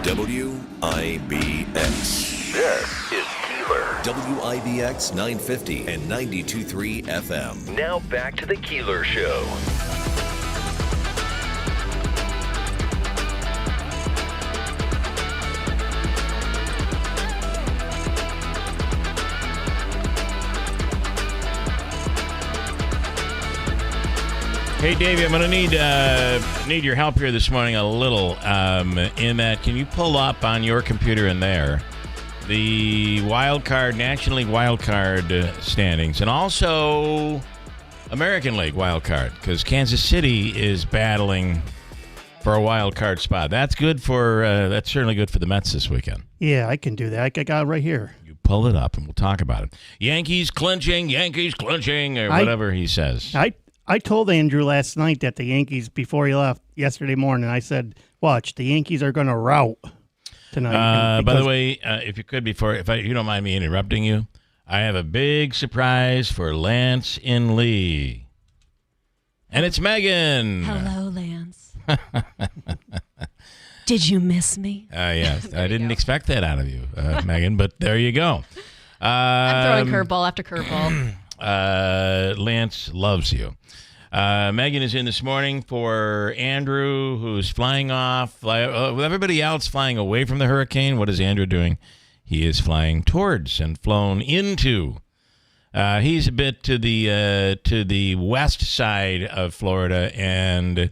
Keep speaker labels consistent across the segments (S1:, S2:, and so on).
S1: WIBX.
S2: This is Keeler.
S1: WIBX 950 and 92.3 FM.
S2: Now back to the Keeler Show.
S3: Hey, Davey, I'm going to need your help here this morning a little. In that, can you pull up on your computer in there the National League wild card standings, and also American League wild card, because Kansas City is battling for a wild card spot. That's good for that's certainly good for the Mets this weekend.
S4: Yeah, I can do that. I got it right here.
S3: You pull it up, and we'll talk about it. Yankees clinching, or whatever he says.
S4: I told Andrew last night that the Yankees, before he left yesterday morning, I said, watch, the Yankees are going to rout tonight.
S3: By the way, if you could, you don't mind me interrupting you, I have a big surprise for Lance in Lee. And it's Megan.
S5: Hello, Lance. Did you miss me?
S3: Yes. I didn't expect that out of you, Megan, but there you go.
S5: I'm throwing curveball after curveball.
S3: Lance loves you. Megan is in this morning for Andrew, who's flying off. With everybody else flying away from the hurricane, what is Andrew doing? He is flying towards and flown into. He's a bit to the west side of Florida and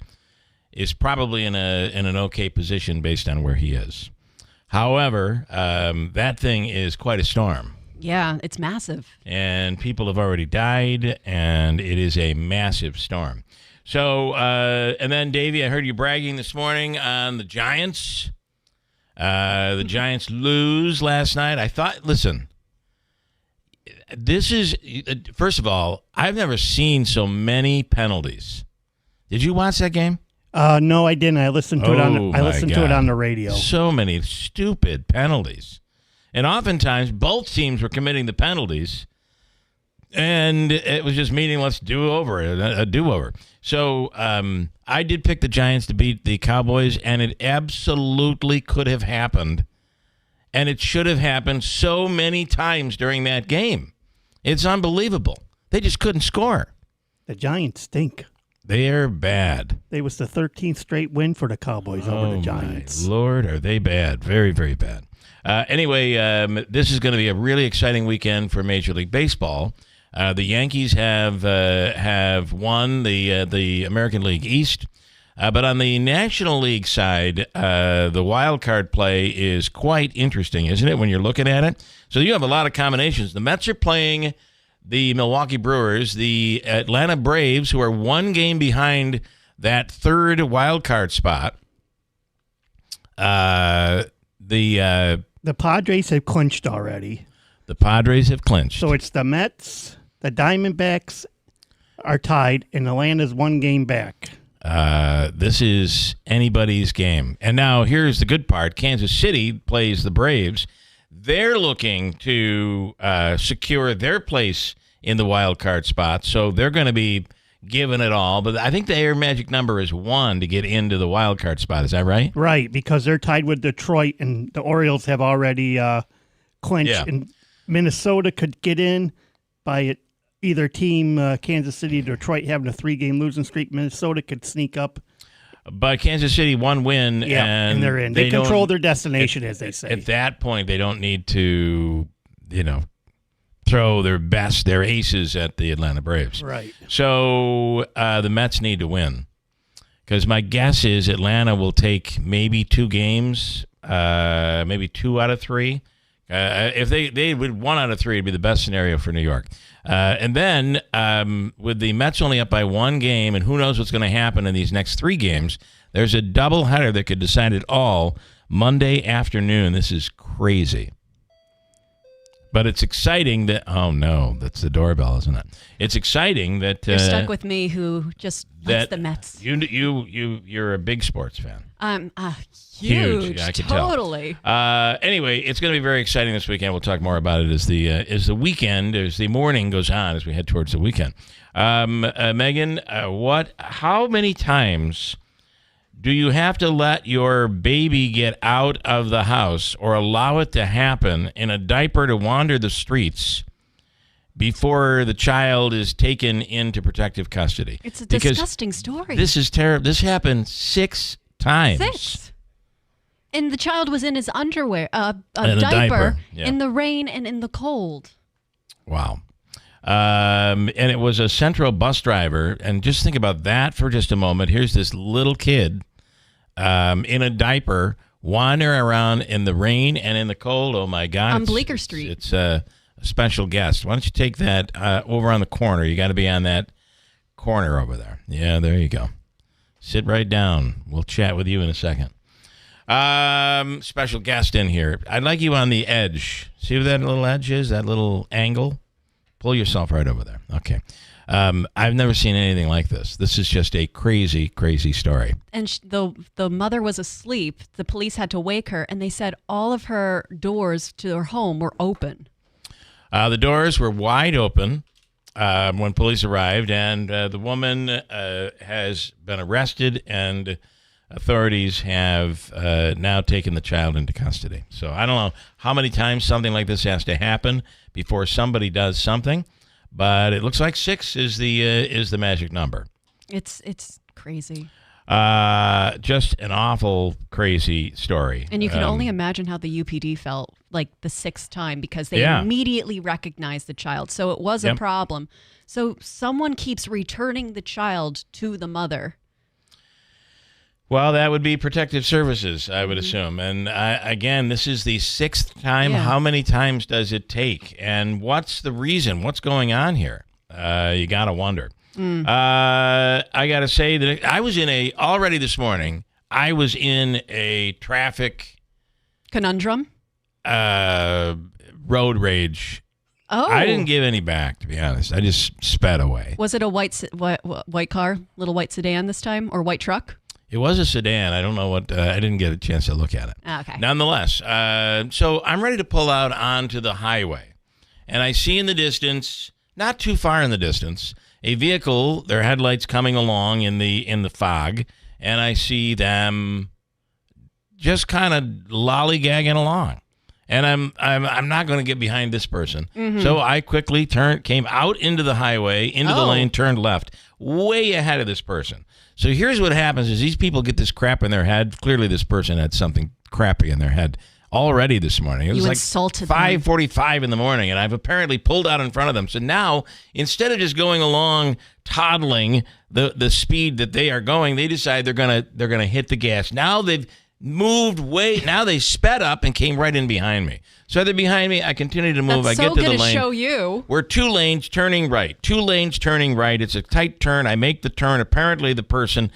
S3: is probably in an okay position based on where he is. However, that thing is quite a storm.
S5: Yeah, it's massive.
S3: And people have already died, and it is a massive storm. So, and then, Davey, I heard you bragging this morning on the Giants. The Giants lose last night. I thought, listen, this is, first of all, I've never seen so many penalties. Did you watch that game?
S4: No, I didn't. I listened to it on the radio.
S3: So many stupid penalties. And oftentimes, both teams were committing the penalties, and it was just meaning let's do a do-over. So I did pick the Giants to beat the Cowboys, and it absolutely could have happened, and it should have happened so many times during that game. It's unbelievable. They just couldn't score.
S4: The Giants stink.
S3: They're bad.
S4: They was the 13th straight win for the Cowboys over the Giants.
S3: My Lord, are they bad. Very, very bad. Anyway, this is going to be a really exciting weekend for Major League Baseball. The Yankees have won the American League East, but on the National League side, the wild card play is quite interesting, isn't it, when you're looking at it? So you have a lot of combinations. The Mets are playing the Milwaukee Brewers, the Atlanta Braves, who are one game behind that third wild card spot.
S4: The Padres have clinched already.
S3: The Padres have clinched.
S4: So it's the Mets, the Diamondbacks are tied, and Atlanta's one game back.
S3: This is anybody's game. And now here's the good part. Kansas City plays the Braves. They're looking to secure their place in the wild card spot, so they're going to be giving it all. But I think the air magic number is 1 to get into the wild card spot. Is that right?
S4: Right, because they're tied with Detroit, and the Orioles have already clinched.
S3: Yeah.
S4: And Minnesota could get in by either team, Kansas City or Detroit, having a 3-game losing streak. Minnesota could sneak up.
S3: But Kansas City, one win,
S4: and they're in. They control their destination, as they say.
S3: At that point, they don't need to, throw their aces at the Atlanta Braves.
S4: Right.
S3: So the Mets need to win, because my guess is Atlanta will take maybe 2 games, maybe 2 out of 3. If they would 1 out of 3, it'd be the best scenario for New York. And then with the Mets only up by 1 game, and who knows what's going to happen in these next 3 games, there's a doubleheader that could decide it all Monday afternoon. This is crazy. But it's exciting that, oh no, that's the doorbell, isn't it? It's exciting that
S5: you're stuck with me, who just likes the Mets.
S3: You're a big sports fan.
S5: Huge.
S3: Yeah, I can
S5: totally.
S3: Tell. Anyway, it's going to be very exciting this weekend. We'll talk more about it as the weekend, as the morning goes on, as we head towards the weekend. Megan, how many times Do you have to let your baby get out of the house or allow it to happen in a diaper to wander the streets before the child is taken into protective custody?
S5: It's a disgusting story.
S3: This is terrible. This happened 6 times.
S5: 6. And the child was in his underwear, a
S3: And
S5: diaper,
S3: yeah.
S5: in the rain and in the cold.
S3: Wow. And it was a Central bus driver. And just think about that for just a moment. Here's this little kid in a diaper wandering around in the rain and in the cold. Oh, my God.
S5: On Bleecker Street.
S3: It's a special guest. Why don't you take that over on the corner? You got to be on that corner over there. Yeah, there you go. Sit right down. We'll chat with you in a second. Special guest in here. I'd like you on the edge. See what that little edge is? That little angle? Pull yourself right over there. Okay. I've never seen anything like this. This is just a crazy, crazy story.
S5: And the mother was asleep. The police had to wake her, and they said all of her doors to her home were open.
S3: The doors were wide open when police arrived, and the woman has been arrested, and authorities have now taken the child into custody. So I don't know how many times something like this has to happen before somebody does something, but it looks like 6 is the magic number.
S5: It's crazy.
S3: Just an awful, crazy story.
S5: And you can only imagine how the UPD felt like the 6th time, because they immediately recognized the child. So it was a problem. So someone keeps returning the child to the mother.
S3: Well, that would be protective services, I would assume. And again, this is the 6th time.
S5: Yeah.
S3: How many times does it take? And what's the reason? What's going on here? You got to wonder. I got to say that I was already this morning, I was in a traffic
S5: Conundrum?
S3: road rage.
S5: Oh.
S3: I didn't give any back, to be honest. I just sped away.
S5: Was it a white car, little white sedan this time, or white truck?
S3: It was a sedan. I don't know what. I didn't get a chance to look at it.
S5: Okay.
S3: Nonetheless, so I'm ready to pull out onto the highway, and I see in the distance, not too far in the distance, a vehicle. Their headlights coming along in the fog, and I see them just kind of lollygagging along, and I'm not going to get behind this person. So I quickly came out into the highway, into the lane, turned left, way ahead of this person. So here's what happens is these people get this crap in their head. Clearly this person had something crappy in their head already this morning. It was like 5:45 in the morning, and I've apparently pulled out in front of them. So now, instead of just going along toddling the speed that they are going, they decide they're gonna hit the gas. Now they've moved now they sped up and came right in behind me. So they're behind me. I continue to move.
S5: That's
S3: I get
S5: so
S3: to the
S5: gonna
S3: lane.
S5: show you.
S3: We're 2 lanes turning right. 2 lanes turning right. It's a tight turn. I make the turn. Apparently the person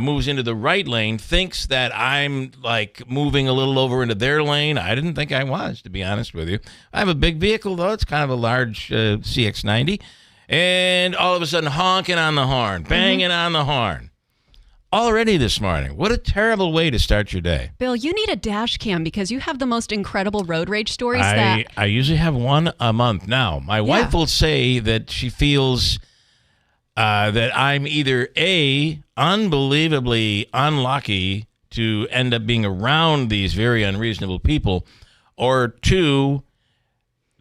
S3: moves into the right lane, thinks that I'm like moving a little over into their lane. I didn't think I was, to be honest with you. I have a big vehicle, though. It's kind of a large CX-90. And all of a sudden honking on the horn, banging on the horn. Already this morning. What a terrible way to start your day.
S5: Bill, you need a dash cam because you have the most incredible road rage stories.
S3: I usually have one a month. Now, my wife will say that she feels that I'm either A, unbelievably unlucky to end up being around these very unreasonable people, or 2,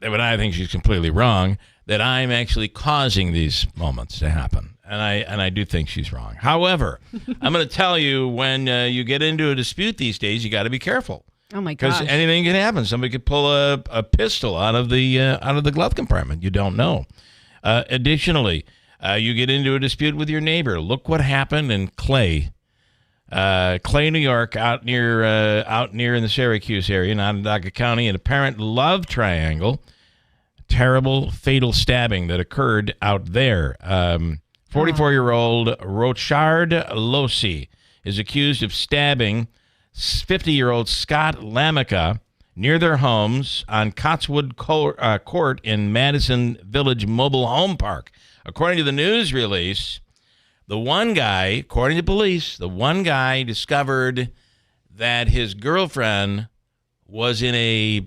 S3: but I think she's completely wrong, that I'm actually causing these moments to happen. And I do think she's wrong. However, I'm going to tell you, when you get into a dispute these days, you got to be careful.
S5: Oh my gosh!
S3: Because anything can happen. Somebody could pull a pistol out of the glove compartment. You don't know. Additionally, you get into a dispute with your neighbor. Look what happened in Clay, New York, out near in the Syracuse area, in Onondaga County. An apparent love triangle. Terrible, fatal stabbing that occurred out there. 44-year-old Rochard Losi is accused of stabbing 50-year-old Scott Lamica near their homes on Cotswood Court in Madison Village Mobile Home Park. According to the news release, according to police, the one guy discovered that his girlfriend was in a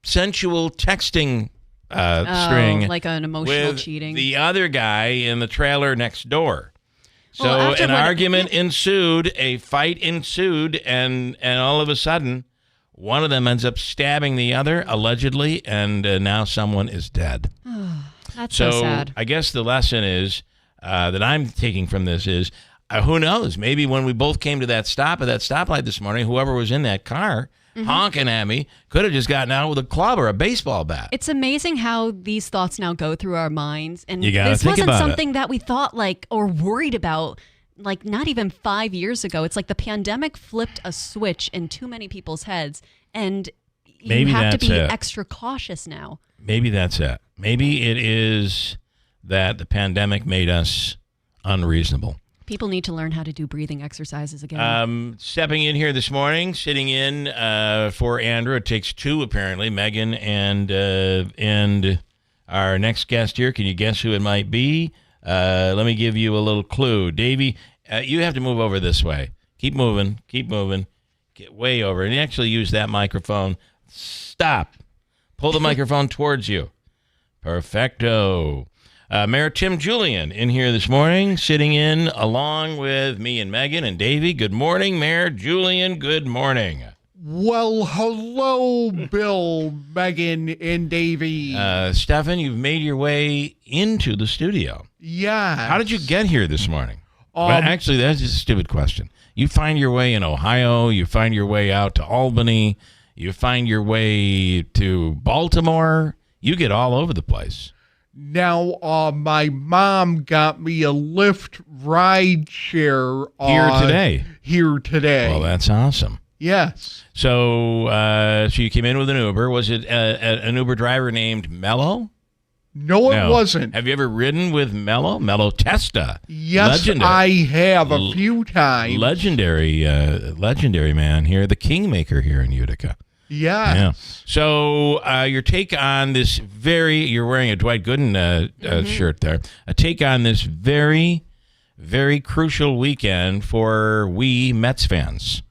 S3: sensual texting string,
S5: like an emotional
S3: with
S5: cheating.
S3: the other guy in the trailer next door. So
S5: Well, after
S3: an
S5: what-
S3: argument ensued, a fight ensued, and all of a sudden, one of them ends up stabbing the other, allegedly, and now someone is dead.
S5: That's so sad.
S3: I guess the lesson is that I'm taking from this is, who knows? Maybe when we both came to that stop at that stoplight this morning, whoever was in that car honking at me could have just gotten out with a club or a baseball bat.
S5: It's amazing how these thoughts now go through our minds. And
S3: You gotta
S5: this
S3: think
S5: wasn't
S3: about
S5: something that we thought like or worried about like not even 5 years ago. It's like the pandemic flipped a switch in too many people's heads. And
S3: Maybe
S5: you have to
S3: that's
S5: be
S3: it.
S5: extra cautious now.
S3: Maybe that's it. Maybe it is that the pandemic made us unreasonable.
S5: People need to learn how to do breathing exercises again.
S3: Stepping in here this morning, sitting in for Andrew. It takes two, apparently. Megan and our next guest here. Can you guess who it might be? Let me give you a little clue. Davey, you have to move over this way. Keep moving. Keep moving. Get way over. And actually use that microphone. Stop. Pull the microphone towards you. Perfecto. Mayor Tim Julian in here this morning, sitting in along with me and Megan and Davey. Good morning, Mayor Julian. Good morning.
S6: Well, hello, Bill, Megan, and Davey.
S3: Stefan, you've made your way into the studio.
S6: Yeah.
S3: How did you get here this morning? Well, actually, that's just a stupid question. You find your way in Ohio. You find your way out to Albany. You find your way to Baltimore. You get all over the place.
S6: Now, my mom got me a Lyft ride share Here today.
S3: Well, that's awesome.
S6: Yes.
S3: So you came in with an Uber. Was it an Uber driver named Mello?
S6: No, it wasn't.
S3: Have you ever ridden with Mello? Mello Testa.
S6: Yes,
S3: Legendary.
S6: I have a few times.
S3: Legendary man here, the kingmaker here in Utica.
S6: Yes.
S3: Yeah. So your take on this you're wearing a Dwight Gooden shirt there, a take on this very, very crucial weekend for we Mets fans.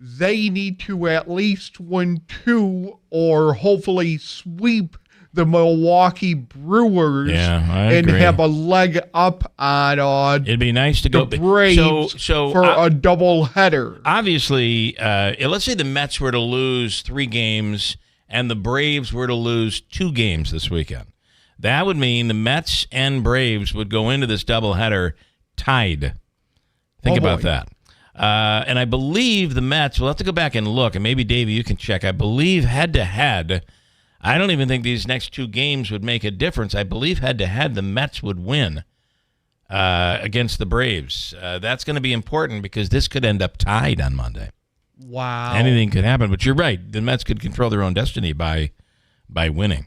S6: They need to at least win two or hopefully sweep the Milwaukee Brewers and have a leg up on
S3: it'd be nice to go
S6: the Braves for a double header.
S3: Obviously, let's say the Mets were to lose 3 games and the Braves were to lose 2 games this weekend. That would mean the Mets and Braves would go into this doubleheader tied. Think about that. And I believe the Mets, we'll have to go back and look, and maybe, Davey, you can check. I believe head-to-head, I don't even think these next 2 games would make a difference. I believe head-to-head the Mets would win against the Braves. That's going to be important because this could end up tied on Monday.
S6: Wow.
S3: Anything could happen, but you're right. The Mets could control their own destiny by winning.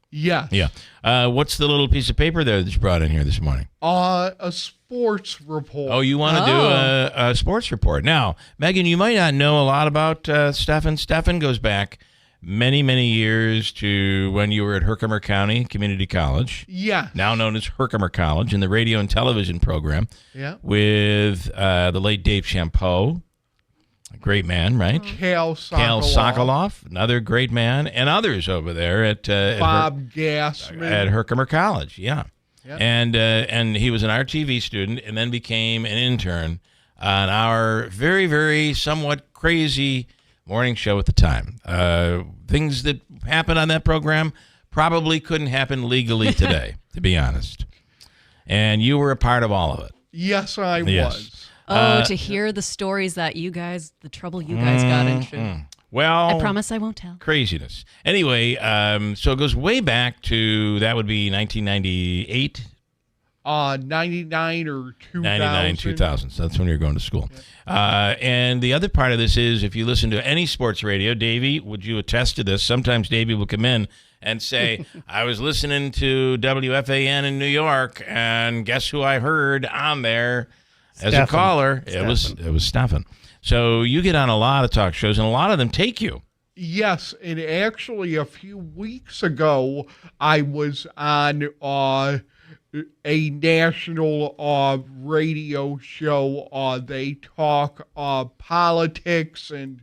S6: Yes.
S3: Yeah. What's the little piece of paper there that you brought in here this morning?
S6: A sports report.
S3: Oh, you want to do a sports report. Now, Megan, you might not know a lot about Stefan. Stefan goes back many, many years to when you were at Herkimer County Community College.
S6: Yeah.
S3: Now known as Herkimer College, in the radio and television program.
S6: Yeah.
S3: With the late Dave Champeau. A great man, right?
S6: Cal
S3: Sokoloff, another great man, and others over there at
S6: Bob Gassman
S3: at Herkimer College. Yeah.
S6: Yep.
S3: And he was an RTV student and then became an intern on our very, very somewhat crazy morning show at the time. Things that happened on that program probably couldn't happen legally today, to be honest. And you were a part of all of it.
S6: Yes, I was.
S5: To hear the stories that the trouble you guys got into.
S3: Well,
S5: I promise I won't tell.
S3: Craziness. Anyway, so it goes way back to, that would be 1998.
S6: 99 or 2000.
S3: 99, 2000. So that's when you're going to school. Yeah. And the other part of this is, if you listen to any sports radio, Davey, would you attest to this? Sometimes Davey will come in and say, I was listening to WFAN in New York, and guess who I heard on there as a caller? It was Stefan. So you get on a lot of talk shows, and a lot of them take you.
S6: Yes, and actually a few weeks ago, I was on a national radio show. They talk politics and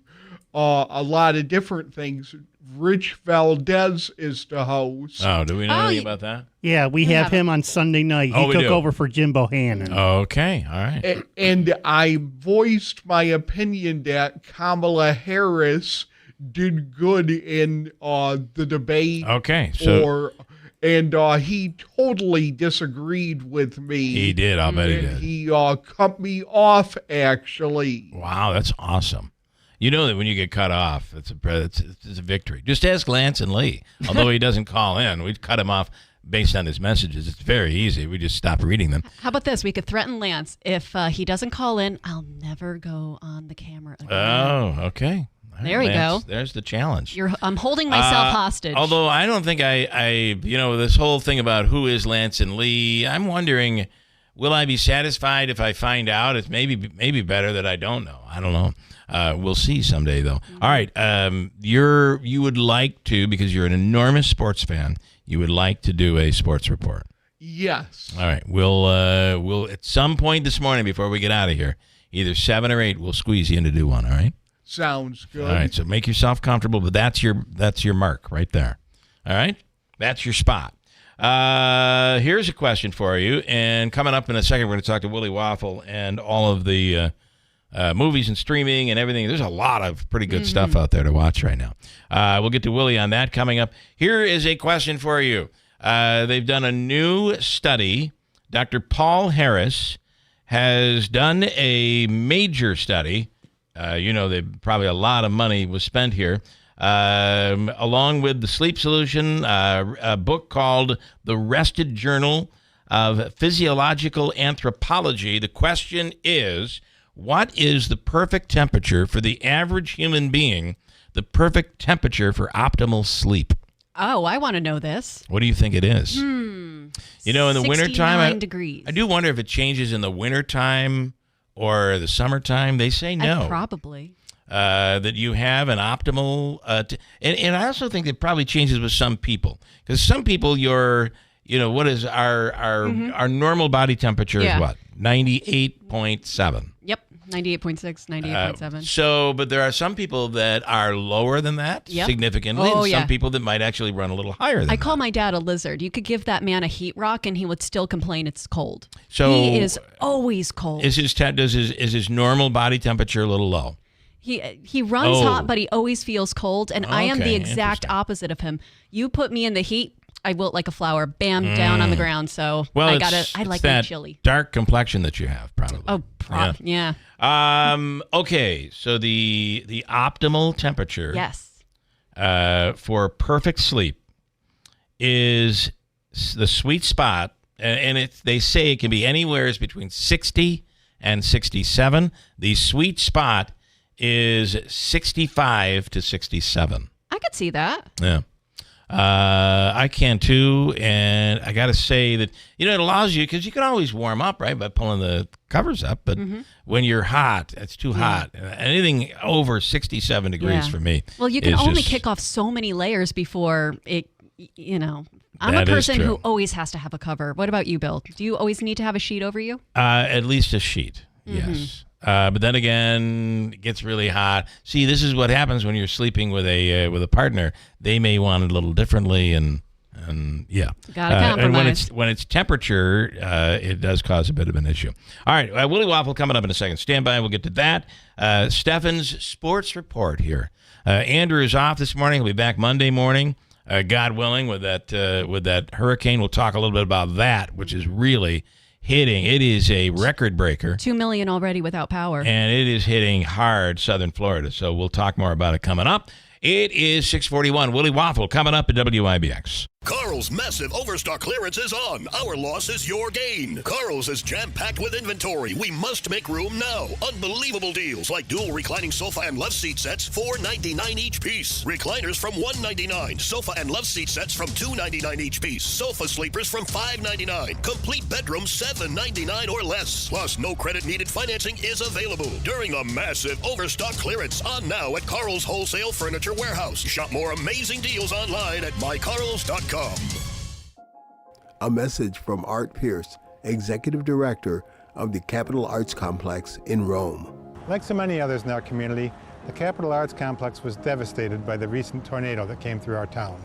S6: a lot of different things. Rich Valdez is the host.
S3: Oh, do we know anything about that?
S4: Yeah, we have him on Sunday night. He took over for Jim Bohannon.
S3: Okay, all right.
S6: And I voiced my opinion that Kamala Harris did good in the debate.
S3: Okay, so...
S6: And he totally disagreed with me.
S3: He did, I'll bet he did.
S6: He cut me off, actually.
S3: Wow, that's awesome. You know that when you get cut off, it's a victory. Just ask Lance and Lee. Although he doesn't call in, we cut him off based on his messages. It's very easy. We just stop reading them.
S5: How about this? We could threaten Lance. If he doesn't call in, I'll never go on the camera again.
S3: Oh, okay.
S5: There we go.
S3: There's the challenge.
S5: I'm holding myself hostage.
S3: Although I don't think I this whole thing about who is Lance and Lee, I'm wondering, will I be satisfied if I find out? It's maybe better that I don't know. I don't know. We'll see someday, though. Mm-hmm. All right. You would like to, because you're an enormous sports fan, you would like to do a sports report.
S6: Yes.
S3: All right. We'll at some point this morning before we get out of here, either 7 or 8, we'll squeeze you in to do one. All right.
S6: Sounds good.
S3: All right, so make yourself comfortable, but that's your mark right there. All right? That's your spot. Here's a question for you, and coming up in a second, we're going to talk to Willie Waffle and all of the movies and streaming and everything. There's a lot of pretty good stuff out there to watch right now. We'll get to Willie on that coming up. Here is a question for you. They've done a new study. Dr. Paul Harris has done a major study. Probably a lot of money was spent here, along with the Sleep Solution, a book called The Rested Journal of Physiological Anthropology. The question is, what is the perfect temperature for the average human being, the perfect temperature for optimal sleep?
S5: Oh, I want to know this.
S3: What do you think it is?
S5: In
S3: the wintertime,
S5: degrees.
S3: I do wonder if it changes in the wintertime or the summertime. They say no.
S5: Probably.
S3: That you have an optimal... and I also think it probably changes with some people. Because some people, what is our normal body temperature is what? 98.7.
S5: Yep, 98.6, 98.7.
S3: But there are some people that are lower than that significantly, and some people that might actually run a little higher than that.
S5: I call my dad a lizard. You could give that man a heat rock, and he would still complain it's cold.
S3: So
S5: he is always cold.
S3: Is his normal body temperature a little low?
S5: He runs hot, but he always feels cold, and I am the exact opposite of him. You put me in the heat, I wilt like a flower, bam, down on the ground. So I like my chili.
S3: Dark complexion that you have, probably.
S5: Oh, yeah.
S3: Okay, so the optimal temperature,
S5: yes,
S3: for perfect sleep is the sweet spot, and they say it can be anywhere between 60 and 67. The sweet spot is 65 to 67.
S5: I could see that.
S3: Yeah. I can too, and I got to say that it allows you, because you can always warm up, right, by pulling the covers up. But when you're hot, it's too hot. Anything over 67 degrees for me.
S5: Well, you can only kick off so many layers before it. I'm a person who always has to have a cover. What about you, Bill? Do you always need to have a sheet over you?
S3: At least a sheet. Yes. But then again, it gets really hot. See, this is what happens when you're sleeping with a partner. They may want it a little differently, and yeah.
S5: Gotta compromise.
S3: And when it's temperature, it does cause a bit of an issue. All right, Willie Waffle coming up in a second. Stand by. We'll get to that. Stefan's sports report here. Andrew is off this morning. He'll be back Monday morning, God willing, with that hurricane. We'll talk a little bit about that, which is really hitting. It is a record breaker.
S5: 2 million already without power.
S3: And it is hitting hard southern Florida. So we'll talk more about it coming up. It is 6:41. Willie Waffle coming up at WIBX.
S7: Carl's massive overstock clearance is on. Our loss is your gain. Carl's is jam-packed with inventory. We must make room now. Unbelievable deals like dual reclining sofa and love seat sets, $4.99 each piece. Recliners from $1.99. Sofa and love seat sets from $2.99 each piece. Sofa sleepers from $5.99. Complete bedrooms $7.99 or less. Plus, no credit needed financing is available during the massive overstock clearance on now at Carl's Wholesale Furniture Warehouse. Shop more amazing deals online at mycarls.com.
S8: A message from Art Pierce, Executive Director of the Capitol Arts Complex in Rome.
S9: Like so many others in our community, the Capitol Arts Complex was devastated by the recent tornado that came through our town.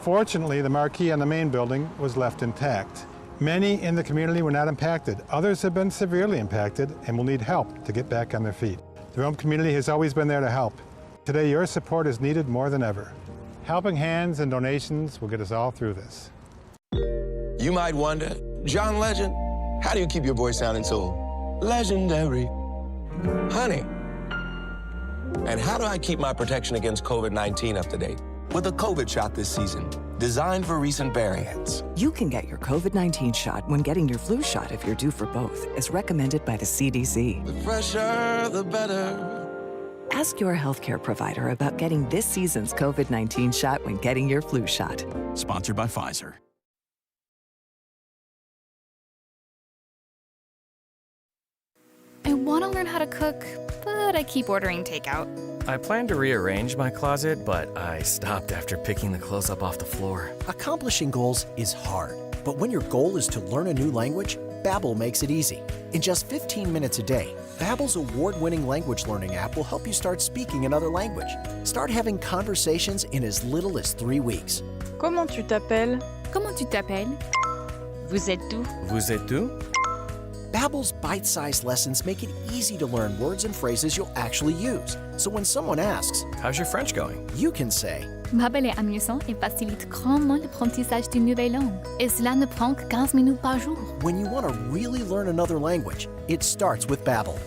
S9: Fortunately, the marquee on the main building was left intact. Many in the community were not impacted. Others have been severely impacted and will need help to get back on their feet. The Rome community has always been there to help. Today, your support is needed more than ever. Helping hands and donations will get us all through this.
S10: You might wonder, John Legend, how do you keep your voice sounding so legendary? Honey. And how do I keep my protection against COVID-19 up to date? With a COVID shot this season, designed for recent variants.
S11: You can get your COVID-19 shot when getting your flu shot if you're due for both, as recommended by the CDC.
S10: The fresher, the better.
S11: Ask your healthcare provider about getting this season's COVID-19 shot when getting your flu shot.
S12: Sponsored by Pfizer.
S13: I want to learn how to cook, but I keep ordering takeout.
S14: I plan to rearrange my closet, but I stopped after picking the clothes up off the floor.
S15: Accomplishing goals is hard, but when your goal is to learn a new language, Babbel makes it easy. In just 15 minutes a day, Babbel's award-winning language learning app will help you start speaking another language. Start having conversations in as little as 3 weeks.
S16: Comment tu t'appelles?
S13: Comment tu t'appelles?
S16: Vous êtes où?
S14: Vous êtes où?
S15: Babbel's bite-sized lessons make it easy to learn words and phrases you'll actually use. So when someone asks,
S14: "How's your French going?"
S15: you can say,
S13: Babbel est amusant et facilite grandement l'apprentissage d'une nouvelle langue. Et cela ne prend que 15 minutes par jour.
S15: When you want to really learn another language, it starts with Babbel.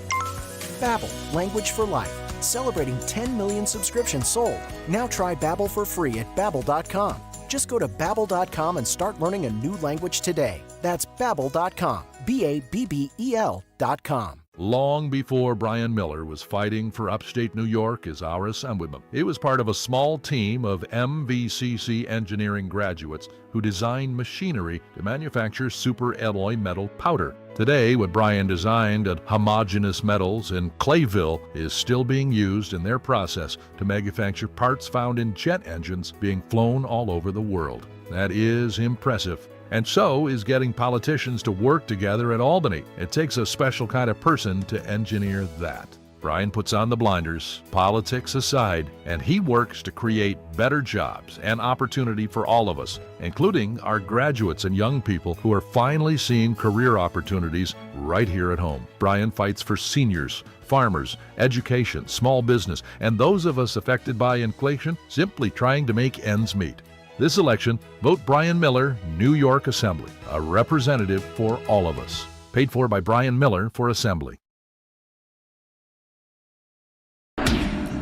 S15: Babbel, language for life. Celebrating 10 million subscriptions sold. Now try Babbel for free at Babbel.com. Just go to Babbel.com and start learning a new language today. That's Babbel.com. Babbel.com.
S17: Long before Brian Miller was fighting for upstate New York as our assemblyman, he was part of a small team of MVCC engineering graduates who designed machinery to manufacture superalloy metal powder. Today, what Brian designed at Homogeneous Metals in Clayville is still being used in their process to manufacture parts found in jet engines being flown all over the world. That is impressive. And so is getting politicians to work together at Albany. It takes a special kind of person to engineer that. Brian puts on the blinders, politics aside, and he works to create better jobs and opportunity for all of us, including our graduates and young people who are finally seeing career opportunities right here at home. Brian fights for seniors, farmers, education, small business, and those of us affected by inflation simply trying to make ends meet. This election, vote Brian Miller, New York Assembly, a representative for all of us. Paid for by Brian Miller for Assembly.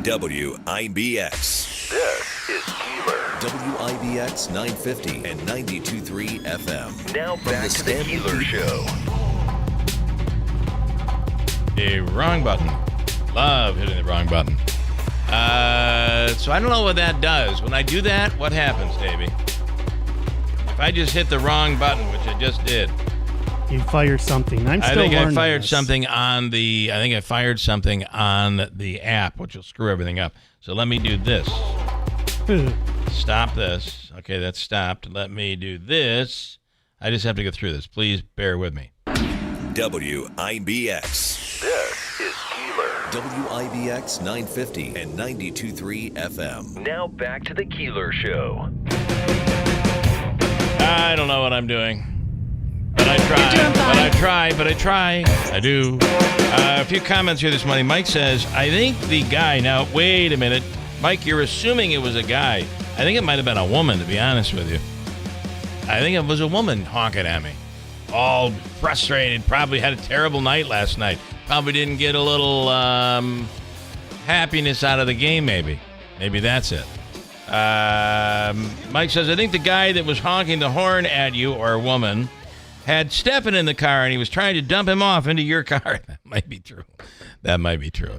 S1: WIBX.
S2: This is Keeler.
S1: WIBX 950 and 92.3 FM.
S2: Now back to the Keeler Show.
S3: A wrong button. Love hitting the wrong button. So I don't know what that does. When I do that, what happens, Davey? If I just hit the wrong button, which I just did.
S4: You fire something. I
S3: think I fired something on the app, which will screw everything up. So let me do this. Stop this. Okay, that's stopped. Let me do this. I just have to go through this. Please bear with me.
S1: WIBX.
S2: This is Keeler.
S1: WIBX 950 and 92.3 FM.
S2: Now back to the Keeler Show.
S3: I don't know what I'm doing. But I try. I do. A few comments here this morning. Mike says, I think the guy... Now, wait a minute. Mike, you're assuming it was a guy. I think it might have been a woman, to be honest with you. I think it was a woman honking at me. All frustrated. Probably had a terrible night last night. Probably didn't get a little happiness out of the game, maybe. Maybe that's it. Mike says, I think the guy that was honking the horn at you, or a woman, had Stefan in the car and he was trying to dump him off into your car. That might be true.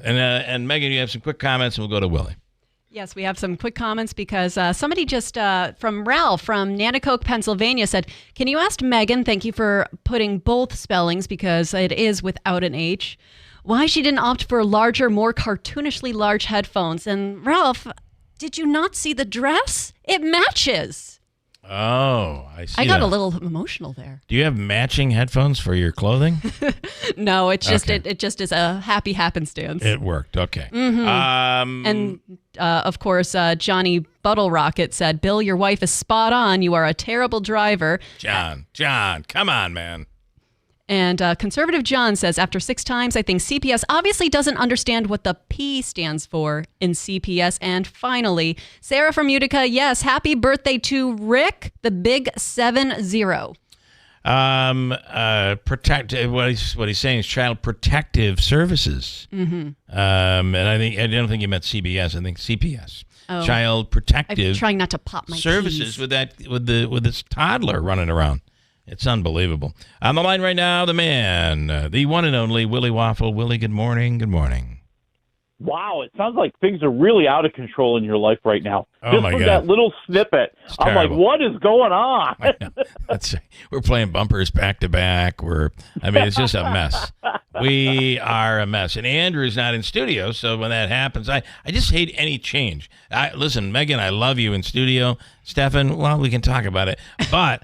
S3: And Megan, you have some quick comments and we'll go to Willie.
S5: Yes, we have some quick comments because somebody just from Ralph from Nanticoke, Pennsylvania said, can you ask Megan, thank you for putting both spellings because it is without an H, why she didn't opt for larger, more cartoonishly large headphones? And Ralph, did you not see the dress? It matches.
S3: Oh, I see.
S5: I got
S3: that.
S5: a little emotional there.
S3: Do you have matching headphones for your clothing?
S5: No, it's just
S3: Okay.
S5: it just is a happy happenstance.
S3: It worked. Okay.
S5: And of course, Johnny Buttle Rocket said, "Bill, your wife is spot on. You are a terrible driver."
S3: John, come on, man.
S5: And Conservative John says, after 6 times, I think CPS obviously doesn't understand what the P stands for in CPS. And finally, Sarah from Utica, yes, happy birthday to Rick, the big 7-0.
S3: Protect what he's saying is Child Protective Services.
S5: Mm-hmm.
S3: And I don't think you meant CBS. I think CPS.
S5: Oh.
S3: Child Protective
S5: I'm trying not to pop my
S3: Services
S5: keys.
S3: with this toddler running around. It's unbelievable. On the line right now, the man, the one and only Willie Waffle. Willie, good morning. Good morning.
S12: Wow, it sounds like things are really out of control in your life right now.
S3: Oh,
S12: Just
S3: my
S12: from
S3: God.
S12: that little snippet, I'm like, what is going on?
S3: We're playing bumpers back to back. It's just a mess. We are a mess. And Andrew's not in studio, so when that happens, I just hate any change. Listen, Megan, I love you in studio. Stefan, well, we can talk about it. But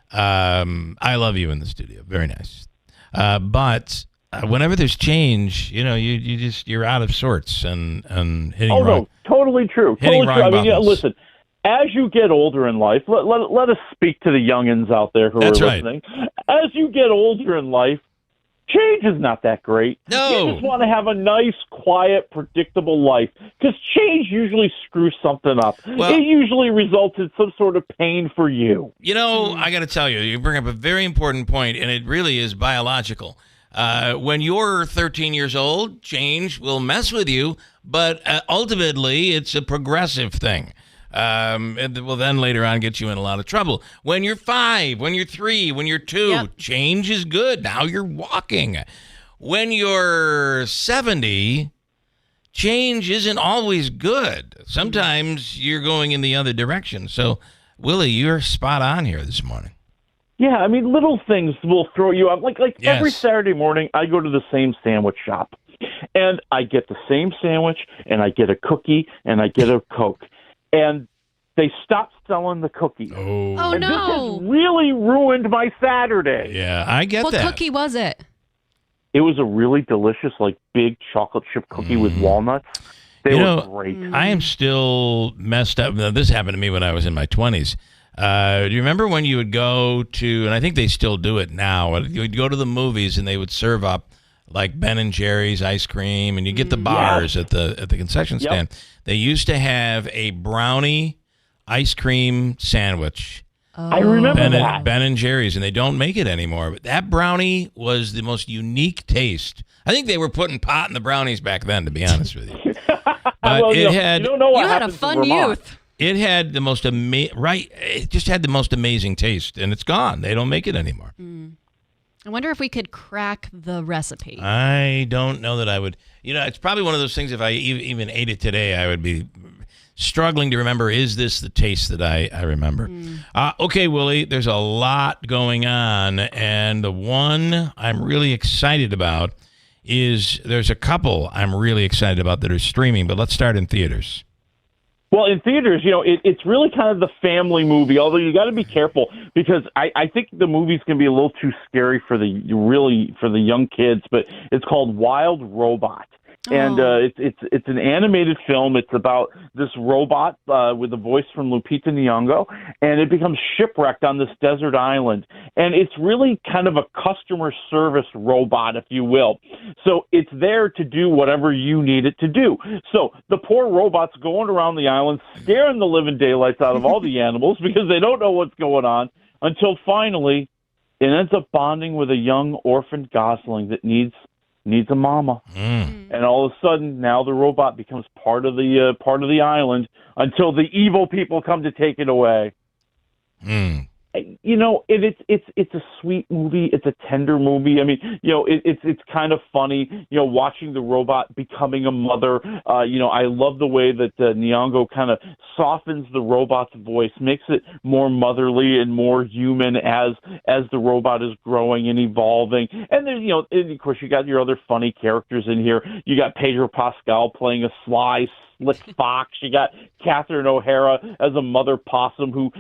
S3: I love you in the studio. Very nice. But whenever there's change, you're out of sorts and hitting wrong.
S12: No, totally true.
S3: Hitting
S12: Totally true.
S3: wrong buttons.
S12: Listen, as you get older in life, let us speak to the youngins out there who
S3: That's
S12: are
S3: right.
S12: listening. As you get older in life, change is not that great.
S3: No.
S12: You just want to have a nice, quiet, predictable life because change usually screws something up.
S3: Well-
S12: It usually results in some sort of pain for you.
S3: I got to tell you, you bring up a very important point, and it really is biological. When you're 13 years old, change will mess with you, but ultimately it's a progressive thing. It will then later on get you in a lot of trouble. When you're 5, when you're 3, when you're 2, change is good. Now you're walking. When you're 70, change isn't always good. Sometimes you're going in the other direction. So, Willie, you're spot on here this morning.
S12: Yeah, little things will throw you up. Like
S3: Yes.
S12: every Saturday morning, I go to the same sandwich shop, and I get the same sandwich, and I get a cookie, and I get a Coke, and they stopped selling the cookies.
S5: Oh,
S12: and
S5: no.
S12: This has really ruined my Saturday.
S3: Yeah, I get
S5: What
S3: that.
S5: cookie was it?
S12: It was a really delicious, big chocolate chip cookie with walnuts. They were great.
S3: I am still messed up. Now, this happened to me when I was in my 20s. Do you remember when you would go to, and I think they still do it now, you would go to the movies and they would serve up like Ben and Jerry's ice cream, and you get the bars at the concession stand. They used to have a brownie ice cream sandwich.
S12: I remember that.
S3: Ben and Jerry's, and they don't make it anymore. But that brownie was the most unique taste. I think they were putting pot in the brownies back then, to be honest with you. But
S12: you don't know what
S5: You had a
S12: happens in
S5: fun
S12: Vermont.
S5: youth.
S3: It had the most it just had the most amazing taste, and it's gone. They don't make it anymore.
S5: I wonder if we could crack the recipe.
S3: I don't know that I would. It's probably one of those things. If I even ate it today, I would be struggling to remember. Is this the taste that I remember? Okay, Willie. There's a lot going on, and the one I'm really excited about is there's a couple I'm really excited about that are streaming. But let's start in theaters.
S12: Well, in theaters, it's really kind of the family movie, although you got to be careful because I think the movie's going to be a little too scary for the young kids, but it's called Wild Robot. And it's an animated film. It's about this robot with a voice from Lupita Nyong'o, and it becomes shipwrecked on this desert island. And it's really kind of a customer service robot, if you will. So it's there to do whatever you need it to do. So the poor robot's going around the island, scaring the living daylights out of all the animals because they don't know what's going on until finally it ends up bonding with a young orphaned gosling that needs a mama. And all of a sudden now the robot becomes part of the island until the evil people come to take it away. It's a sweet movie. It's a tender movie. It's kind of funny, watching the robot becoming a mother. I love the way that Nyong'o kind of softens the robot's voice, makes it more motherly and more human as the robot is growing and evolving. And then, and of course, you got your other funny characters in here. You got Pedro Pascal playing a sly Slick Fox. You got Catherine O'Hara as a mother possum who,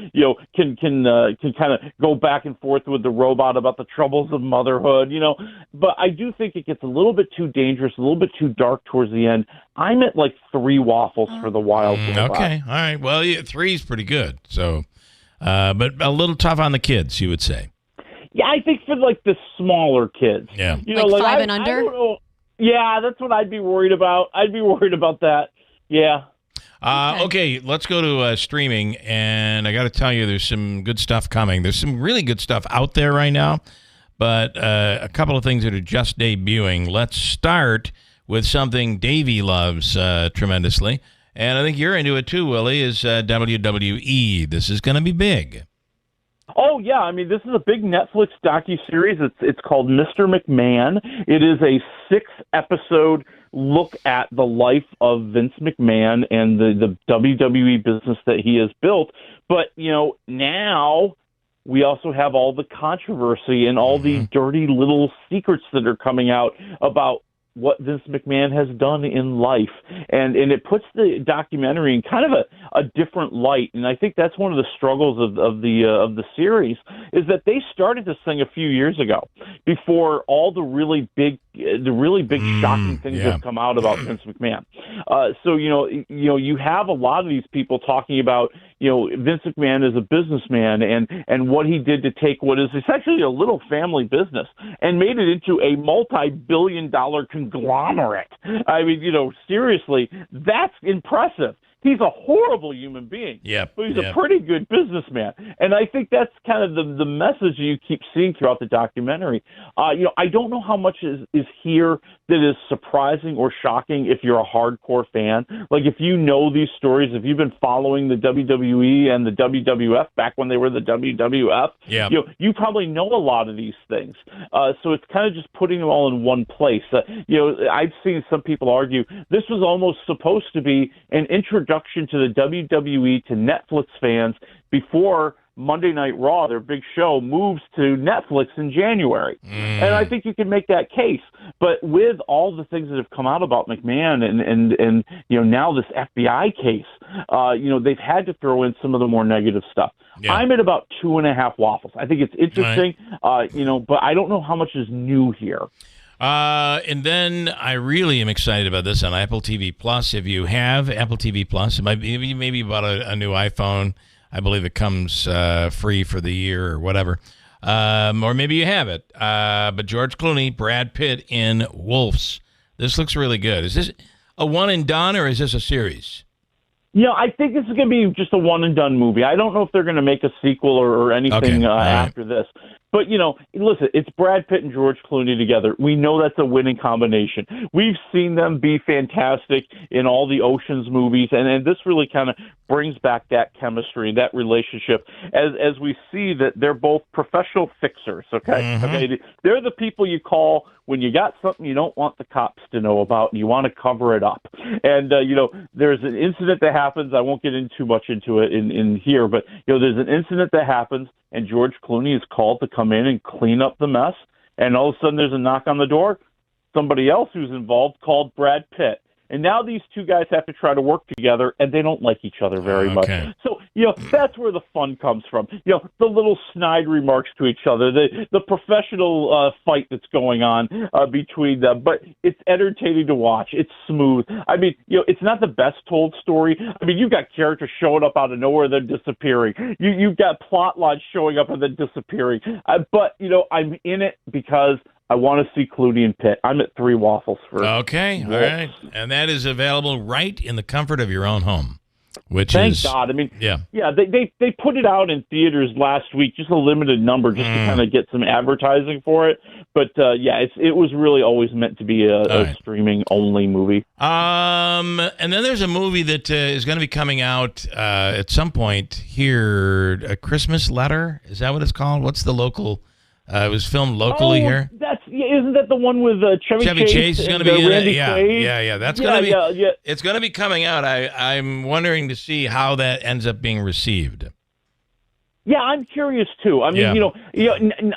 S12: can kind of go back and forth with the robot about the troubles of motherhood, But I do think it gets a little bit too dangerous, a little bit too dark towards the end. I'm at like 3 waffles for the wild robot.
S3: Okay, all right. Well, 3 is pretty good. So, but a little tough on the kids, you would say.
S12: Yeah, I think for like the smaller kids.
S3: Yeah.
S5: Like 5 and under?
S12: I don't know. Yeah, that's what I'd be worried about. I'd be worried about that. Yeah.
S3: Okay, let's go to streaming, and I got to tell you, there's some good stuff coming. There's some really good stuff out there right now, but a couple of things that are just debuting. Let's start with something Davey loves tremendously, and I think you're into it too, Willie, is WWE. This is going to be big.
S12: Oh, yeah. I mean, this is a big Netflix docuseries. It's called Mr. McMahon. It is a 6-episode look at the life of Vince McMahon and the WWE business that he has built. But, now we also have all the controversy and all these dirty little secrets that are coming out about what Vince McMahon has done in life. And it puts the documentary in kind of a different light. And I think that's one of the struggles of the series, is that they started this thing a few years ago, before all the really big shocking things have come out about Vince McMahon. So you have a lot of these people talking about Vince McMahon is a businessman and what he did to take what is essentially a little family business and made it into a multi-billion-dollar conglomerate. I mean, seriously, that's impressive. He's a horrible human being, but he's a pretty good businessman. And I think that's kind of the message you keep seeing throughout the documentary. I don't know how much is here that is surprising or shocking if you're a hardcore fan. Like, if you know these stories, if you've been following the WWE and the WWF back when they were the WWF, you probably know a lot of these things. So it's kind of just putting them all in one place. I've seen some people argue this was almost supposed to be an introduction to the WWE to Netflix fans before Monday Night Raw, their big show, moves to Netflix in January. And I think you can make that case. But with all the things that have come out about McMahon and now this FBI case, they've had to throw in some of the more negative stuff. Yeah. I'm at about 2.5 waffles. I think it's interesting, but I don't know how much is new here.
S3: And then I really am excited about this on Apple TV Plus. If you have Apple TV Plus, it might be maybe about a new iPhone. I believe it comes free for the year or whatever. Or maybe you have it. But George Clooney, Brad Pitt in Wolves. This looks really good. Is this a one and done, or is this a series?
S12: I think this is going to be just a one-and-done movie. I don't know if they're going to make a sequel or anything after this. But, listen, it's Brad Pitt and George Clooney together. We know that's a winning combination. We've seen them be fantastic in all the Ocean's movies, and this really kind of brings back that chemistry, that relationship, as we see that they're both professional fixers, okay? Okay, they're the people you call when you got something you don't want the cops to know about and you want to cover it up. And, there's an incident that happens. I won't get too much into it in here, but, there's an incident that happens, and George Clooney is called to come in and clean up the mess. And all of a sudden there's a knock on the door. Somebody else who's involved called Brad Pitt. And now these two guys have to try to work together, and they don't like each other very much. So, that's where the fun comes from. The little snide remarks to each other, the professional fight that's going on between them. But it's entertaining to watch. It's smooth. I mean, it's not the best told story. I mean, you've got characters showing up out of nowhere, then disappearing. You've got plot lines showing up and then disappearing. But, I'm in it because I want to see Clooney and Pitt. I'm at 3 waffles for.
S3: Okay, all right, and that is available right in the comfort of your own home, which
S12: Thank God. I mean, they put it out in theaters last week, just a limited number, just to kind of get some advertising for it. But it was really always meant to be a streaming only movie.
S3: And then there's a movie that is going to be coming out at some point here. A Christmas Letter, is that what it's called? What's the local? It was filmed locally here.
S12: Isn't that the one with Chevy Chase
S3: is going to be in
S12: Randy
S3: it?
S12: Quaid?
S3: Yeah. That's going to be. It's going to be coming out. I'm wondering to see how that ends up being received.
S12: Yeah, I'm curious too. I mean,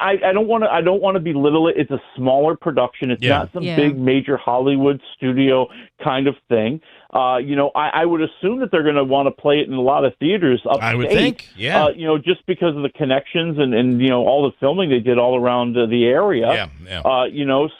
S12: I don't want to belittle it. It's a smaller production. It's not some big major Hollywood studio kind of thing. I would assume that they're going to want to play it in a lot of theaters upstate.
S3: I would think,
S12: just because of the connections and all the filming they did all around the area.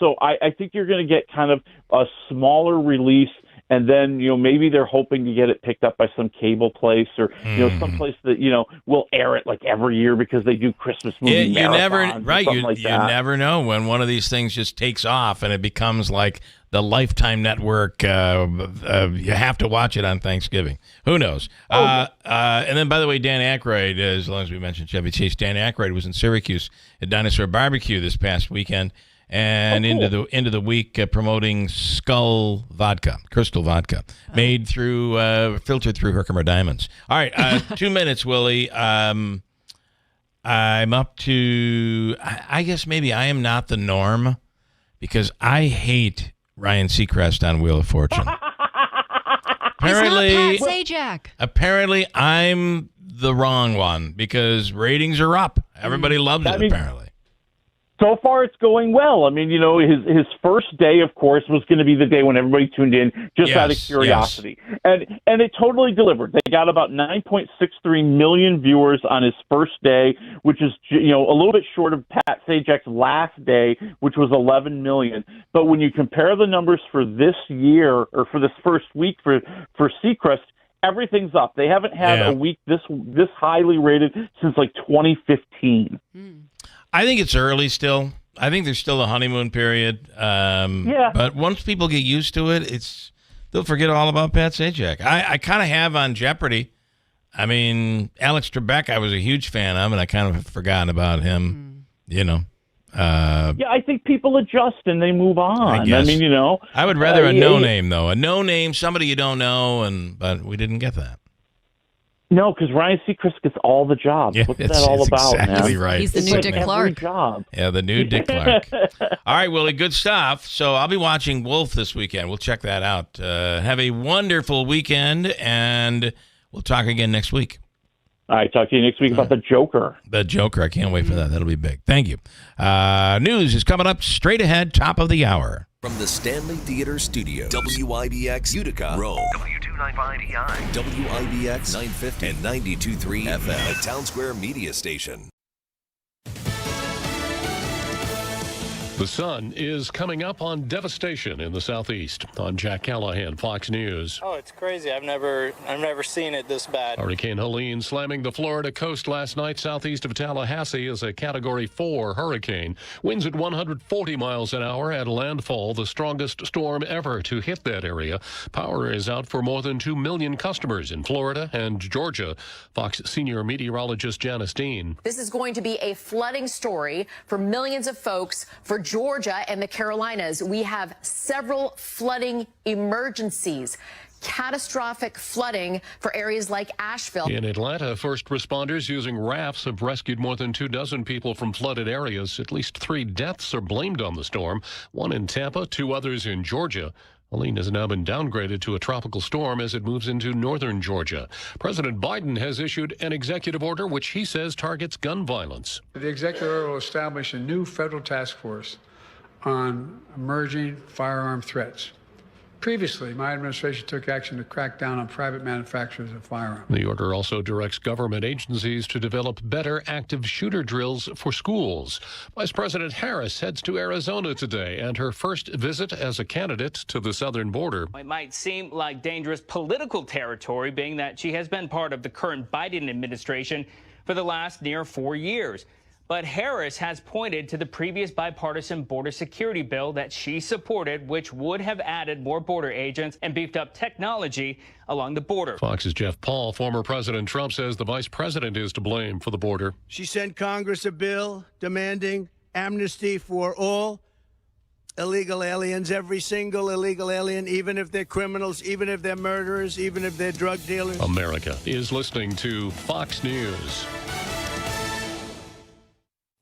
S12: So I think you're going to get kind of a smaller release. And then, maybe they're hoping to get it picked up by some cable place or, some place that, will air it like every year because they do Christmas movie marathons.
S3: You never know when one of these things just takes off and it becomes like the Lifetime Network. You have to watch it on Thanksgiving. Who knows? And then, by the way, Dan Aykroyd, as long as we mentioned Chevy Chase, Dan Aykroyd was in Syracuse at Dinosaur Barbecue this past weekend. And into the week promoting Skull vodka, Crystal vodka, made through filtered through Herkimer Diamonds. All right, 2 minutes, Willie. I'm up to. I guess maybe I am not the norm because I hate Ryan Seacrest on Wheel of Fortune.
S5: Apparently, Pat Sajak.
S3: Apparently, I'm the wrong one because ratings are up. Everybody loves it. Apparently.
S12: So far, it's going well. I mean, his first day, of course, was going to be the day when everybody tuned in just out of curiosity. Yes. And it totally delivered. They got about 9.63 million viewers on his first day, which is, a little bit short of Pat Sajak's last day, which was 11 million. But when you compare the numbers for this year or for this first week for Seacrest, everything's up. They haven't had a week this highly rated since like 2015.
S3: I think it's early still. I think there's still a honeymoon period. But once people get used to it, they'll forget all about Pat Sajak. I kind of have on Jeopardy. I mean, Alex Trebek, I was a huge fan of, and I kind of have forgotten about him.
S12: I think people adjust and they move on. I mean,
S3: I would rather a no-name, though. A no-name, somebody you don't know, but we didn't get that.
S12: No, because Ryan Seacrest gets all the jobs. What's that all about,
S3: exactly
S12: man?
S3: Right.
S5: He's the new Dick Clark.
S12: Job.
S3: Yeah, the new Dick Clark. All right, Willie, good stuff. So I'll be watching Wolf this weekend. We'll check that out. Have a wonderful weekend, and we'll talk again next week.
S12: All right, talk to you next week about the Joker.
S3: The Joker. I can't wait for that. That'll be big. Thank you. News is coming up straight ahead, top of the hour.
S1: From the Stanley Theater Studio, WIBX Utica, Rome.
S2: W295EI.
S1: WIBX 950 and 92.3 FM. A Town Square media station.
S18: The sun is coming up on devastation in the southeast. I'm Jack Callahan, Fox News.
S19: Oh, it's crazy. I've never seen it this bad.
S18: Hurricane Helene slamming the Florida coast last night southeast of Tallahassee as a Category 4 hurricane. Winds at 140 miles an hour at landfall, the strongest storm ever to hit that area. Power is out for more than 2 million customers in Florida and Georgia. Fox senior meteorologist Janice Dean.
S20: This is going to be a flooding story for millions of folks. For Georgia and the Carolinas, we have several flooding emergencies. Catastrophic flooding for areas like Asheville.
S18: In Atlanta, first responders using rafts have rescued more than 24 people from flooded areas. At least 3 deaths are blamed on the storm. 1 in Tampa, 2 others in Georgia. Helene has now been downgraded to a tropical storm as it moves into northern Georgia. President Biden has issued an executive order which he says targets gun violence.
S21: The executive order will establish a new federal task force on emerging firearm threats. Previously, my administration took action to crack down on private manufacturers of firearms.
S18: The order also directs government agencies to develop better active shooter drills for schools. Vice President Harris heads to Arizona today and her first visit as a candidate to the southern border.
S22: It might seem like dangerous political territory, being that she has been part of the current Biden administration for the last near 4 years. But Harris has pointed to the previous bipartisan border security bill that she supported, which would have added more border agents and beefed up technology along the border.
S18: Fox's Jeff Paul. Former President Trump says the vice president is to blame for the border.
S23: She sent Congress a bill demanding amnesty for all illegal aliens, every single illegal alien, even if they're criminals, even if they're murderers, even if they're drug dealers.
S18: America is listening to Fox News.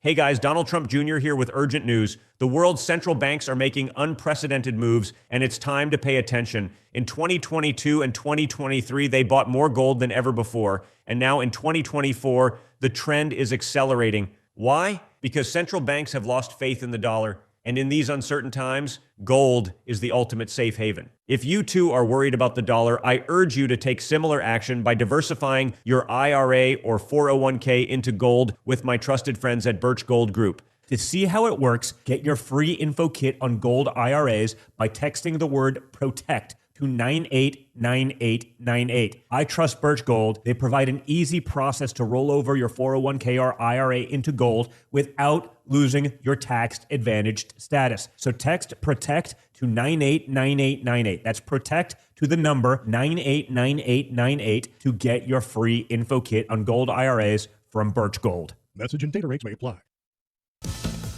S6: Hey guys, Donald Trump Jr. here with urgent news. The world's central banks are making unprecedented moves, and it's time to pay attention. In 2022 and 2023, they bought more gold than ever before. And now in 2024, the trend is accelerating. Why? Because central banks have lost faith in the dollar. And in these uncertain times, gold is the ultimate safe haven. If you too are worried about the dollar, I urge you to take similar action by diversifying your IRA or 401k into gold with my trusted friends at Birch Gold Group. To see how it works, get your free info kit on gold IRAs by texting the word PROTECT to 989898. I trust Birch Gold. They provide an easy process to roll over your 401k or IRA into gold without losing your tax-advantaged status. So text PROTECT to 989898. That's PROTECT to the number 989898 to get your free info kit on gold IRAs from Birch Gold.
S7: Message and data rates may apply.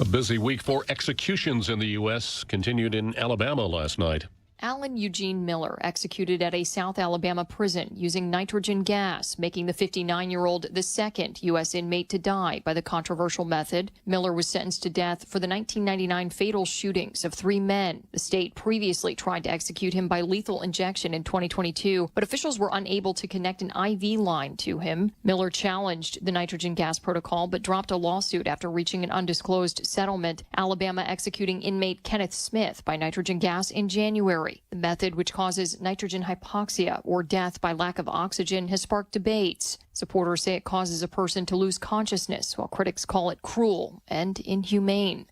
S18: A busy week for executions in the U.S. continued in Alabama last night.
S8: Alan Eugene Miller executed at a South Alabama prison using nitrogen gas, making the 59-year-old the second U.S. inmate to die by the controversial method. Miller was sentenced to death for the 1999 fatal shootings of 3 men. The state previously tried to execute him by lethal injection in 2022, but officials were unable to connect an IV line to him. Miller challenged the nitrogen gas protocol, but dropped a lawsuit after reaching an undisclosed settlement. Alabama executing inmate Kenneth Smith by nitrogen gas in January. The method, which causes nitrogen hypoxia or death by lack of oxygen, has sparked debates. Supporters say it causes a person to lose consciousness, while critics call it cruel and inhumane.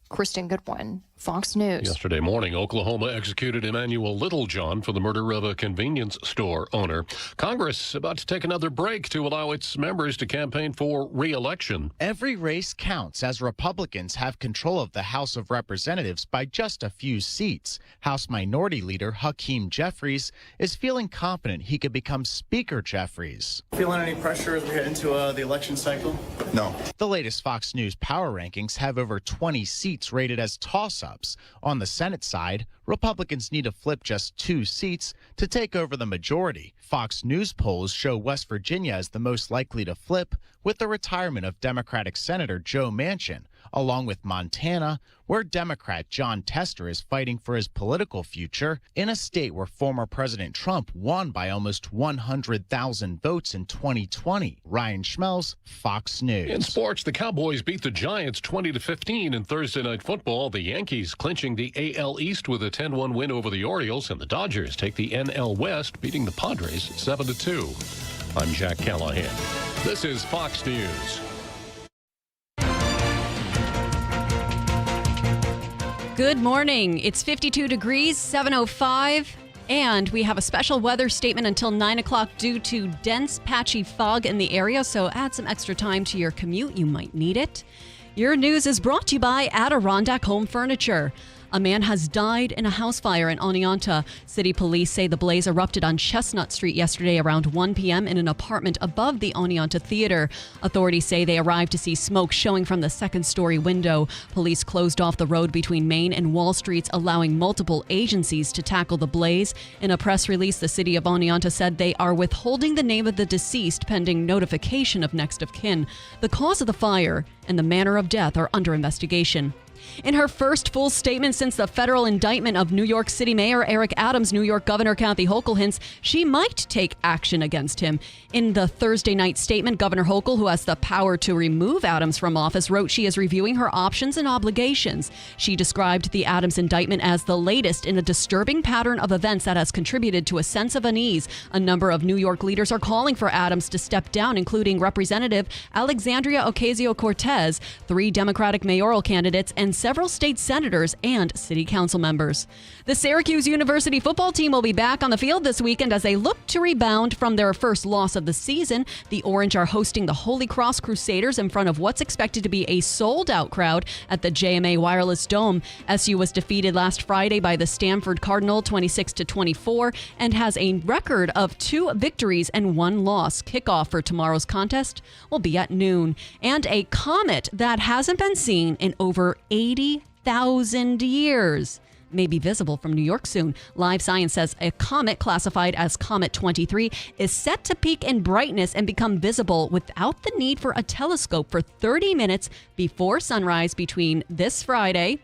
S8: Kristen Goodwin, Fox News.
S18: Yesterday morning, Oklahoma executed Emmanuel Littlejohn for the murder of a convenience store owner. Congress about to take another break to allow its members to campaign for re-election.
S24: Every race counts as Republicans have control of the House of Representatives by just a few seats. House Minority Leader Hakeem Jeffries is feeling confident he could become Speaker Jeffries.
S25: Feeling any pressure as we head into the election cycle?
S24: No. The latest Fox News power rankings have over 20 seats rated as toss-ups. On the Senate side, Republicans need to flip just 2 seats to take over the majority. Fox News polls show West Virginia as the most likely to flip, with the retirement of Democratic Senator Joe Manchin, along with Montana, where Democrat John Tester is fighting for his political future, in a state where former President Trump won by almost 100,000 votes in 2020. Ryan Schmelz, Fox News.
S18: In sports, the Cowboys beat the Giants 20-15 in Thursday Night Football. The Yankees clinching the AL East with a 10-1 win over the Orioles, and the Dodgers take the NL West, beating the Padres 7-2. I'm Jack Callahan. This is Fox News.
S5: Good morning. It's 52 degrees, 7:05, and we have a special weather statement until 9 o'clock due to dense, patchy fog in the area, so add some extra time to your commute. You might need it. Your news is brought to you by Adirondack Home Furniture. A man has died in a house fire in Oneonta. City police say the blaze erupted on Chestnut Street yesterday around 1 p.m. in an apartment above the Oneonta Theater. Authorities say they arrived to see smoke showing from the second-story window. Police closed off the road between Main and Wall Streets, allowing multiple agencies to tackle the blaze. In a press release, the city of Oneonta said they are withholding the name of the deceased pending notification of next of kin. The cause of the fire and the manner of death are under investigation. In her first full statement since the federal indictment of New York City Mayor Eric Adams, New York Governor Kathy Hochul hints she might take action against him. In the Thursday night statement, Governor Hochul, who has the power to remove Adams from office, wrote she is reviewing her options and obligations. She described the Adams indictment as the latest in a disturbing pattern of events that has contributed to a sense of unease. A number of New York leaders are calling for Adams to step down, including Representative Alexandria Ocasio-Cortez, 3 Democratic mayoral candidates, and several state senators and city council members. The Syracuse University football team will be back on the field this weekend as they look to rebound from their first loss of the season. The Orange are hosting the Holy Cross Crusaders in front of what's expected to be a sold-out crowd at the JMA Wireless Dome. SU was defeated last Friday by the Stanford Cardinal 26-24 and has a record of 2 victories and 1 loss. Kickoff for tomorrow's contest will be at noon. And a comet that hasn't been seen in over 80,000 years. may be visible from New York soon. Live Science says a comet classified as Comet 23 is set to peak in brightness and become visible without the need for a telescope for 30 minutes before sunrise between this Friday,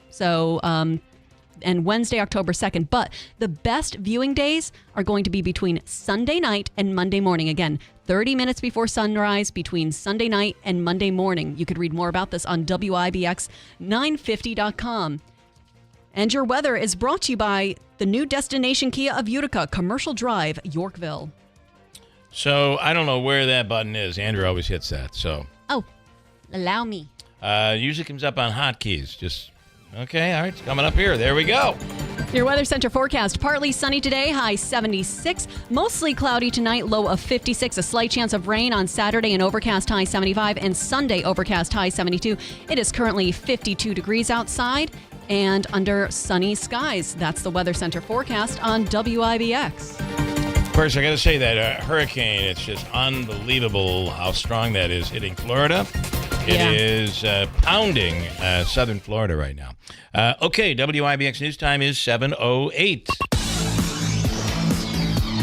S5: and Wednesday, October 2nd. But the best viewing days are going to be between Sunday night and Monday morning. Again, 30 minutes before sunrise between Sunday night and Monday morning. You could read more about this on WIBX950.com. And your weather is brought to you by the new destination Kia of Utica, Commercial Drive, Yorkville.
S3: So I don't know where that button is. Andrew always hits that. So.
S5: Oh, allow me.
S3: Usually comes up on hotkeys. Just, okay, all right, it's coming up here. There we go.
S5: Your Weather Center forecast. Partly sunny today, high 76. Mostly cloudy tonight, low of 56. A slight chance of rain on Saturday, and overcast high 75. And Sunday, overcast high 72. It is currently 52 degrees outside and under sunny skies. That's the Weather Center forecast on WIBX.
S3: Of course, I got to say that hurricane, it's just unbelievable how strong that is hitting Florida. It is pounding southern Florida right now. Okay, WIBX News Time is 7:08.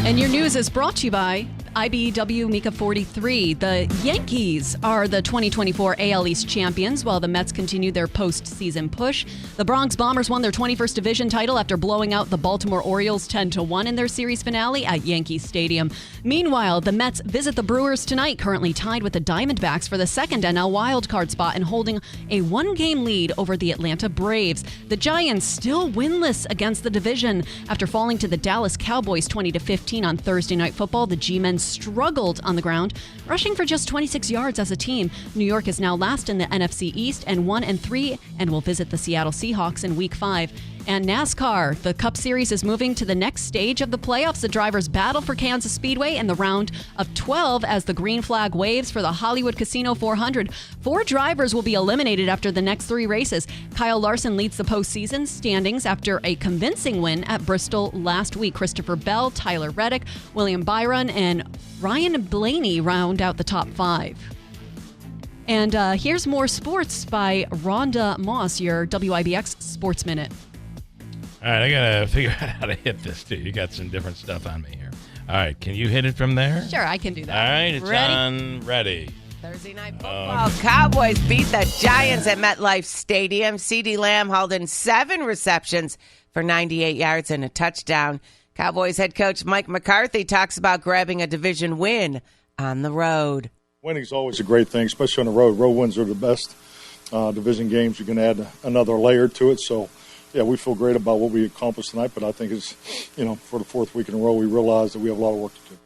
S5: And your news is brought to you by IBEW Mika 43. The Yankees are the 2024 AL East champions, while the Mets continue their postseason push. The Bronx Bombers won their 21st division title after blowing out the Baltimore Orioles 10-1 in their series finale at Yankee Stadium. Meanwhile, the Mets visit the Brewers tonight, currently tied with the Diamondbacks for the second NL wildcard spot and holding a one-game lead over the Atlanta Braves. The Giants still winless against the division after falling to the Dallas Cowboys 20-15 on Thursday Night Football. The G-men struggled on the ground, rushing for just 26 yards as a team. New York is now last in the NFC East and 1-3 and will visit the Seattle Seahawks in Week 5. And NASCAR, the Cup Series is moving to the next stage of the playoffs. The drivers battle for Kansas Speedway in the round of 12 as the green flag waves for the Hollywood Casino 400. 4 drivers will be eliminated after the next 3 races. Kyle Larson leads the postseason standings after a convincing win at Bristol last week. Christopher Bell, Tyler Reddick, William Byron, and Ryan Blaney round out the top 5. And here's more sports by Rhonda Moss, your WIBX Sports Minute.
S3: All right, I got to figure out how to hit this, too. You got some different stuff on me here. All right, can you hit it from there?
S5: Sure, I can do that.
S3: All right, it's
S5: ready?
S3: on. Ready.
S7: Thursday Night Football. Cowboys beat the Giants at MetLife Stadium. CeeDee Lamb hauled in 7 receptions for 98 yards and a touchdown. Cowboys head coach Mike McCarthy talks about grabbing a division win on the road.
S9: Winning's always a great thing, especially on the road. Road wins are the best division games. You can add another layer to it. So, yeah, we feel great about what we accomplished tonight, but I think it's, for the 4th week in a row, we realize that we have a lot of work to do.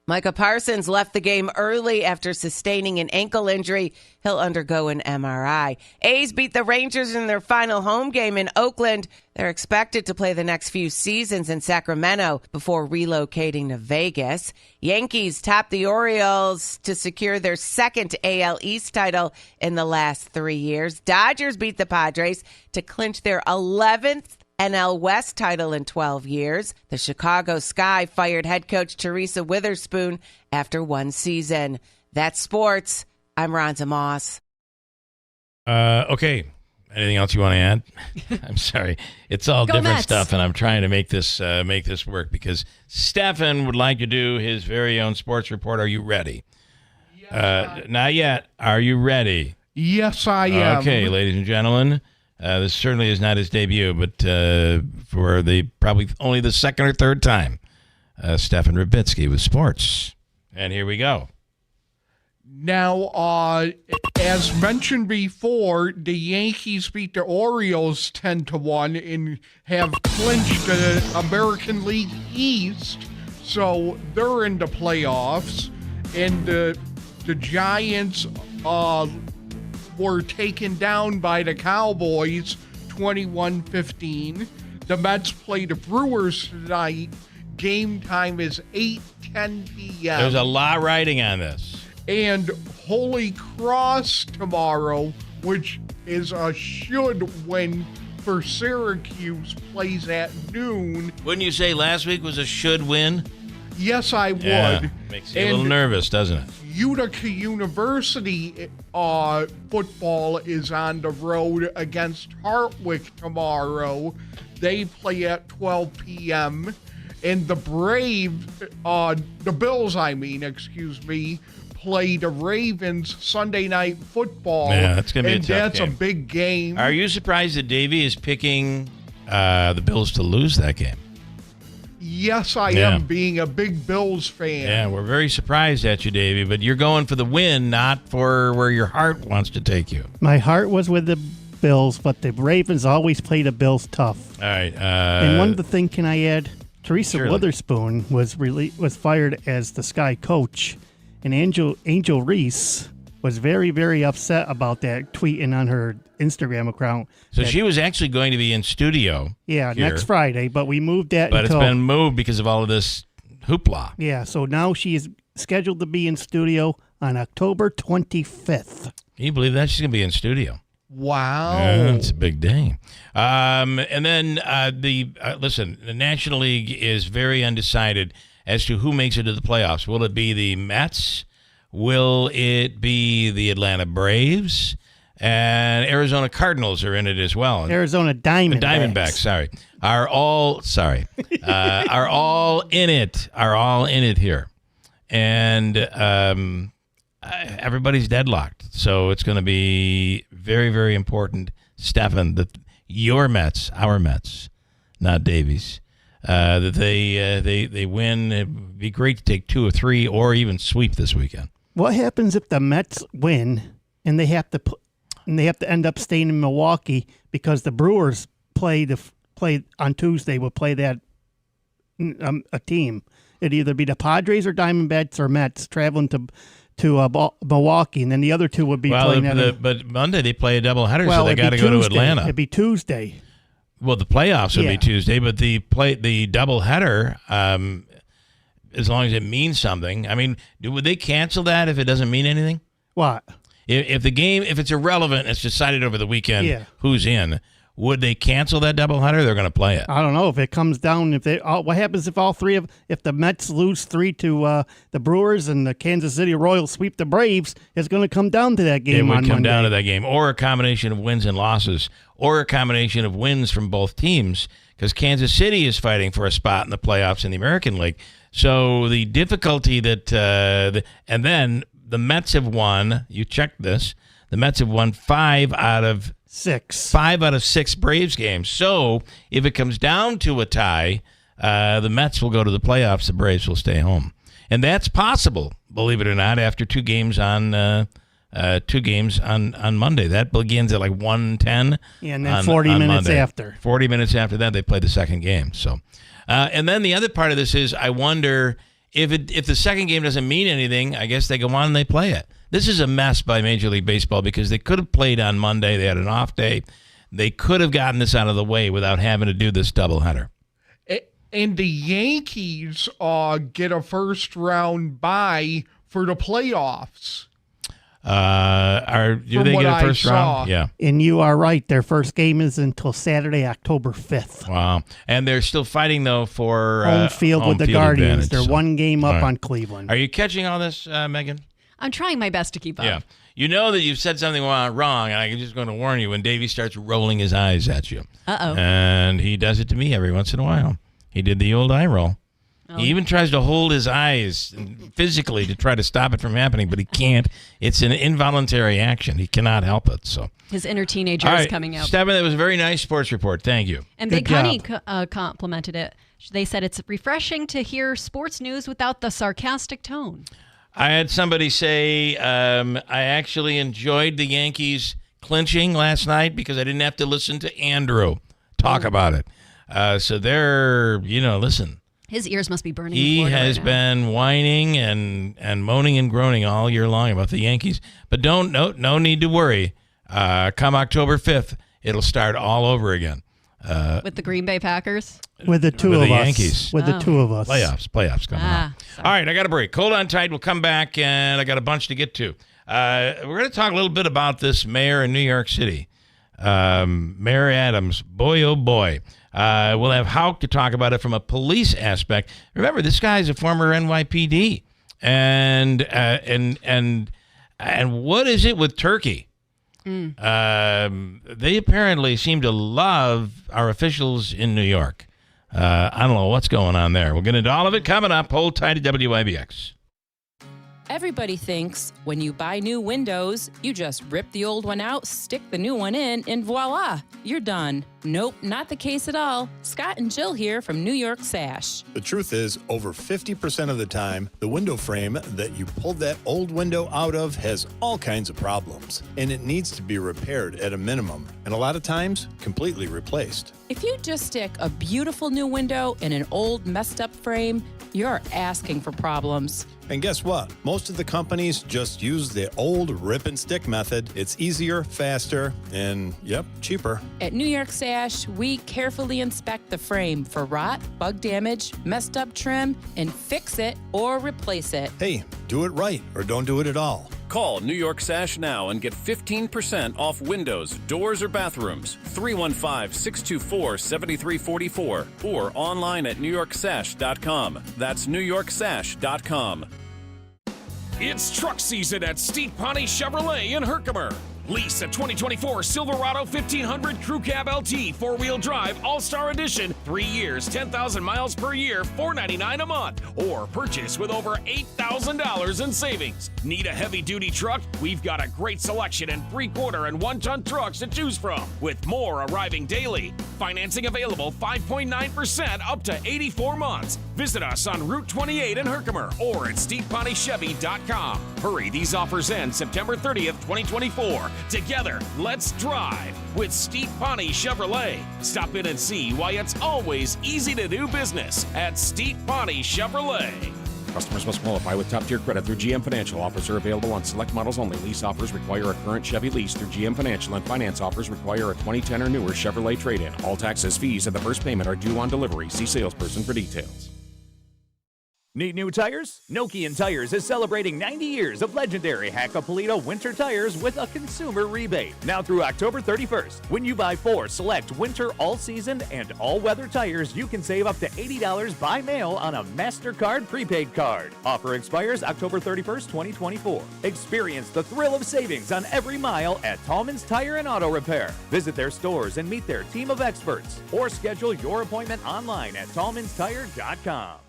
S7: Micah Parsons left the game early after sustaining an ankle injury. He'll undergo an MRI. A's beat the Rangers in their final home game in Oakland. They're expected to play the next few seasons in Sacramento before relocating to Vegas. Yankees topped the Orioles to secure their second AL East title in the last 3 years. Dodgers beat the Padres to clinch their 11th NL West title in 12 years. The Chicago Sky fired head coach Teresa Witherspoon after 1 season. That's sports. I'm Rhonda Moss.
S3: Okay. Anything else you want to add? I'm sorry. It's all different
S5: Mets.
S3: stuff, and I'm trying to make this work because Stefan would like to do his very own sports report. Are you ready? Not yet. Are you ready?
S10: Yes, I am.
S3: Okay, ladies and gentlemen. This certainly is not his debut, but for probably only the second or third time, Stefan Rubitsky with sports. And here we go.
S10: Now, as mentioned before, the Yankees beat the Orioles 10-1 and have clinched the American League East, so they're in the playoffs. And the Giants were taken down by the Cowboys 21-15. The Mets play the Brewers tonight. Game time is 8:10 p.m.
S3: There's a lot riding on this.
S10: And Holy Cross tomorrow, which is a should win for Syracuse, plays at noon.
S3: Wouldn't you say last week was a should win?
S10: Yes, I would.
S3: Yeah, makes you a little nervous, doesn't it?
S10: Utica University football is on the road against Hartwick tomorrow. They play at 12 p.m. And the Bills, play the Ravens Sunday Night Football.
S3: Yeah, that's going to be a
S10: and
S3: tough
S10: that's
S3: game.
S10: a big game.
S3: Are you surprised that Davey is picking the Bills to lose that game?
S10: Yes, I am, being a big Bills fan.
S3: Yeah, we're very surprised at you, Davey, but you're going for the win, not for where your heart wants to take you.
S4: My heart was with the Bills, but the Ravens always play the Bills tough.
S3: All right.
S4: And one of the things, can I add? Teresa
S3: Surely.
S4: Witherspoon was fired as the Sky coach, and Angel Reese was very, very upset about that, tweeting on her Instagram account.
S3: So she was actually going to be in studio.
S4: Yeah,
S3: here,
S4: next Friday, but we moved that.
S3: But it's been moved because of all of this hoopla.
S4: Yeah, so now she is scheduled to be in studio on October 25th.
S3: Can you believe that? She's going to be in studio.
S10: Wow.
S3: Yeah, it's a big day. And then listen, the National League is very undecided as to who makes it to the playoffs. Will it be the Mets? Will it be the Atlanta Braves? And Arizona Cardinals are in it as well.
S4: Arizona Diamondbacks.
S3: Sorry, are all in it. Are all in it here, and everybody's deadlocked. So it's going to be very, very important, Stefan, that your Mets, our Mets, not Davies, that they win. It'd be great to take 2 or 3 or even sweep this weekend.
S4: What happens if the Mets win and they have to end up staying in Milwaukee because the Brewers play on Tuesday? Will play that a team. It'd either be the Padres or Diamondbacks or Mets traveling to Milwaukee, and then the other two would be playing.
S3: But Monday they play a doubleheader, so they got to go to Atlanta.
S4: It'd be Tuesday.
S3: Well, the playoffs would be Tuesday, but the doubleheader, as long as it means something. I mean, would they cancel that if it doesn't mean anything?
S4: What?
S3: If the game, if it's irrelevant, it's decided over the weekend who's in. Would they cancel that doubleheader? They're going to play it.
S4: I don't know if it comes down. What happens if if the Mets lose 3 to the Brewers and the Kansas City Royals sweep the Braves? It's going to come down to that game.
S3: It would
S4: on
S3: come
S4: Monday.
S3: down to that game, or a combination of wins and losses, or a combination of wins from both teams, because Kansas City is fighting for a spot in the playoffs in the American League. So the difficulty and then the Mets have won. You checked this. The Mets have won 5 out of
S4: 6.
S3: 5 out of 6 Braves games. So if it comes down to a tie, the Mets will go to the playoffs. The Braves will stay home, and that's possible. Believe it or not, after 2 games on Monday. That begins at like 1:10.
S4: Yeah, and then 40 minutes
S3: Monday.
S4: after.
S3: 40 minutes after that, they play the second game. So, and then the other part of this is, I wonder if the second game doesn't mean anything. I guess they go on and they play it. This is a mess by Major League Baseball because they could have played on Monday. They had an off day. They could have gotten this out of the way without having to do this doubleheader.
S10: And the Yankees get a first-round bye for the playoffs.
S3: Do they get a first round? Yeah.
S4: And you are right. Their first game is until Saturday, October 5th.
S3: Wow. And they're still fighting, though, for
S4: home field with the Guardians. They're 1 game up on Cleveland.
S3: Are you catching all this, Megan?
S5: I'm trying my best to keep up.
S3: Yeah. You know that you've said something wrong, and I'm just going to warn you when Davey starts rolling his eyes at you.
S5: Uh-oh.
S3: And he does it to me every once in a while. He did the old eye roll. Oh. He even tries to hold his eyes physically to try to stop it from happening, but he can't. It's an involuntary action. He cannot help it. So
S5: his inner teenager is coming out.
S3: Stefan, that was a very nice sports report. Thank you.
S5: And Big Honey complimented it. They said it's refreshing to hear sports news without the sarcastic tone.
S3: I had somebody say I actually enjoyed the Yankees clinching last night because I didn't have to listen to Andrew talk about it. So they're, listen.
S5: His ears must be burning.
S3: He has been whining and moaning and groaning all year long about the Yankees. But no need to worry. Come October 5th, it'll start all over again.
S5: With the Green Bay Packers?
S4: With the two of us.
S3: Yankees.
S4: With the 2 of us.
S3: Playoffs coming up. All right, I got a break. Hold on tight. We'll come back, and I got a bunch to get to. We're going to talk a little bit about this mayor in New York City. Mayor Adams. Boy, oh boy. We'll have Houck to talk about it from a police aspect. Remember, this guy's a former NYPD. And what is it with Turkey? They apparently seem to love our officials in New York. I don't know what's going on there. We'll get into all of it coming up. Hold tight to WIBX.
S11: Everybody thinks when you buy new windows, you just rip the old one out, stick the new one in, and voila, you're done. Nope, not the case at all. Scott and Jill here from New York Sash.
S13: The truth is, over 50% of the time, the window frame that you pulled that old window out of has all kinds of problems, and it needs to be repaired at a minimum, and a lot of times, completely replaced.
S11: If you just stick a beautiful new window in an old, messed up frame, you're asking for problems.
S13: And guess what? Most of the companies just use the old rip and stick method. It's easier, faster, and yep, cheaper.
S11: At New York Sash, we carefully inspect the frame for rot, bug damage, messed up trim, and fix it or replace it.
S13: Hey, do it right or don't do it at all.
S14: Call New York Sash now and get 15% off windows, doors, or bathrooms. 315-624-7344 or online at newyorksash.com. That's newyorksash.com.
S15: It's truck season at Steve Pawnee Chevrolet in Herkimer. Lease a 2024 Silverado 1500 Crew Cab LT 4-wheel drive All-Star Edition, 3 years, 10,000 miles per year, $499 a month, or purchase with over $8,000 in savings. Need a heavy-duty truck? We've got a great selection in 3/4 and 1-ton trucks to choose from, with more arriving daily. Financing available 5.9% up to 84 months. Visit us on Route 28 in Herkimer or at StevePawneyChevy.com. Hurry, these offers end September 30th, 2024. Together, let's drive with Steve Pawnee Chevrolet. Stop in and see why it's always easy to do business at Steve Pawnee Chevrolet. Customers must qualify with top-tier credit through GM Financial. Offers are available on select models only. Lease offers require a current Chevy lease through GM Financial, and finance offers require a 2010 or newer Chevrolet trade-in. All taxes, fees, and the first payment are due on delivery. See salesperson for details.
S16: Need new tires? Nokian Tires is celebrating 90 years of legendary Hakkapeliitta winter tires with a consumer rebate. Now through October 31st. When you buy 4 select winter, all-season, and all-weather tires, you can save up to $80 by mail on a MasterCard prepaid card. Offer expires October 31st, 2024. Experience the thrill of savings on every mile at Tallman's Tire and Auto Repair. Visit their stores and meet their team of experts, or schedule your appointment online at tallmanstire.com.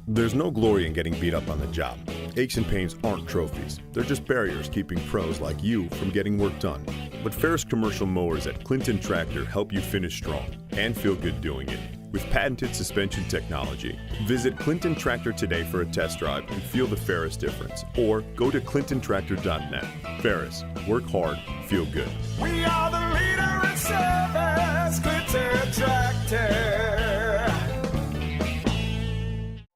S26: There's no glory in getting beat up on the job. Aches and pains aren't trophies. They're just barriers keeping pros like you from getting work done. But Ferris commercial mowers at Clinton Tractor help you finish strong and feel good doing it with patented suspension technology. Visit Clinton Tractor today for a test drive and feel the Ferris difference. Or go to clintontractor.net. Ferris, work hard, feel good.
S27: We are the leader in service, Clinton Tractor.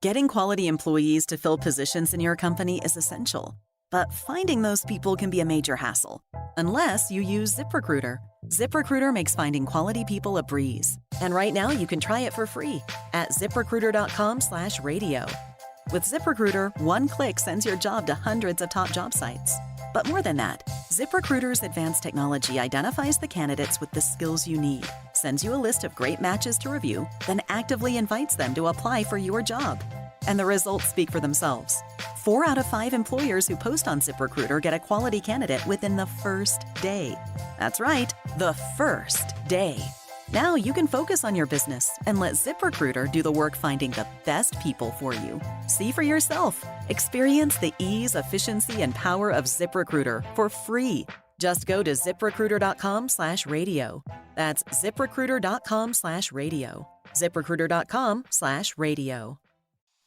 S28: Getting quality employees to fill positions in your company is essential, but finding those people can be a major hassle, unless you use ZipRecruiter. ZipRecruiter makes finding quality people a breeze. And right now you can try it for free at ZipRecruiter.com/radio. With ZipRecruiter, one click sends your job to hundreds of top job sites. But more than that, ZipRecruiter's advanced technology identifies the candidates with the skills you need, sends you a list of great matches to review, then actively invites them to apply for your job. And the results speak for themselves. 4 out of 5 employers who post on ZipRecruiter get a quality candidate within the first day. That's right, the first day. Now you can focus on your business and let ZipRecruiter do the work finding the best people for you. See for yourself. Experience the ease, efficiency, and power of ZipRecruiter for free. Just go to ZipRecruiter.com/radio. That's ZipRecruiter.com/radio. ZipRecruiter.com/radio.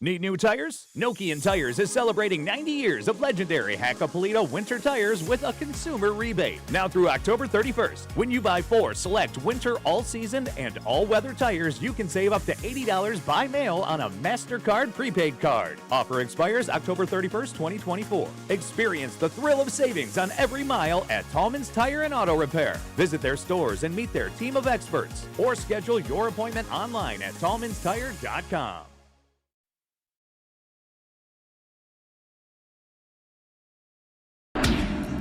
S16: Need new tires? Nokian Tires is celebrating 90 years of legendary Hakkapeliitta winter tires with a consumer rebate. Now through October 31st. When you buy 4 select winter, all-season, and all-weather tires, you can save up to $80 by mail on a MasterCard prepaid card. Offer expires October 31st, 2024. Experience the thrill of savings on every mile at Tallman's Tire and Auto Repair. Visit their stores and meet their team of experts, or schedule your appointment online at tallmanstire.com.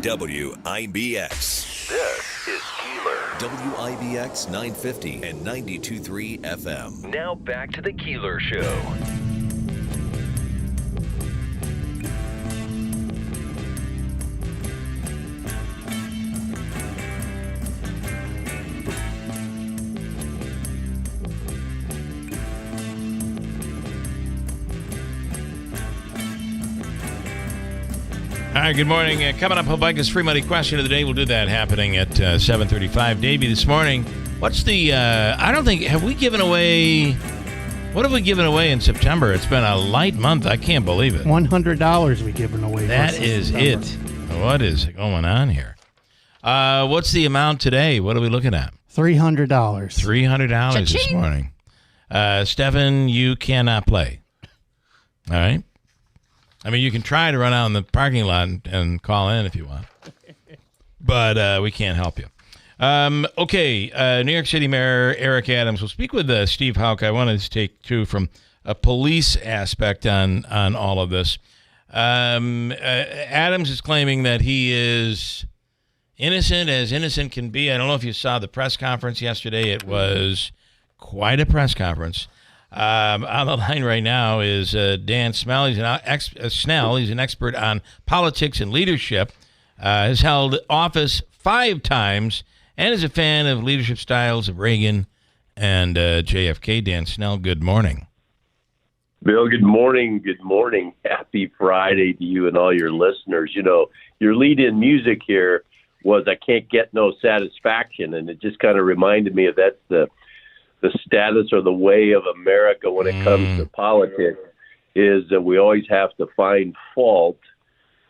S1: WIBX.
S2: This is Keeler.
S1: WIBX 950 and 92.3 FM.
S2: Now back to the Keeler Show.
S3: right, good morning. Coming up, WIBX Free Money Question of the Day. We'll do that happening at 7:35. Davey, this morning, what's the, I don't think, have we given away, what have we given away in September? It's been a light month. I can't believe it.
S4: $100 we given away.
S3: That is it. What is going on here? What's the amount today? What are we looking at?
S4: $300.
S3: $300 this morning. Stefan, you cannot play. All right? I mean, you can try to run out in the parking lot and call in if you want. But we can't help you. Okay, New York City Mayor Eric Adams. We'll speak with Steve Houck. I wanted to take, too, from a police aspect on all of this. Adams is claiming that he is innocent as innocent can be. I don't know if you saw the press conference yesterday. It was quite a press conference. On the line right now is Dan Snell. He's an expert on politics and leadership. Has held office 5 times and is a fan of leadership styles of Reagan and JFK. Dan Snell, good morning.
S6: Bill, good morning. Good morning. Happy Friday to you and all your listeners. You know, your lead-in music here was "I Can't Get No Satisfaction," and it just kind of reminded me of that's the status or the way of America when it comes to politics, is that we always have to find fault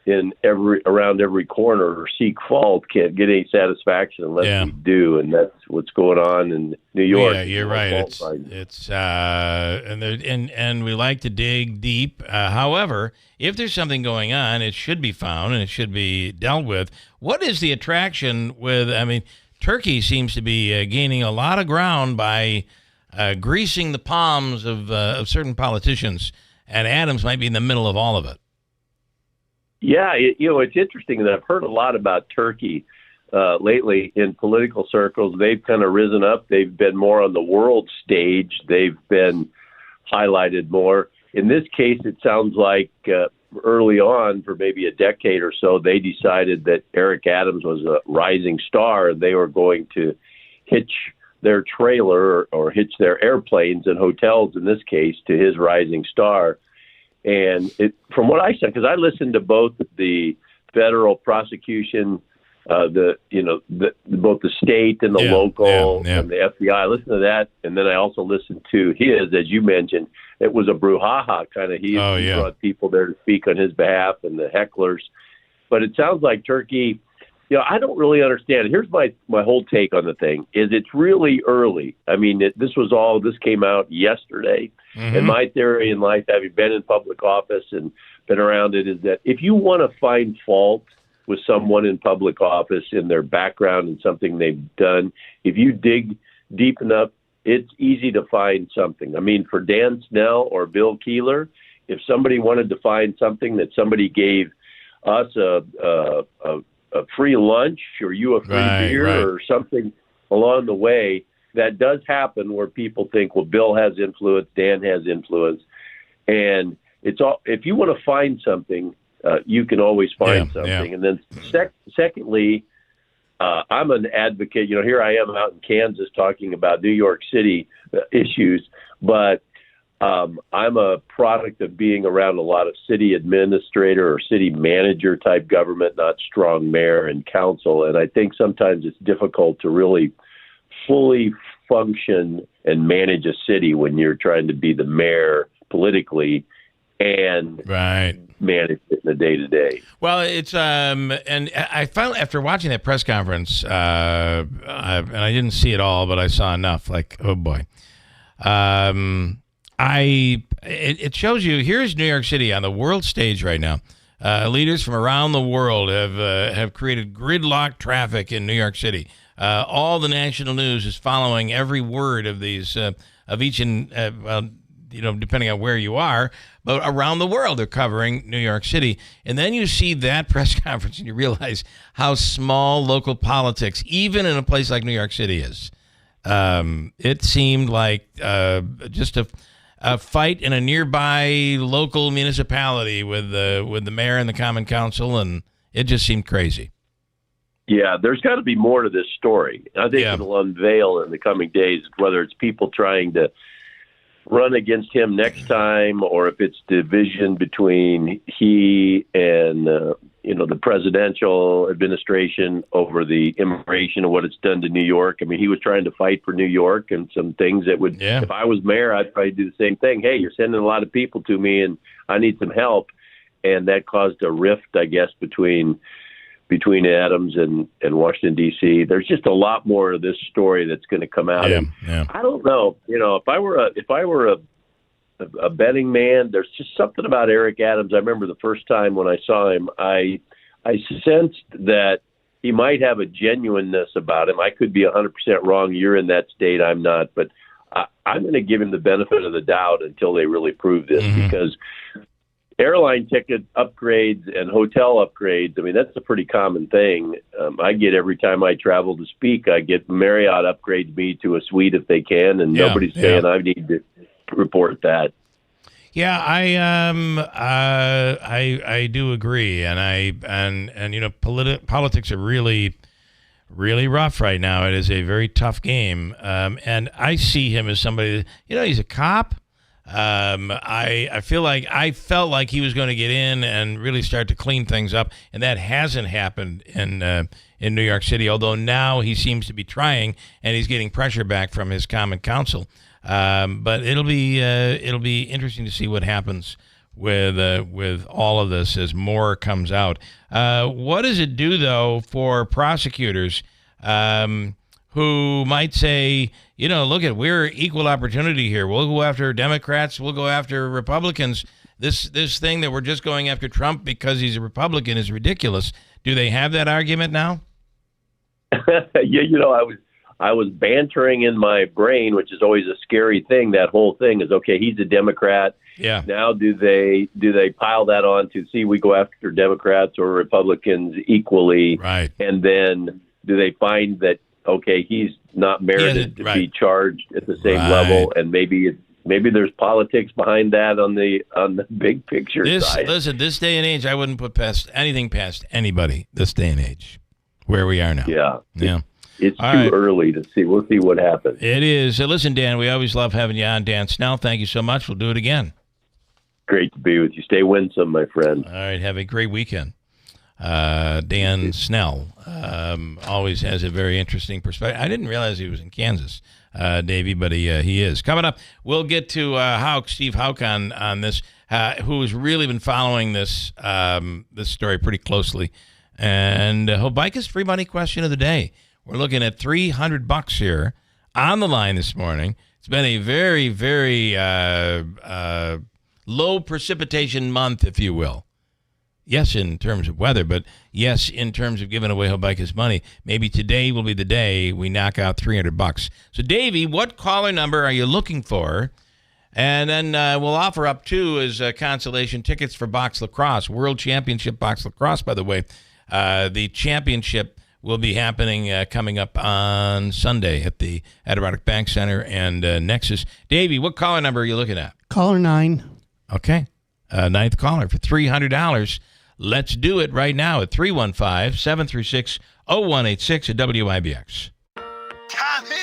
S6: around every corner, or seek fault. Can't get any satisfaction unless we do, and that's what's going on in New York.
S3: Yeah, you're right. It's and we like to dig deep. However, if there's something going on, it should be found and it should be dealt with. What is the attraction with? I mean, Turkey seems to be gaining a lot of ground by greasing the palms of certain politicians, and Adams might be in the middle of all of it.
S6: Yeah, it's interesting that I've heard a lot about Turkey lately in political circles. They've kind of risen up. They've been more on the world stage. They've been highlighted more. In this case, it sounds like early on, for maybe a decade or so, they decided that Eric Adams was a rising star, and they were going to hitch their trailer or hitch their airplanes and hotels, in this case, to his rising star. And from what I said, because I listened to both the federal prosecution, both the state and the local and the FBI. I listened to that, and then I also listened to his, as you mentioned. It was a brouhaha kind of. He brought people there to speak on his behalf and the hecklers. But it sounds like Turkey. I don't really understand. Here's my whole take on the thing: is it's really early. I mean, this came out yesterday. Mm-hmm. And my theory in life, having been in public office and been around it, is that if you want to find fault with someone in public office in their background and something they've done, if you dig deep enough, it's easy to find something. I mean, for Dan Snell or Bill Keeler, if somebody wanted to find something that somebody gave us a free lunch or you a free beer or something along the way, that does happen where people think, well, Bill has influence, Dan has influence. And it's all, if you want to find something, you can always find something. Yeah. And then secondly, I'm an advocate. Here I am out in Kansas talking about New York City issues, but I'm a product of being around a lot of city administrator or city manager type government, not strong mayor and council. And I think sometimes it's difficult to really fully function and manage a city when you're trying to be the mayor politically and manage it in the day-to-day.
S3: Well, it's and I found after watching that press conference, and I didn't see it all, but I saw enough. Like, oh boy, it shows you. Here's New York City on the world stage right now. Leaders from around the world have created gridlock traffic in New York City. All the national news is following every word of these, of each and, depending on where you are, but around the world they're covering New York City. And then you see that press conference and you realize how small local politics, even in a place like New York City, is. It seemed like just a fight in a nearby local municipality with the mayor and the common council, and it just seemed crazy.
S6: Yeah, there's got to be more to this story. I think it'll unveil in the coming days, whether it's people trying to run against him next time or if it's division between he and the presidential administration over the immigration and what it's done to New York. I mean, he was trying to fight for New York and some things that would, if I was mayor, I'd probably do the same thing. Hey, you're sending a lot of people to me and I need some help. And that caused a rift, I guess, between Adams and Washington, D.C. There's just a lot more of this story that's going to come out. And I don't know, if I were a betting man, there's just something about Eric Adams. I remember the first time when I saw him, I sensed that he might have a genuineness about him. I could be 100% wrong. You're in that state. I'm not. But I'm going to give him the benefit of the doubt until they really prove this, because airline ticket upgrades and hotel upgrades, I mean, that's a pretty common thing. I get every time I travel to speak, I get Marriott upgrades me to a suite if they can, and nobody's saying I need to report that.
S3: Yeah, I do agree, and politics are really, really rough right now. It is a very tough game, and I see him as somebody. He's a cop. I felt like he was going to get in and really start to clean things up, and that hasn't happened in New York City. Although now he seems to be trying, and he's getting pressure back from his common council. But it'll be interesting to see what happens with all of this as more comes out. What does it do though for prosecutors who might say, we're equal opportunity here. We'll go after Democrats. We'll go after Republicans. This thing that we're just going after Trump because he's a Republican is ridiculous. Do they have that argument now?
S6: I was bantering in my brain, which is always a scary thing. That whole thing is, okay, he's a Democrat.
S3: Yeah.
S6: Now do they pile that on to see we go after Democrats or Republicans equally?
S3: Right.
S6: And then do they find that, okay, he's not merited to be charged at the same level, and maybe there's politics behind that on the big picture side.
S3: Listen, this day and age, I wouldn't put anything past anybody. This day and age, where we are now.
S6: Yeah. It's too early to see. We'll see what happens.
S3: It is. So listen, Dan, we always love having you on. Dan Snell, thank you so much. We'll do it again.
S6: Great to be with you. Stay winsome, my friend.
S3: All right. Have a great weekend. Dan Snell always has a very interesting perspective. I didn't realize he was in Kansas, Davey, but he is. Coming up, we'll get to Steve Houck on this, who's really been following this story pretty closely. And WIBX free money question of the day. We're looking at $300 here on the line this morning. It's been a very, very low precipitation month, if you will. Yes, in terms of weather, but yes, in terms of giving away WIBX money. Maybe today will be the day we knock out $300. So, Davey, what caller number are you looking for? And then we'll offer up, too, as consolation tickets for box lacrosse, World Championship box lacrosse, by the way. The championship will be happening coming up on Sunday at the Adirondack Bank Center and Nexus. Davey, what caller number are you looking at?
S4: Caller 9.
S3: Okay. Ninth caller for $300. Let's do it right now at 315-736-0186 at WIBX.
S8: Tommy!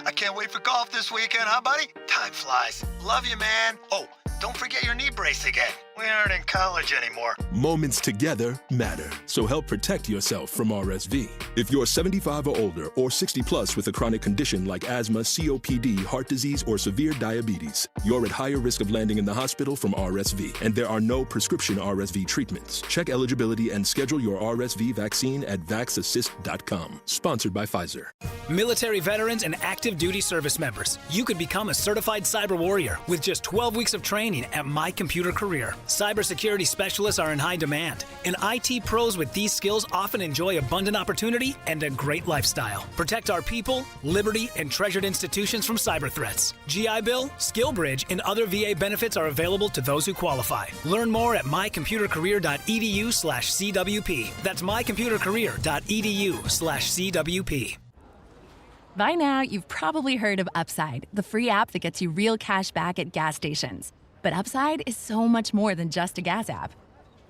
S8: I can't wait for golf this weekend, huh, buddy? Time flies. Love you, man. Oh, don't forget your knee brace again. We aren't in college anymore.
S12: Moments together matter, so help protect yourself from RSV. If you're 75 or older or 60 plus with a chronic condition like asthma, COPD, heart disease, or severe diabetes, you're at higher risk of landing in the hospital from RSV, and there are no prescription RSV treatments. Check eligibility and schedule your RSV vaccine at vaxassist.com. Sponsored by Pfizer.
S17: Military veterans and active duty service members, you could become a certified cyber warrior with just 12 weeks of training at My Computer Career. Cybersecurity specialists are in high demand, and IT pros with these skills often enjoy abundant opportunity and a great lifestyle. Protect our people, liberty, and treasured institutions from cyber threats. GI Bill, SkillBridge, and other VA benefits are available to those who qualify. Learn more at mycomputercareer.edu/CWP. That's mycomputercareer.edu/CWP.
S19: By now, you've probably heard of Upside, the free app that gets you real cash back at gas stations. But Upside is so much more than just a gas app.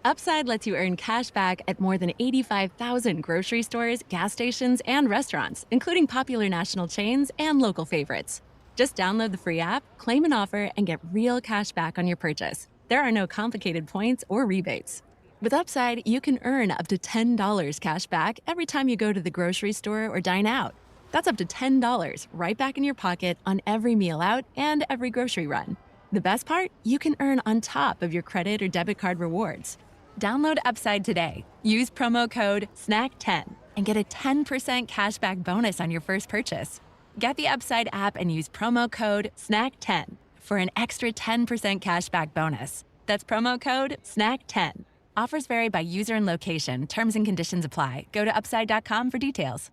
S19: Upside lets you earn cash back at more than 85,000 grocery stores, gas stations, and restaurants, including popular national chains and local favorites. Just download the free app, claim an offer, and get real cash back on your purchase. There are no complicated points or rebates. With Upside, you can earn up to $10 cash back every time you go to the grocery store or dine out. That's up to $10 right back in your pocket on every meal out and every grocery run. The best part? You can earn on top of your credit or debit card rewards. Download Upside today. Use promo code SNACK10 and get a 10% cash back bonus on your first purchase. Get the Upside app and use promo code SNACK10 for an extra 10% cash back bonus. That's promo code SNACK10. Offers vary by user and location. Terms and conditions apply. Go to upside.com for details.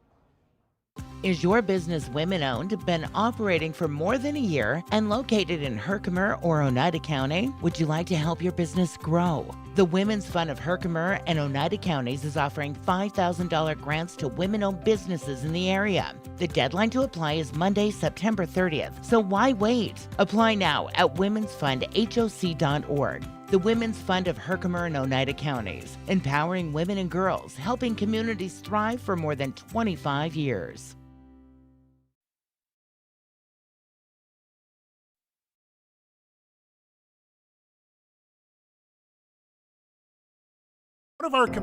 S9: Is your business women-owned, been operating for more than a year, and located in Herkimer or Oneida County? Would you like to help your business grow? The Women's Fund of Herkimer and Oneida Counties is offering $5,000 grants to women-owned businesses in the area. The deadline to apply is Monday, September 30th, so why wait? Apply now at womensfundhoc.org. The Women's Fund of Herkimer and Oneida Counties, empowering women and girls, helping communities thrive for more than 25 years.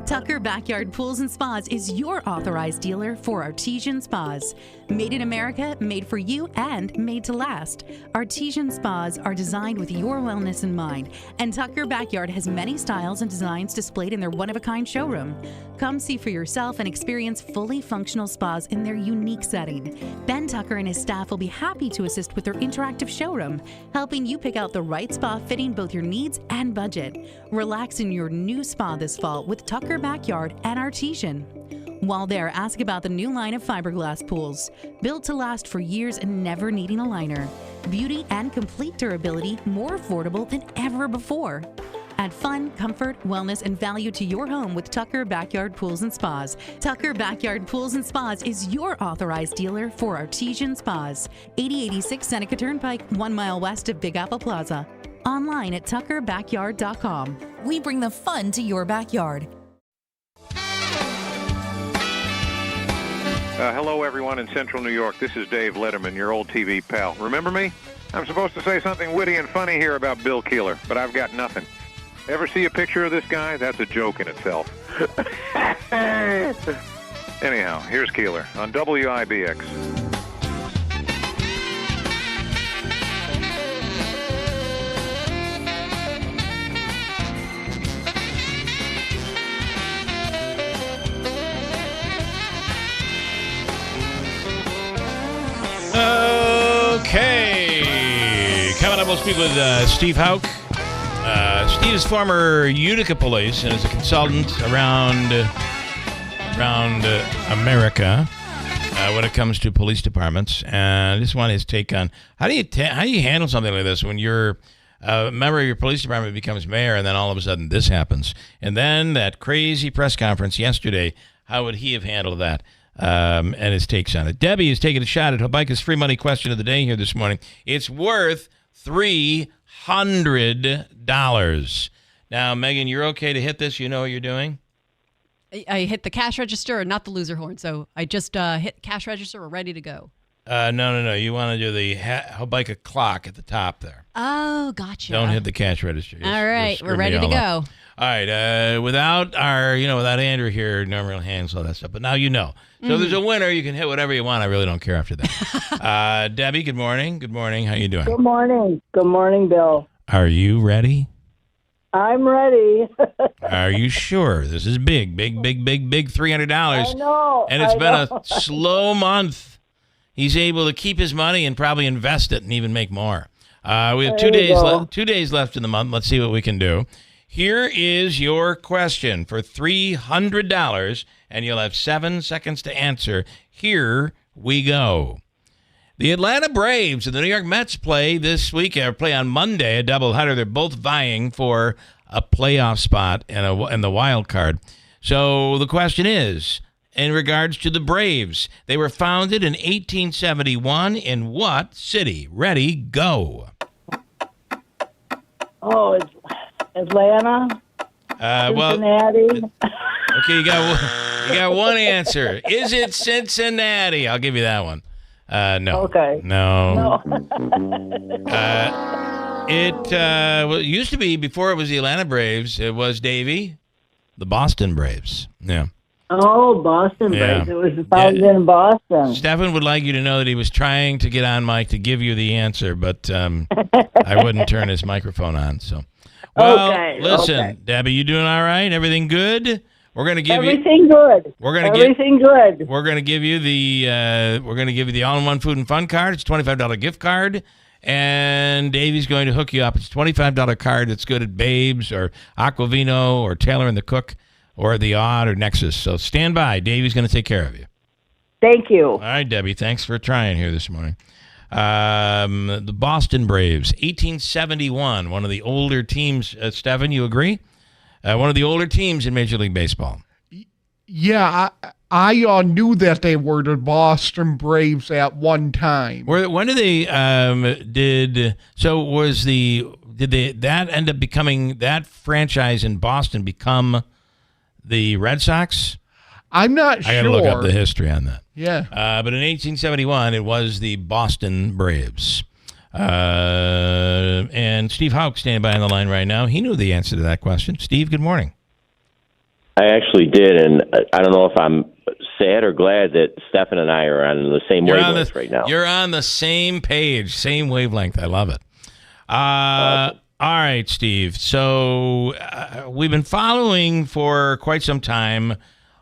S18: Tucker Backyard Pools and Spas is your authorized dealer for Artesian Spas. Made in America, made for you, and made to last. Artesian Spas are designed with your wellness in mind, and Tucker Backyard has many styles and designs displayed in their one-of-a-kind showroom. Come see for yourself and experience fully functional spas in their unique setting. Ben Tucker and his staff will be happy to assist with their interactive showroom, helping you pick out the right spa fitting both your needs and budget. Relax in your new spa this fall with Tucker Backyard and Artesian. While there, ask about the new line of fiberglass pools, built to last for years and never needing a liner. Beauty and complete durability more affordable than ever before. Add fun, comfort, wellness, and value to your home with Tucker Backyard Pools and Spas. Tucker Backyard Pools and Spas is your authorized dealer for Artesian Spas. 8086 Seneca Turnpike, 1 mile west of Big Apple Plaza. Online at tuckerbackyard.com. We bring the fun to your backyard.
S20: Hello, everyone in Central New York. This is Dave Letterman, your old TV pal. Remember me? I'm supposed to say something witty and funny here about Bill Keeler, but I've got nothing. Ever see a picture of this guy? That's a joke in itself. Anyhow, here's Keeler on WIBX.
S3: Okay. Coming up, we'll speak with Steve Hauk. Steve is former Utica police and is a consultant around America when it comes to police departments. And I just want his take on how do you handle something like this when you're a member of your police department becomes mayor and then all of a sudden this happens. And then that crazy press conference yesterday, how would he have handled that? And his takes on it. Debbie is taking a shot at Habaika's free money question of the day here this morning. It's worth $300. Now, Megan, you're okay to hit this? You know what you're doing?
S5: I hit the cash register and not the loser horn, so I just hit cash register. We're ready to go.
S3: No. You want to do the Habaika clock at the top there.
S5: Oh, gotcha.
S3: Don't hit the cash register.
S5: All right, we're ready to go.
S3: All right, without Andrew here, normally handles all that stuff. But now you know. So there's a winner. You can hit whatever you want. I really don't care after that. Debbie, good morning. Good morning. How you doing?
S21: Good morning. Good morning, Bill.
S3: Are you ready?
S21: I'm ready.
S3: Are you sure? This is big $300.
S21: I know.
S3: And it's been a slow month. He's able to keep his money and probably invest it and even make more. We have 2 days left. 2 days left in the month. Let's see what we can do. Here is your question for $300, and you'll have 7 seconds to answer. Here we go. The Atlanta Braves and the New York Mets play this week, or play on Monday, a doubleheader. They're both vying for a playoff spot and the wild card. So the question is, in regards to the Braves, they were founded in 1871 in what city? Ready, go.
S21: Oh, it's Atlanta. Cincinnati.
S3: Okay, you got one answer. Is it Cincinnati? I'll give you that one. No.
S21: Okay.
S3: No. It used to be, before it was the Atlanta Braves, it was Davey. The Boston Braves. Yeah.
S21: Oh, Boston
S3: Yeah.
S21: Braves. It was founded in Boston.
S3: Stefan would like you to know that he was trying to get on mic to give you the answer, but I wouldn't turn his microphone on. So, well,
S21: Okay,
S3: listen,
S21: okay.
S3: Debbie, you doing all right? Everything good? We're gonna give
S21: Everything good.
S3: We're gonna
S21: Everything good.
S3: We're gonna give you the all-in-one food and fun card. It's a $25 gift card, and Davey's going to hook you up. It's a $25 card that's good at Babes or Aquavino or Taylor and the Cook or the Odd or Nexus. So stand by. Davey's going to take care of you.
S21: Thank you.
S3: All right, Debbie. Thanks for trying here this morning. The Boston Braves, 1871, one of the older teams. Stefan, you agree? One of the older teams in Major League Baseball.
S7: Yeah, I knew that they were the Boston Braves at one time.
S3: When did they that end up becoming that franchise in Boston become the Red Sox?
S7: I'm not sure.
S3: I got to look up the history on that.
S7: Yeah.
S3: But in 1871, it was the Boston Braves. And Steve Houck standing by on the line right now. He knew the answer to that question. Steve, good morning.
S10: I actually did, and I don't know if I'm sad or glad that Stefan and I are on the same wavelength right now.
S3: You're on the same page, same wavelength. I love it. All right, Steve. So we've been following for quite some time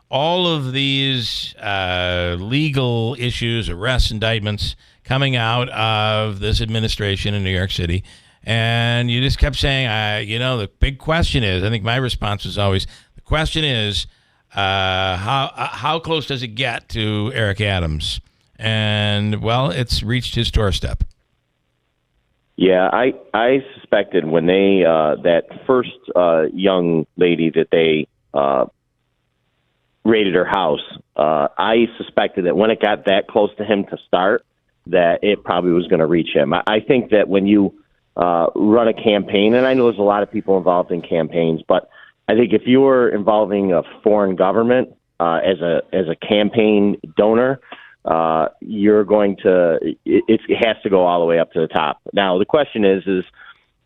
S3: all of these legal issues, arrests, indictments coming out of this administration in New York City. And you just kept saying, the big question is, I think my response was always, the question is, how close does it get to Eric Adams? And, well, it's reached his doorstep.
S10: Yeah, I suspected when they that first young lady that they raided her house, I suspected that when it got that close to him to start, that it probably was going to reach him. I think that when you run a campaign, and I know there's a lot of people involved in campaigns, but I think if you're involving a foreign government as a campaign donor, you're going to it has to go all the way up to the top. Now the question is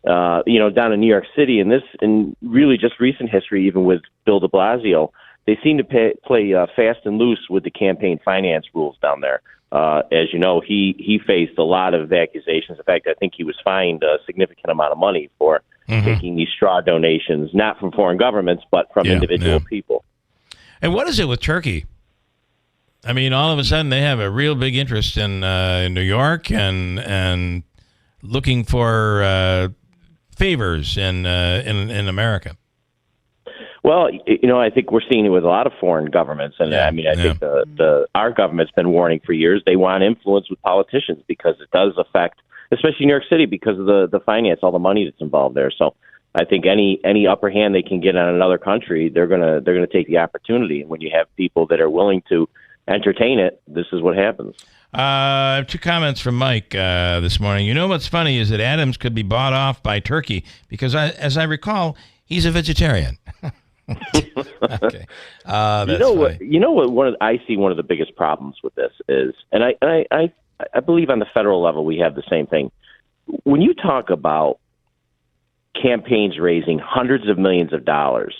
S10: down in New York City, in really just recent history, even with Bill de Blasio, they seem to play fast and loose with the campaign finance rules down there. As you know, he faced a lot of accusations. In fact, I think he was fined a significant amount of money for taking these straw donations, not from foreign governments, but from individual people.
S3: And what is it with Turkey? I mean, all of a sudden they have a real big interest in New York and looking for favors in America.
S10: Well, I think we're seeing it with a lot of foreign governments, and I think our government's been warning for years. They want influence with politicians because it does affect, especially New York City, because of the finance, all the money that's involved there. So I think any upper hand they can get on another country, they're gonna take the opportunity. And when you have people that are willing to entertain it, this is what happens.
S3: I have two comments from Mike this morning. You know what's funny is that Adams could be bought off by Turkey because, as I recall, he's a vegetarian. Okay. That's funny.
S10: I see one of the biggest problems with this is, and I believe on the federal level we have the same thing. When you talk about campaigns raising hundreds of millions of dollars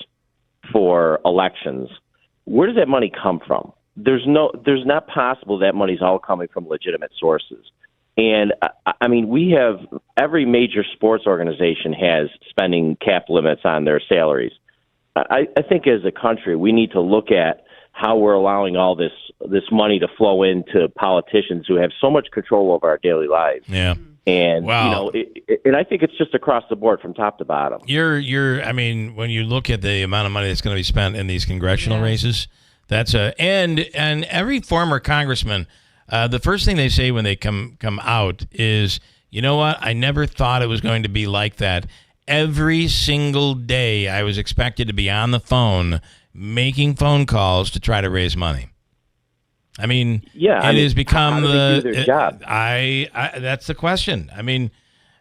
S10: for elections, where does that money come from? There's not possible that money's all coming from legitimate sources. And I mean, we have every major sports organization has spending cap limits on their salaries. I think as a country, we need to look at how we're allowing all this money to flow into politicians who have so much control over our daily lives.
S3: Yeah.
S10: And,
S3: wow.
S10: And I think it's just across the board from top to bottom.
S3: I mean, when you look at the amount of money that's going to be spent in these congressional races, and every former congressman, the first thing they say when they come out is, you know what? I never thought it was going to be like that. Every single day I was expected to be on the phone making phone calls to try to raise money. I mean, it has become
S10: their job.
S3: That's the question. I mean,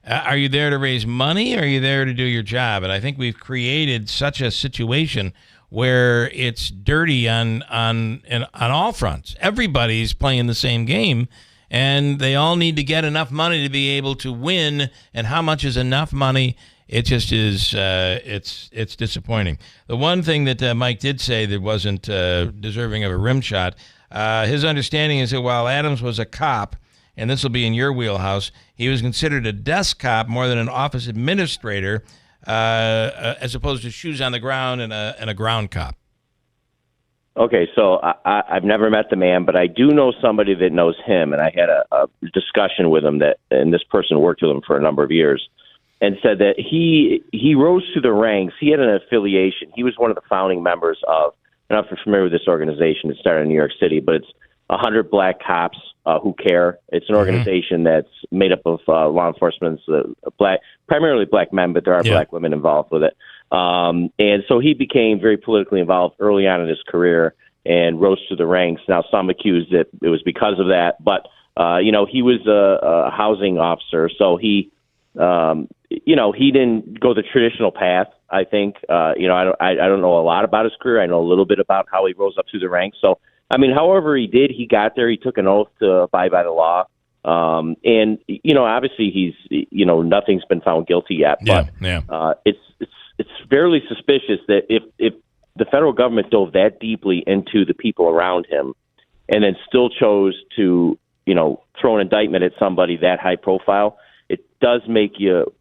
S3: are you there to raise money or are you there to do your job? And I think we've created such a situation where it's dirty on all fronts. Everybody's playing the same game, and they all need to get enough money to be able to win. And how much is enough money? It just is. It's disappointing. The one thing that Mike did say that wasn't deserving of a rim shot. His understanding is that while Adams was a cop, and this will be in your wheelhouse, he was considered a desk cop more than an office administrator, as opposed to shoes on the ground and a ground cop.
S10: Okay, so I've never met the man, but I do know somebody that knows him, and I had a discussion with him and this person worked with him for a number of years, and said that he rose through the ranks. He had an affiliation. He was one of the founding members of, I don't know if you're familiar with this organization. It started in New York City, but it's 100 Black Cops Who Care. It's an organization that's made up of law enforcement, primarily black men, but there are black women involved with it. And so he became very politically involved early on in his career and rose through the ranks. Now, some accuse that it was because of that, but, he was a housing officer, so he didn't go the traditional path, I think. I don't know a lot about his career. I know a little bit about how he rose up through the ranks. So, I mean, however he did, he got there. He took an oath to abide by the law. And obviously he's, nothing's been found guilty yet. But it's fairly suspicious that if the federal government dove that deeply into the people around him and then still chose to, throw an indictment at somebody that high profile, it does make you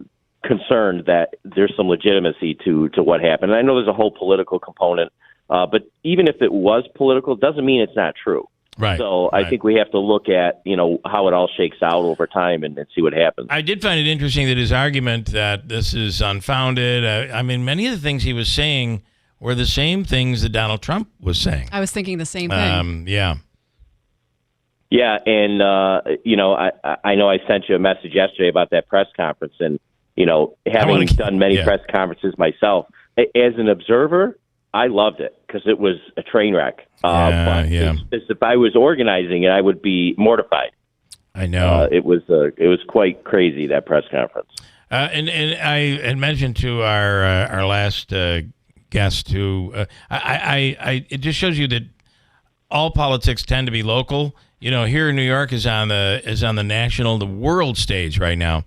S10: concerned that there's some legitimacy to what happened. And I know there's a whole political component, but even if it was political, it doesn't mean it's not true.
S3: Right.
S10: So I think we have to look at, how it all shakes out over time and see what happens.
S3: I did find it interesting that his argument that this is unfounded, many of the things he was saying were the same things that Donald Trump was saying.
S5: I was thinking the same thing.
S10: Yeah, and, I know I sent you a message yesterday about that press conference, and, having done many press conferences myself, as an observer, I loved it because it was a train wreck. But if I was organizing it, I would be mortified.
S3: I know.
S10: It was quite crazy, that press conference.
S3: And I had mentioned to our last guest who it just shows you that all politics tend to be local. Here in New York is on the world stage right now,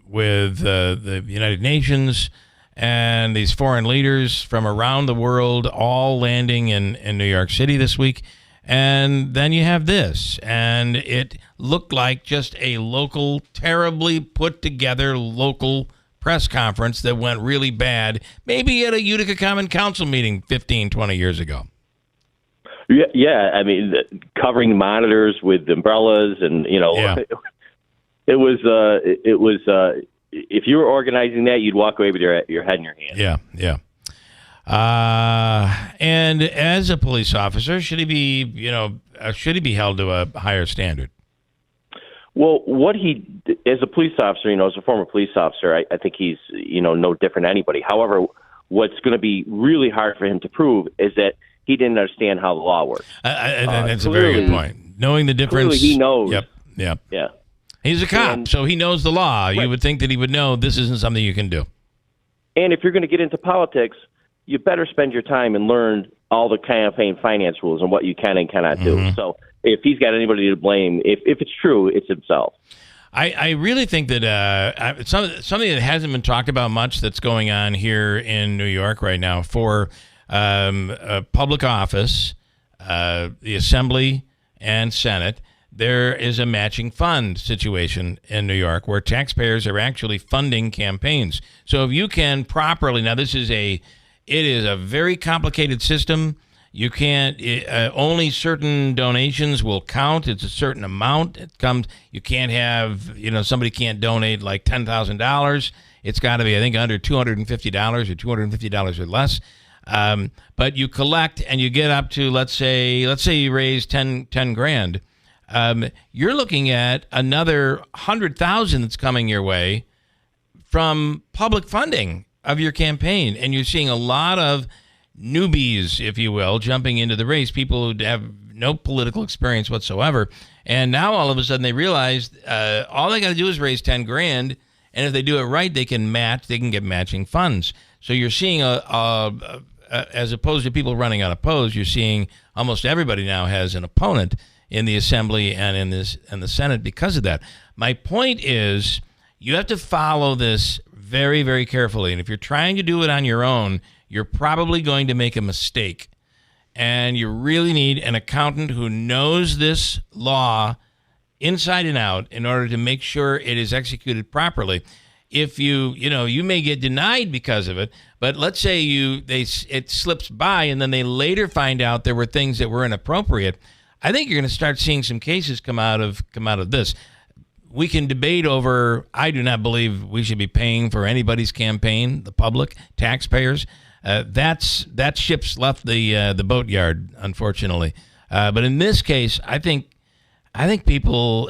S3: with the United Nations and these foreign leaders from around the world all landing in New York City this week. And then you have this, and it looked like just a local, terribly put together local press conference that went really bad, maybe at a Utica Common Council meeting 15, 20 years ago.
S10: Yeah, I mean, covering monitors with umbrellas, and it was. If you were organizing that, you'd walk away with your head in your hand.
S3: Yeah. And as a police officer, should he be held to a higher standard?
S10: Well, as a police officer, as a former police officer, I think he's, no different than anybody. However, what's going to be really hard for him to prove is that he didn't understand how the law works.
S3: That's a very good point. Knowing the difference.
S10: Clearly he knows.
S3: Yep.
S10: Yeah.
S3: He's a cop, so he knows the law. Right. You would think that he would know this isn't something you can do.
S10: And if you're going to get into politics, you better spend your time and learn all the campaign finance rules and what you can and cannot do. So if he's got anybody to blame, if it's true, it's himself.
S3: I really think that something that hasn't been talked about much that's going on here in New York right now for a public office, the Assembly and Senate, there is a matching fund situation in New York where taxpayers are actually funding campaigns. So if you can properly, now it is a very complicated system. You can't, only certain donations will count. It's a certain amount. You can't have, somebody can't donate like $10,000. It's got to be, I think, under $250 or $250 or less. But you collect and you get up to, let's say you raise 10 grand. You're looking at another 100,000 that's coming your way from public funding of your campaign. And you're seeing a lot of newbies, if you will, jumping into the race, people who have no political experience whatsoever. And now all of a sudden they realize all they got to do is raise 10 grand. And if they do it right, they can get matching funds. So you're seeing as opposed to people running unopposed, you're seeing almost everybody now has an opponent in the Assembly and in the Senate because of that. My point is, you have to follow this very, very carefully. And if you're trying to do it on your own, you're probably going to make a mistake. And you really need an accountant who knows this law inside and out in order to make sure it is executed properly. If you may get denied because of it, but let's say it slips by and then they later find out there were things that were inappropriate. I think you're going to start seeing some cases come out of this. We can debate over, I do not believe we should be paying for anybody's campaign, the public, taxpayers. That ship's left the boatyard, unfortunately. But in this case, I think people,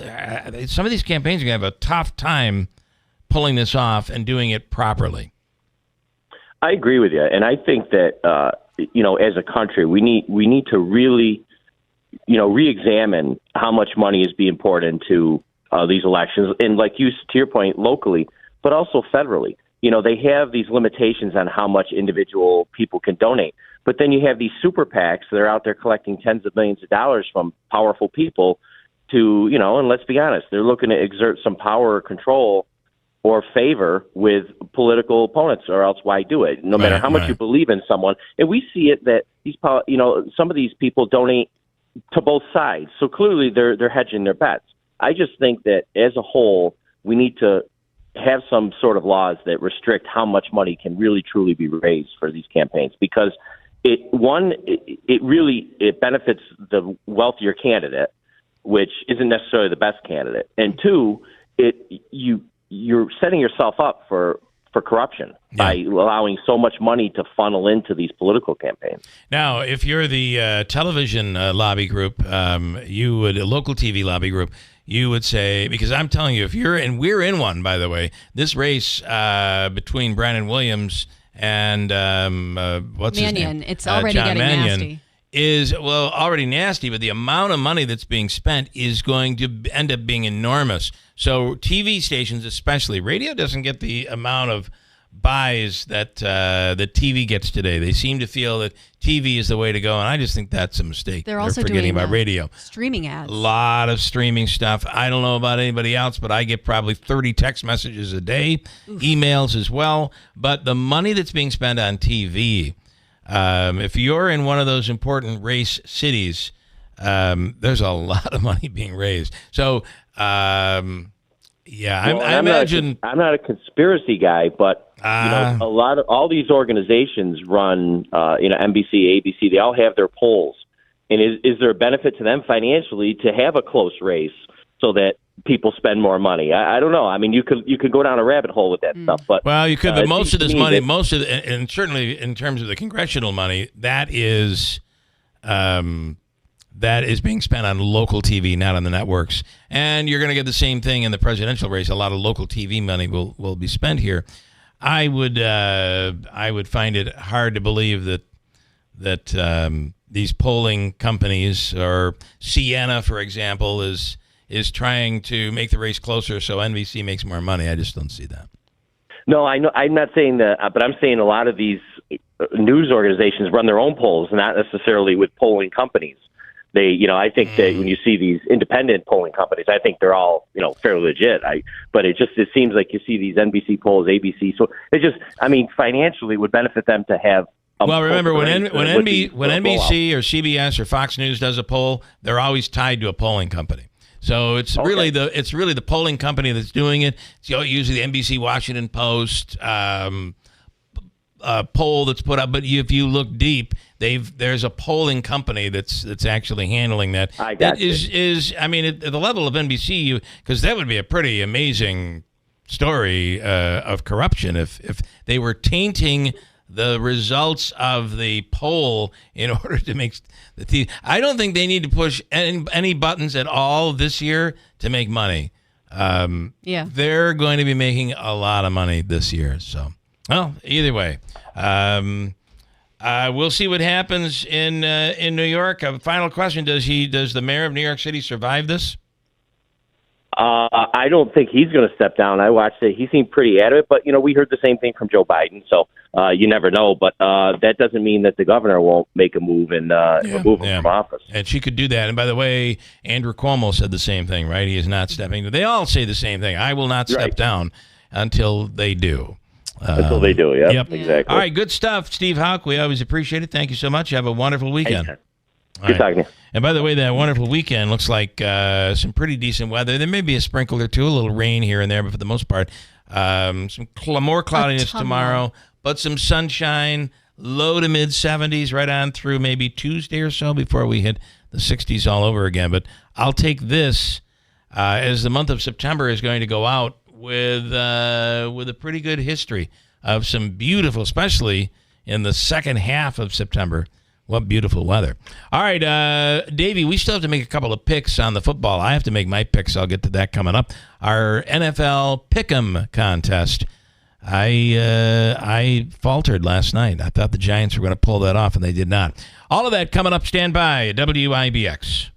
S3: some of these campaigns are going to have a tough time pulling this off and doing it properly.
S10: I agree with you, and I think that as a country, we need to really, re-examine how much money is being poured into these elections, and like you, to your point, locally, but also federally. They have these limitations on how much individual people can donate, but then you have these super PACs that are out there collecting tens of millions of dollars from powerful people to, and let's be honest, they're looking to exert some power or control or favor with political opponents, or else why do it? No matter how much you believe in someone. And we see it that some of these people donate to both sides. So clearly they're hedging their bets. I just think that as a whole, we need to have some sort of laws that restrict how much money can really truly be raised for these campaigns, because it benefits the wealthier candidate, which isn't necessarily the best candidate. And two, you're setting yourself up for corruption by allowing so much money to funnel into these political campaigns.
S3: Now, if you're the television lobby group, a local TV lobby group, you would say, because I'm telling you, we're in one, by the way, this race between Brandon Williams and what's his name?
S5: It's already
S3: John
S5: getting
S3: Mannion,
S5: nasty.
S3: is already nasty, but the amount of money that's being spent is going to end up being enormous. So TV stations, especially radio, doesn't get the amount of buys that TV gets today. They seem to feel that TV is the way to go, and I just think that's a mistake.
S5: They're also
S3: forgetting
S5: doing
S3: about radio.
S5: Streaming ads.
S3: A lot of streaming stuff. I don't know about anybody else, but I get probably 30 text messages a day, emails as well. But the money that's being spent on TV, if you're in one of those important race cities, there's a lot of money being raised. So, I imagine
S10: I'm not a conspiracy guy, but all these organizations run, NBC, ABC, they all have their polls. And is there a benefit to them financially to have a close race so that people spend more money? I don't know. I mean, you could go down a rabbit hole with that stuff, but
S3: you could. But most of this money, and certainly in terms of the congressional money, that is being spent on local TV, not on the networks. And you're going to get the same thing in the presidential race. A lot of local TV money will be spent here. I would find it hard to believe that these polling companies, or Siena, for example, is trying to make the race closer so NBC makes more money. I just don't see that.
S10: No, I know. I'm not saying that, but I'm saying a lot of these news organizations run their own polls, not necessarily with polling companies. I think that when you see these independent polling companies, I think they're all, fairly legit. But it seems like you see these NBC polls, ABC. So financially would benefit them to have.
S3: Remember when NBC or CBS or Fox News does a poll, they're always tied to a polling company. So it's really the polling company that's doing it. It's usually the NBC Washington Post poll that's put up. But if you look deep, there's a polling company that's actually handling that. At the level of NBC, because that would be a pretty amazing story of corruption if they were tainting the results of the poll in order to make the TV. I don't think they need to push any buttons at all this year to make money. They're going to be making a lot of money this year. So, either way, we'll see what happens in New York. Final question: Does the mayor of New York City survive this?
S10: I don't think he's going to step down. I watched it. He seemed pretty adamant, but we heard the same thing from Joe Biden. So you never know. But that doesn't mean that the governor won't make a move and remove him from office.
S3: And she could do that. And by the way, Andrew Cuomo said the same thing, right? He is not stepping. They all say the same thing. I will not step down until they do.
S10: Until they do, yep. Exactly.
S3: All right, good stuff, Steve Houck. We always appreciate it. Thank you so much. Have a wonderful weekend.
S10: Good talking to you.
S3: And by the way, that wonderful weekend looks like some pretty decent weather. There may be a sprinkle or two, a little rain here and there, but for the most part, some more cloudiness tomorrow, but some sunshine, low to mid 70s right on through maybe Tuesday or so before we hit the 60s all over again. But I'll take this as the month of September is going to go out with a pretty good history of some beautiful, especially in the second half of September. What beautiful weather. All right, Davey, we still have to make a couple of picks on the football. I have to make my picks. I'll get to that coming up. Our NFL Pick'em contest. I faltered last night. I thought the Giants were going to pull that off, and they did not. All of that coming up. Stand by, WIBX.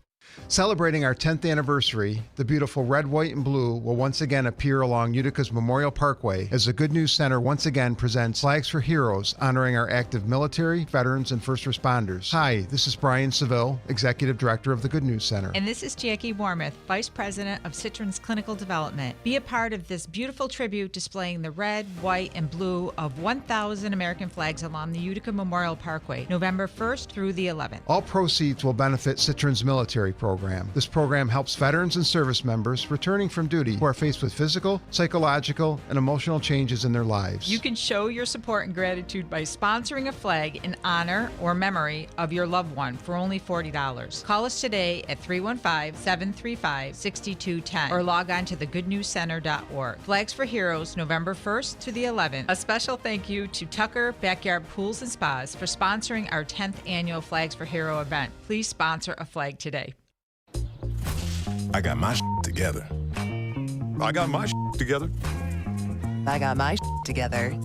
S11: Celebrating our 10th anniversary, the beautiful red, white, and blue will once again appear along Utica's Memorial Parkway as the Good News Center once again presents Flags for Heroes, honoring our active military, veterans, and first responders. Hi, this is Brian Seville, Executive Director of the Good News Center.
S13: And this is Jackie Warmoth, Vice President of Citron's Clinical Development. Be a part of this beautiful tribute displaying the red, white, and blue of 1,000 American flags along the Utica Memorial Parkway, November 1st through the 11th.
S11: All proceeds will benefit Citron's military program. This program helps veterans and service members returning from duty who are faced with physical, psychological, and emotional changes in their lives.
S13: You can show your support and gratitude by sponsoring a flag in honor or memory of your loved one for only $40. Call us today at 315-735-6210 or log on to thegoodnewscenter.org. Flags for Heroes, November 1st to the 11th. A special thank you to Tucker Backyard Pools and Spas for sponsoring our 10th annual Flags for Hero event. Please sponsor a flag today.
S27: I got my together. I got my together.
S14: I got my together.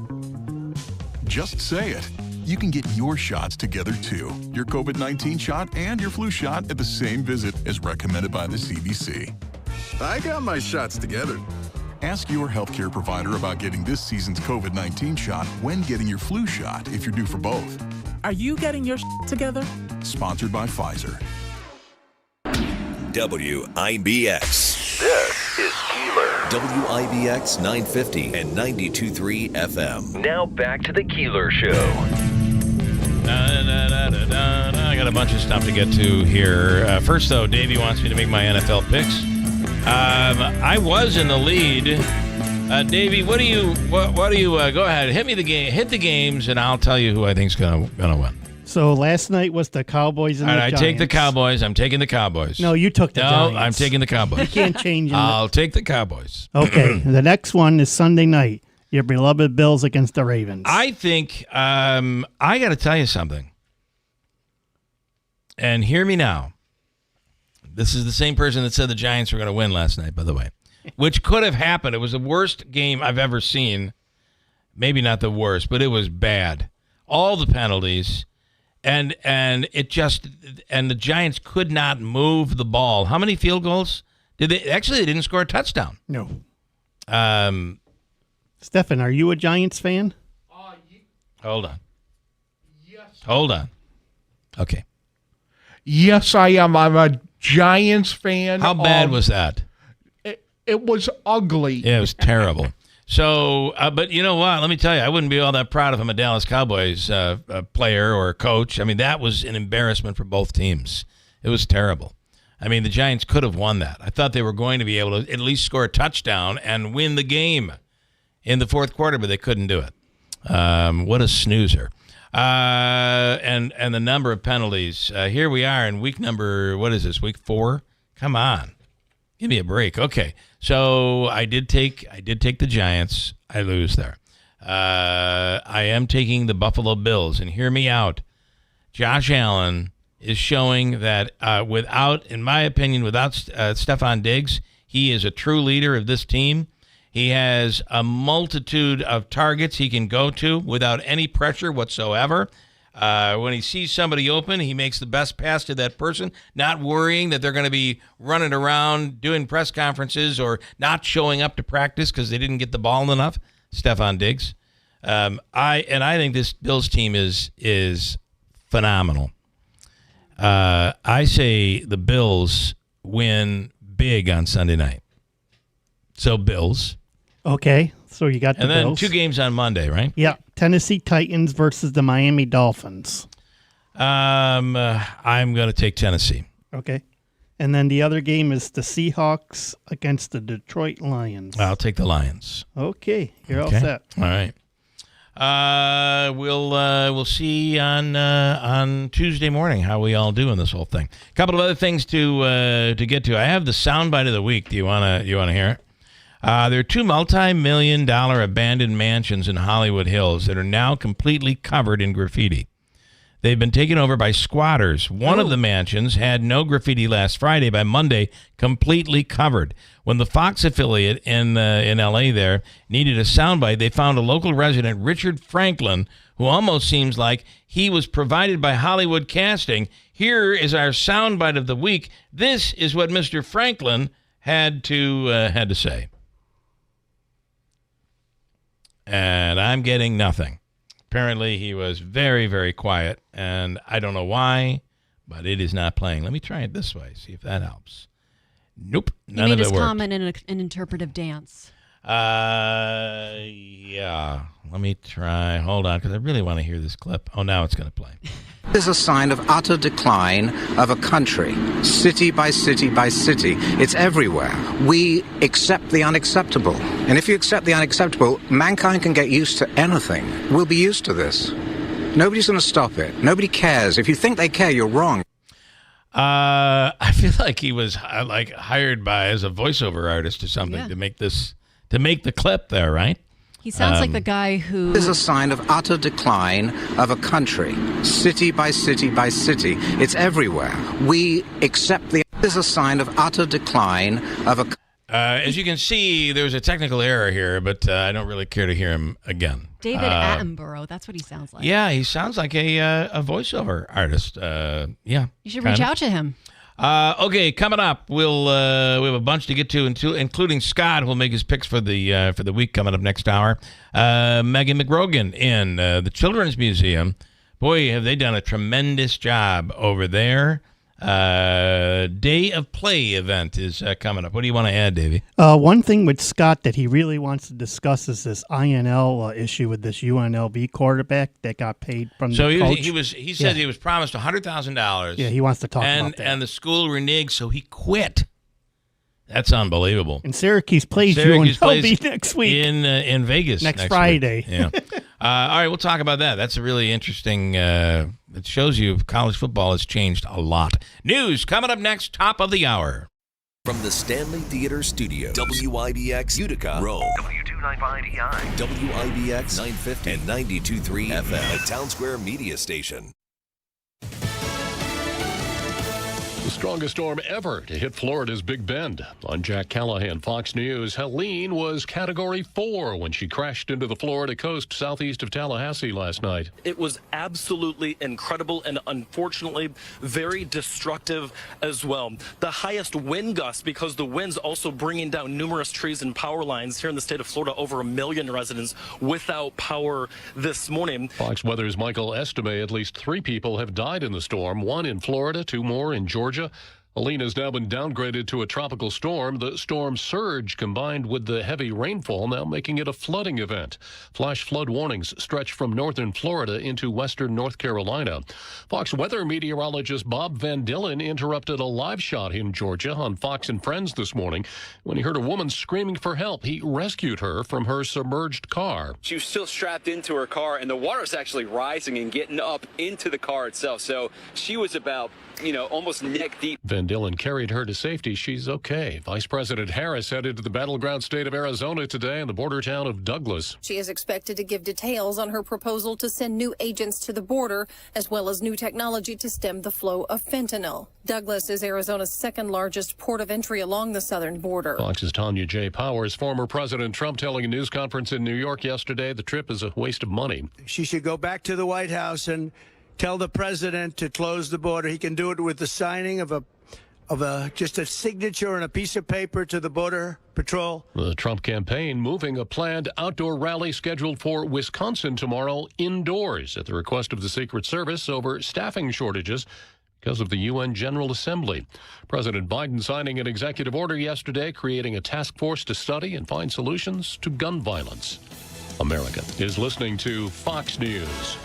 S15: Just say it. You can get your shots together too. Your COVID-19 shot and your flu shot at the same visit as recommended by the CDC.
S27: I got my shots together.
S15: Ask your healthcare provider about getting this season's COVID-19 shot when getting your flu shot if you're due for both.
S22: Are you getting your together?
S15: Sponsored by Pfizer.
S1: WIBX.
S2: This is Keeler.
S1: WIBX 950 and 92.3 FM.
S2: Now back to the Keeler Show.
S3: I got a bunch of stuff to get to here. First, though, Davey wants me to make my NFL picks. I was in the lead. Davey, what do you? Go ahead, hit me the game. Hit the games, and I'll tell you who I think's gonna win.
S4: So last night was the Cowboys and the Giants.
S3: I take the Cowboys. I'm taking the Cowboys.
S4: No, you took the Giants.
S3: No, I'm taking the Cowboys.
S4: You can't change it.
S3: I'll take the Cowboys.
S4: Okay, the next one is Sunday night. Your beloved Bills against the Ravens.
S3: I think I got to tell you something. And hear me now. This is the same person that said the Giants were going to win last night, by the way, which could have happened. It was the worst game I've ever seen. Maybe not the worst, but it was bad. All the penalties. And the Giants could not move the ball. How many field goals did they? Actually, they didn't score a touchdown.
S4: No. Stefan, are you a Giants fan?
S3: Hold on. Yes. Hold on. Okay.
S7: Yes, I am. I'm a Giants fan.
S3: How bad was that?
S7: It was ugly.
S3: Yeah, it was terrible. So, but you know what? Let me tell you, I wouldn't be all that proud if I'm a Dallas Cowboys player or coach. I mean, that was an embarrassment for both teams. It was terrible. I mean, the Giants could have won that. I thought they were going to be able to at least score a touchdown and win the game in the fourth quarter, but they couldn't do it. What a snoozer. And the number of penalties. Here we are in week number, what is this, week 4? Come on. Give me a break. Okay. So I did take the Giants. I lose there. I am taking the Buffalo Bills, and hear me out. Josh Allen is showing that in my opinion, without Stefan Diggs, he is a true leader of this team. He has a multitude of targets he can go to without any pressure whatsoever. When he sees somebody open, he makes the best pass to that person, not worrying that they're going to be running around doing press conferences or not showing up to practice because they didn't get the ball enough. Stefan Diggs. I think this Bills team is phenomenal. I say the Bills win big on Sunday night. So Bills.
S4: Okay, so you got the
S3: And then
S4: Bills.
S3: 2 games on Monday, right?
S4: Yeah, Tennessee Titans versus the Miami Dolphins.
S3: I'm going to take Tennessee.
S4: Okay. And then the other game is the Seahawks against the Detroit Lions.
S3: I'll take the Lions.
S4: Okay, you're all
S3: Okay.
S4: set.
S3: All right. We'll see on Tuesday morning how we all do in this whole thing. A couple of other things to get to. I have the soundbite of the week. Do you wanna hear it? There are 2 multi-million-dollar abandoned mansions in Hollywood Hills that are now completely covered in graffiti. They've been taken over by squatters. One of the mansions had no graffiti last Friday. By Monday, completely covered. When the Fox affiliate in L.A. there needed a soundbite, they found a local resident, Richard Franklin, who almost seems like he was provided by Hollywood Casting. Here is our soundbite of the week. This is what Mr. Franklin had to say. And I'm getting nothing. Apparently, he was very, very quiet, and I don't know why, but it is not playing. Let me try it this way, see if that helps. Nope, none of it worked.
S5: He made his comment in an interpretive dance.
S3: Yeah. Let me try. Hold on, because I really want to hear this clip. Oh, now it's going to play.
S6: Is a sign of utter decline of a country, city by city by city. It's everywhere. We accept the unacceptable. And if you accept the unacceptable, mankind can get used to anything. We'll be used to this. Nobody's going to stop it. Nobody cares. If you think they care, you're wrong.
S3: I feel like he was hired as a voiceover artist or something to make the clip there, right?
S5: He sounds like the guy who
S6: is a sign of utter decline of a country, city by city by city. It's everywhere. We accept the is a sign of utter decline of a.
S3: As you can see, there's a technical error here, but I don't really care to hear him again.
S5: David Attenborough. That's what he sounds like.
S3: Yeah, he sounds like a voiceover artist. Yeah,
S5: you should reach out to him.
S3: Okay, coming up, we have a bunch to get to, including Scott, who'll make his picks for the week coming up next hour. Megan McGrogan in the Children's Museum. Boy, have they done a tremendous job over there. Day of Play event is coming up. What do you want to add, Davey?
S4: One thing with Scott that he really wants to discuss is this INL issue with this UNLV quarterback that got paid from the coach.
S3: He said he was promised $100,000.
S4: Yeah, he wants to talk about that.
S3: And the school reneged, so he quit. That's unbelievable.
S4: And Syracuse plays UNLV next week
S3: in Vegas
S4: next Friday.
S3: Yeah. All right, we'll talk about that. That's a really interesting. It shows you college football has changed a lot. News coming up next, top of the hour.
S1: From the Stanley Theater Studio, WIBX Utica, Rome.
S2: W295EI.
S1: WIBX 950 and 92.3 FM, a Town Square media station.
S8: The strongest storm ever to hit Florida's Big Bend. I'm Jack Callahan, Fox News. Helene was Category 4 when she crashed into the Florida coast southeast of Tallahassee last night.
S16: It was absolutely incredible and unfortunately very destructive as well. The highest wind gusts, because the wind's also bringing down numerous trees and power lines here in the state of Florida. Over 1 million residents without power this morning.
S8: Fox Weather's Michael estimate at least 3 people have died in the storm, 1 in Florida, 2 more in Georgia. Helene has now been downgraded to a tropical storm. The storm surge combined with the heavy rainfall now making it a flooding event. Flash flood warnings stretch from northern Florida into western North Carolina. Fox weather meteorologist Bob Van Dillen interrupted a live shot in Georgia on Fox and Friends this morning. When he heard a woman screaming for help, he rescued her from her submerged car.
S23: She was still strapped into her car, and the water's actually rising and getting up into the car itself. So she was about, almost neck deep.
S8: Van Dillen carried her to safety. She's okay. Vice President Harris headed to the battleground state of Arizona today in the border town of Douglas.
S24: She is expected to give details on her proposal to send new agents to the border, as well as new technology to stem the flow of fentanyl. Douglas is Arizona's second largest port of entry along the southern border.
S8: Fox's Tanya J. Powers, former President Trump telling a news conference in New York yesterday the trip is a waste of money.
S25: She should go back to the White House and tell the president to close the border. He can do it with the signing of a
S9: of just a signature on a piece of paper to the Border Patrol.
S8: The Trump campaign moving a planned outdoor rally scheduled for Wisconsin tomorrow indoors at the request of the Secret Service over staffing shortages because of the UN General Assembly. President Biden signing an executive order yesterday creating a task force to study and find solutions to gun violence. America is listening to Fox News.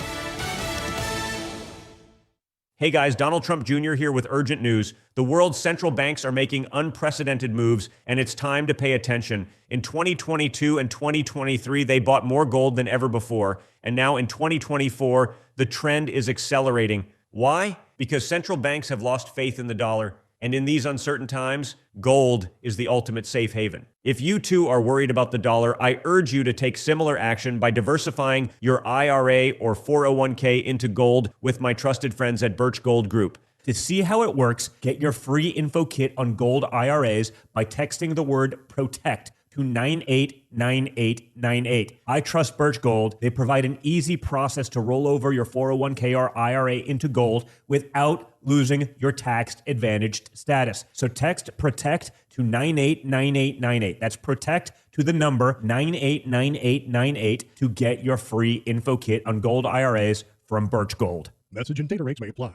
S12: Hey guys, Donald Trump Jr. here with urgent news. The world's central banks are making unprecedented moves, and it's time to pay attention. In 2022 and 2023, they bought more gold than ever before. And now in 2024, the trend is accelerating. Why? Because central banks have lost faith in the dollar. And in these uncertain times, gold is the ultimate safe haven. If you too are worried about the dollar, I urge you to take similar action by diversifying your IRA or 401k into gold with my trusted friends at Birch Gold Group. To see how it works, get your free info kit on gold IRAs by texting the word PROTECT to 989898. I trust Birch Gold. They provide an easy process to roll over your 401k or IRA into gold without losing your tax-advantaged status. So text PROTECT to 989898. That's PROTECT to the number 989898 to get your free info kit on gold IRAs from Birch Gold.
S17: Message and data rates may apply.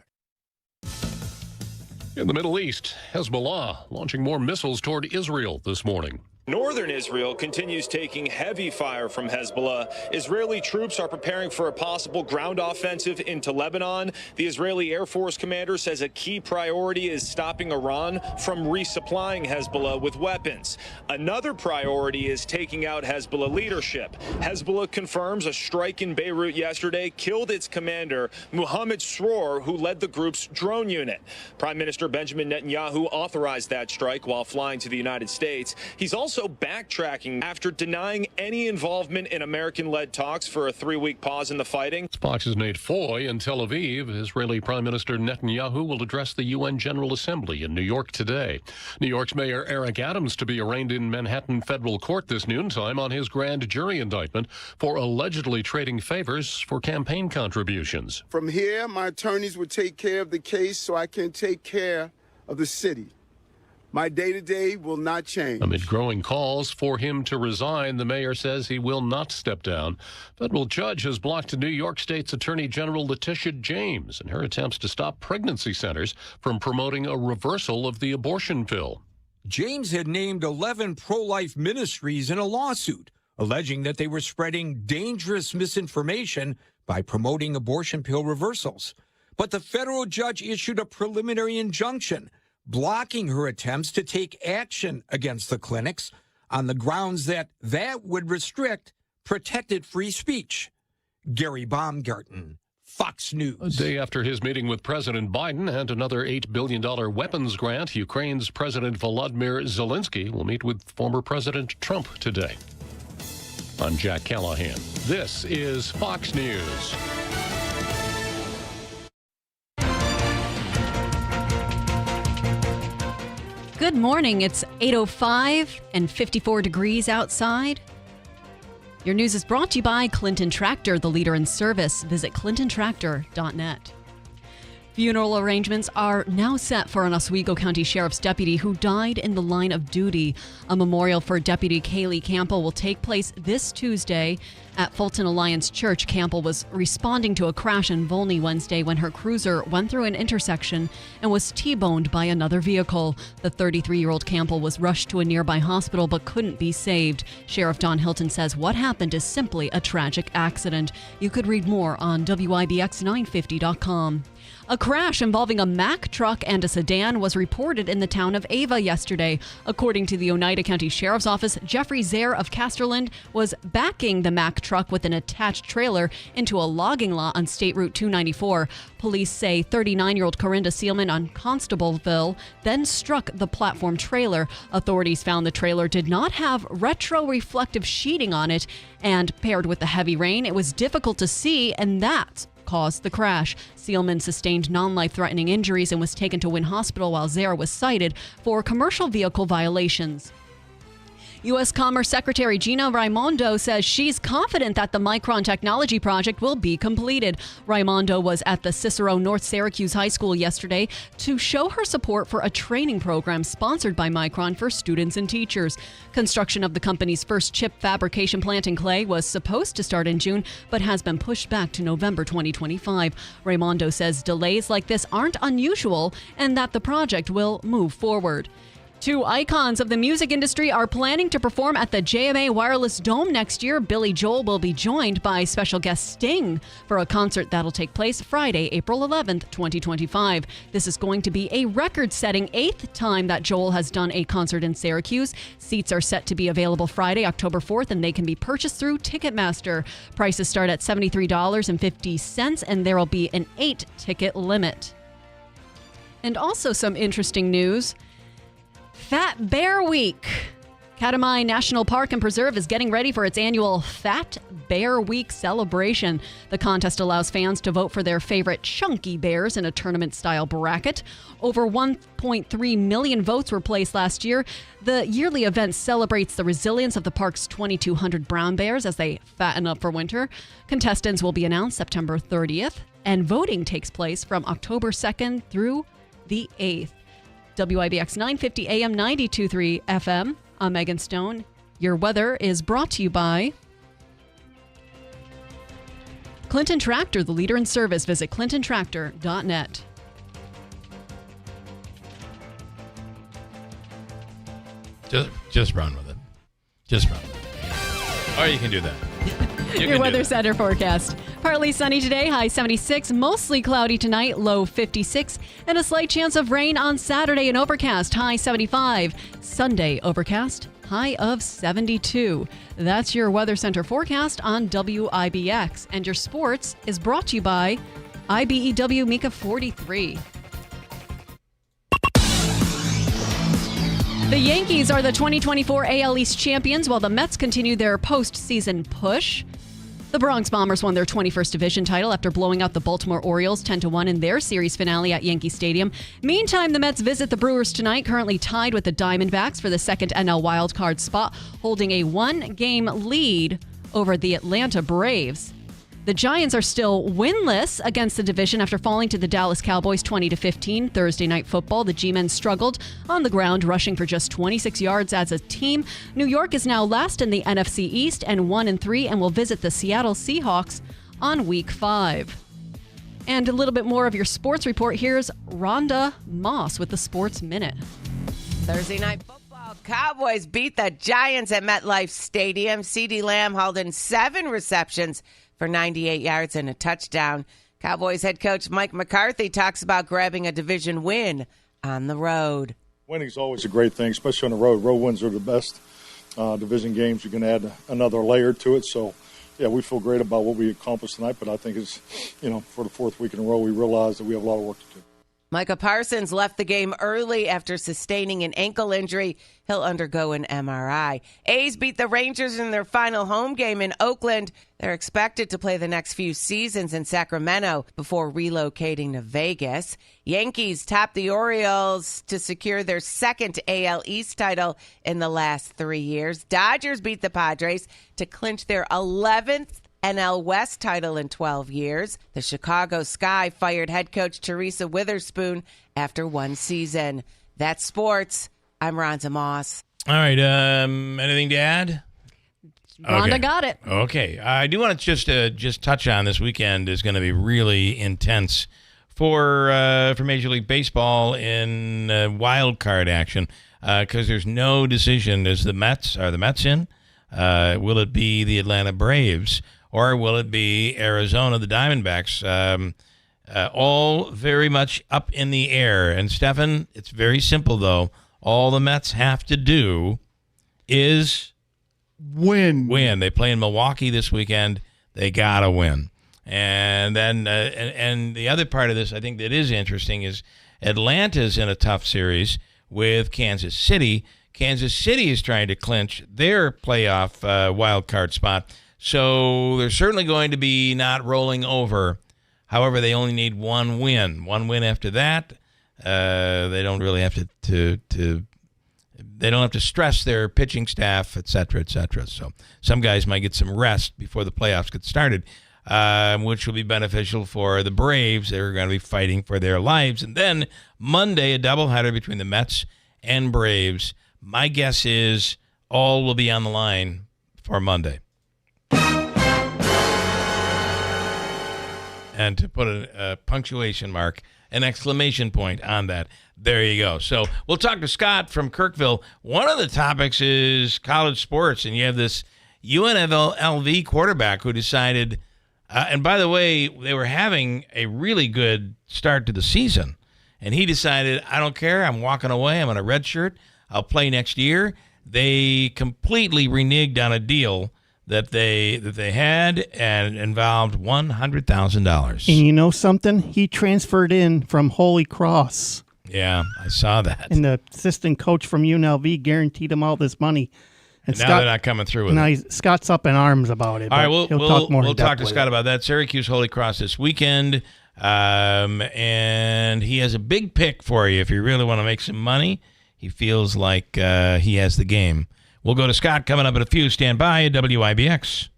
S8: In the Middle East, Hezbollah launching more missiles toward Israel this morning.
S18: Northern Israel continues taking heavy fire from Hezbollah. Israeli troops are preparing for a possible ground offensive into Lebanon. The Israeli Air Force commander says a key priority is stopping Iran from resupplying Hezbollah with weapons. Another priority is taking out Hezbollah leadership. Hezbollah confirms a strike in Beirut yesterday killed its commander, Mohammed Srour, who led the group's drone unit. Prime Minister Benjamin Netanyahu authorized that strike while flying to the United States. He's also backtracking after denying any involvement in American-led talks for a 3-week pause in the fighting.
S8: Fox's Nate Foy in Tel Aviv. Israeli Prime Minister Netanyahu will address the UN General Assembly in New York today. New York's Mayor Eric Adams to be arraigned in Manhattan federal court this noontime on his grand jury indictment for allegedly trading favors for campaign contributions.
S19: From here, my attorneys will take care of the case so I can take care of the city. My day-to-day will not change.
S8: Amid growing calls for him to resign, the mayor says he will not step down. Federal judge has blocked New York State's Attorney General Letitia James in her attempts to stop pregnancy centers from promoting a reversal of the abortion pill.
S25: James had named 11 pro-life ministries in a lawsuit, alleging that they were spreading dangerous misinformation by promoting abortion pill reversals. But the federal judge issued a preliminary injunction blocking her attempts to take action against the clinics on the grounds that would restrict protected free speech. Gary Baumgarten, Fox News.
S8: A day after his meeting with President Biden and another $8 billion weapons grant, Ukraine's President Volodymyr Zelensky will meet with former President Trump today. I'm Jack Callahan. This is Fox News.
S5: Good morning. It's 8:05 and 54 degrees outside. Your news is brought to you by Clinton Tractor, the leader in service. Visit clintontractor.net. Funeral arrangements are now set for an Oswego County Sheriff's deputy who died in the line of duty. A memorial for Deputy Kaylee Campbell will take place this Tuesday at Fulton Alliance Church. Campbell was responding to a crash in Volney Wednesday when her cruiser went through an intersection and was T-boned by another vehicle. The 33-year-old Campbell was rushed to a nearby hospital but couldn't be saved. Sheriff Don Hilton says what happened is simply a tragic accident. You could read more on WIBX950.com. A crash involving a Mack truck and a sedan was reported in the town of Ava yesterday. According to the Oneida County Sheriff's Office, Jeffrey Zare of Casterland was backing the Mack truck with an attached trailer into a logging lot on State Route 294. Police say 39-year-old Corinda Seelman on Constableville then struck the platform trailer. Authorities found the trailer did not have retro-reflective sheeting on it, and paired with the heavy rain, it was difficult to see, and that's caused the crash. Seelman sustained non-life-threatening injuries and was taken to Wynn Hospital while Zare was cited for commercial vehicle violations. U.S. Commerce Secretary Gina Raimondo says she's confident that the Micron technology project will be completed. Raimondo was at the Cicero North Syracuse High School yesterday to show her support for a training program sponsored by Micron for students and teachers. Construction of the company's first chip fabrication plant in Clay was supposed to start in June, but has been pushed back to November 2025. Raimondo says delays like this aren't unusual and that the project will move forward. Two icons of the music industry are planning to perform at the JMA Wireless Dome next year. Billy Joel will be joined by special guest Sting for a concert that'll take place Friday, April 11th, 2025. This is going to be a record-setting 8th time that Joel has done a concert in Syracuse. Seats are set to be available Friday, October 4th, and they can be purchased through Ticketmaster. Prices start at $73.50, and there will be an 8-ticket limit. And also some interesting news. Fat Bear Week. Katmai National Park and Preserve is getting ready for its annual Fat Bear Week celebration. The contest allows fans to vote for their favorite chunky bears in a tournament-style bracket. Over 1.3 million votes were placed last year. The yearly event celebrates the resilience of the park's 2,200 brown bears as they fatten up for winter. Contestants will be announced September 30th, and voting takes place from October 2nd through the 8th. WIBX 950 AM 92.3 FM. I'm Megan Stone. Your weather is brought to you by Clinton Tractor, the leader in service. Visit clintontractor.net.
S3: Just run with it. Just run with it. Or you can do that.
S5: Your Weather Center forecast. Partly sunny today, high 76. Mostly cloudy tonight, low 56. And a slight chance of rain on Saturday and overcast, high 75. Sunday, overcast, high of 72. That's your Weather Center forecast on WIBX. And your sports is brought to you by IBEW Mika 43. The Yankees are the 2024 AL East champions while the Mets continue their postseason push. The Bronx Bombers won their 21st division title after blowing out the Baltimore Orioles 10-1 in their series finale at Yankee Stadium. Meantime, the Mets visit the Brewers tonight, currently tied with the Diamondbacks for the second NL wildcard spot, holding a one-game lead over the Atlanta Braves. The Giants are still winless against the division after falling to the Dallas Cowboys 20-15 Thursday Night Football. The G-men struggled on the ground, rushing for just 26 yards as a team. New York is now last in the NFC East and 1-3 and will visit the Seattle Seahawks on Week 5. And a little bit more of your sports report. Here's Rhonda Moss with the Sports Minute.
S10: Thursday Night Football. Cowboys beat the Giants at MetLife Stadium. CeeDee Lamb hauled in 7 receptions for 98 yards and a touchdown. Cowboys head coach Mike McCarthy talks about grabbing a division win on the road.
S11: Winning's always a great thing, especially on the road. Road wins are the best division games. You can add another layer to it. So, yeah, we feel great about what we accomplished tonight, but I think it's, for the 4th week in a row, we realize that we have a lot of work to do.
S10: Micah Parsons left the game early after sustaining an ankle injury. He'll undergo an MRI. A's beat the Rangers in their final home game in Oakland. They're expected to play the next few seasons in Sacramento before relocating to Vegas. Yankees topped the Orioles to secure their second AL East title in the last 3 years. Dodgers beat the Padres to clinch their 11th NL West title in 12 years. The Chicago Sky fired head coach Teresa Witherspoon after 1 season. That's sports. I'm Rhonda Moss.
S3: All right. Anything to add?
S5: Rhonda got it.
S3: Okay. I do want to just touch on this weekend is going to be really intense for Major League Baseball in wild card action because there's no decision. Are the Mets in? Will it be the Atlanta Braves? Or will it be Arizona, the Diamondbacks? All very much up in the air. And, Stefan, it's very simple, though. All the Mets have to do is
S7: win.
S3: They play in Milwaukee this weekend. They got to win. And then and the other part of this I think that is interesting is Atlanta's in a tough series with Kansas City. Kansas City is trying to clinch their playoff wild card spot. So they're certainly going to be not rolling over. However, they only need one win. One win after that, they don't really have to they don't have to stress their pitching staff, et cetera, et cetera. So some guys might get some rest before the playoffs get started, which will be beneficial for the Braves. They're going to be fighting for their lives. And then Monday, a doubleheader between the Mets and Braves. My guess is all will be on the line for Monday. And to put a punctuation mark, an exclamation point on that, there you go. So we'll talk to Scott from Kirkville. One of the topics is college sports, and you have this UNLV quarterback who decided, and by the way, they were having a really good start to the season, and he decided, I don't care, I'm walking away, I'm on a red shirt, I'll play next year. They completely reneged on a deal that they had and involved $100,000.
S4: And you know something? He transferred in from Holy Cross.
S3: Yeah, I saw that.
S4: And the assistant coach from UNLV guaranteed him all this money.
S3: And now they're not coming through with
S4: now
S3: it.
S4: Scott's up in arms about it.
S3: All right, we'll talk to Scott
S4: it.
S3: about that. Syracuse Holy Cross this weekend. And he has a big pick for you if you really want to make some money. He feels like he has the game. We'll go to Scott coming up in a few. Stand by at WIBX.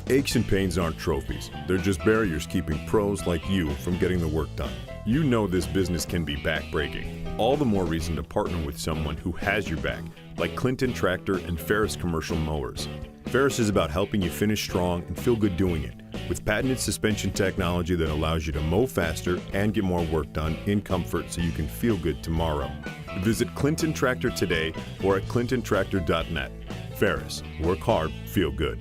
S13: Aches and pains aren't trophies. They're just barriers keeping pros like you from getting the work done. You know this business can be backbreaking. All the more reason to partner with someone who has your back, like Clinton Tractor and Ferris Commercial Mowers. Ferris is about helping you finish strong and feel good doing it, with patented suspension technology that allows you to mow faster and get more work done in comfort so you can feel good tomorrow. Visit Clinton Tractor today or at clintontractor.net. Ferris, work hard, feel good.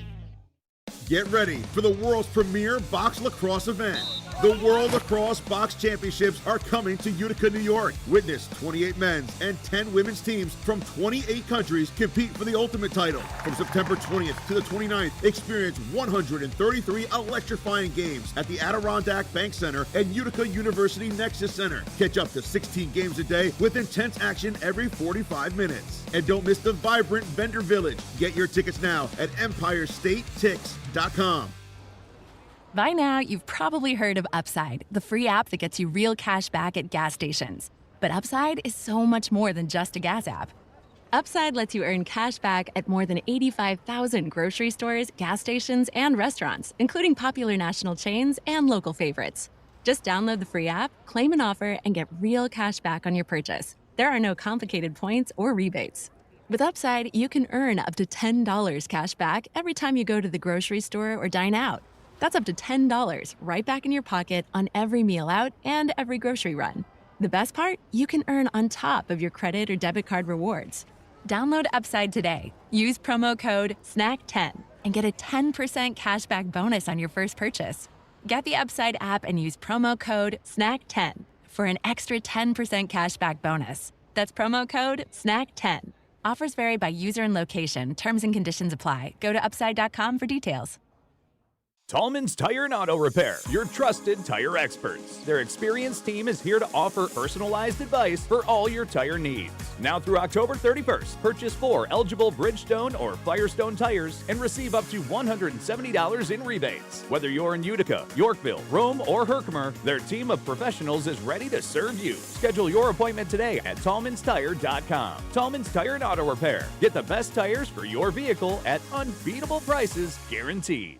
S14: Get ready for the world's premier box lacrosse event. The World Lacrosse Box Championships are coming to Utica, New York. Witness 28 men's and 10 women's teams from 28 countries compete for the ultimate title. From September 20th to the 29th, experience 133 electrifying games at the Adirondack Bank Center and Utica University Nexus Center. Catch up to 16 games a day with intense action every 45 minutes. And don't miss the vibrant vendor village. Get your tickets now at EmpireStateTix.com.
S17: By now, you've probably heard of Upside, the free app that gets you real cash back at gas stations. But Upside is so much more than just a gas app. Upside lets you earn cash back at more than 85,000 grocery stores, gas stations, and restaurants, including popular national chains and local favorites. Just download the free app, claim an offer, and get real cash back on your purchase. There are no complicated points or rebates. With Upside, you can earn up to $10 cash back every time you go to the grocery store or dine out. That's up to $10 right back in your pocket on every meal out and every grocery run. The best part? You can earn on top of your credit or debit card rewards. Download Upside today. Use promo code SNACK10 and get a 10% cashback bonus on your first purchase. Get the Upside app and use promo code SNACK10 for an extra 10% cashback bonus. That's promo code SNACK10. Offers vary by user and location. Terms and conditions apply. Go to upside.com for details.
S20: Tallman's Tire and Auto Repair, your trusted tire experts. Their experienced team is here to offer personalized advice for all your tire needs. Now through October 31st, purchase 4 eligible Bridgestone or Firestone tires and receive up to $170 in rebates. Whether you're in Utica, Yorkville, Rome, or Herkimer, their team of professionals is ready to serve you. Schedule your appointment today at tallmanstire.com. Tallman's Tire and Auto Repair. Get the best tires for your vehicle at unbeatable prices guaranteed.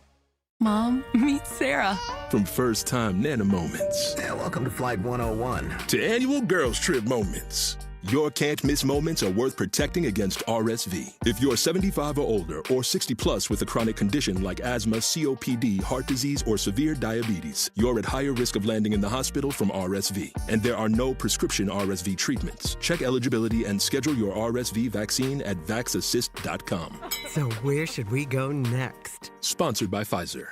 S21: Mom, meet Sarah.
S26: From first time Nana moments.
S27: Yeah, welcome to Flight 101.
S26: To annual girls trip moments. Your can't miss moments are worth protecting against RSV. If you're 75 or older or 60 plus with a chronic condition like asthma, COPD, heart disease, or severe diabetes, you're at higher risk of landing in the hospital from RSV. And there are no prescription RSV treatments. Check eligibility and schedule your RSV vaccine at vaxassist.com.
S28: So where should we go next?
S26: Sponsored by Pfizer.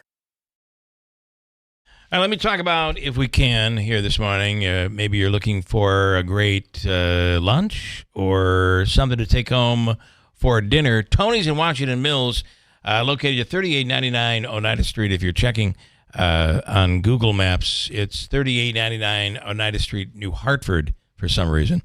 S3: All right, let me talk about, if we can, here this morning. Maybe you're looking for a great lunch or something to take home for dinner. Tony's in Washington Mills, located at 3899 Oneida Street. If you're checking on Google Maps, it's 3899 Oneida Street, New Hartford, for some reason.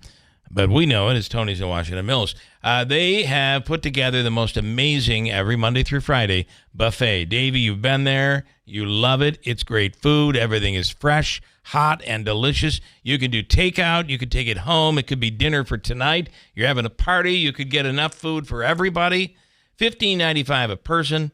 S3: but we know it as Tony's in Washington Mills. They have put together the most amazing every Monday through Friday buffet. Davey, you've been there. You love it. It's great food. Everything is fresh, hot, and delicious. You can do takeout. You could take it home. It could be dinner for tonight. You're having a party. You could get enough food for everybody. $15.95 a person,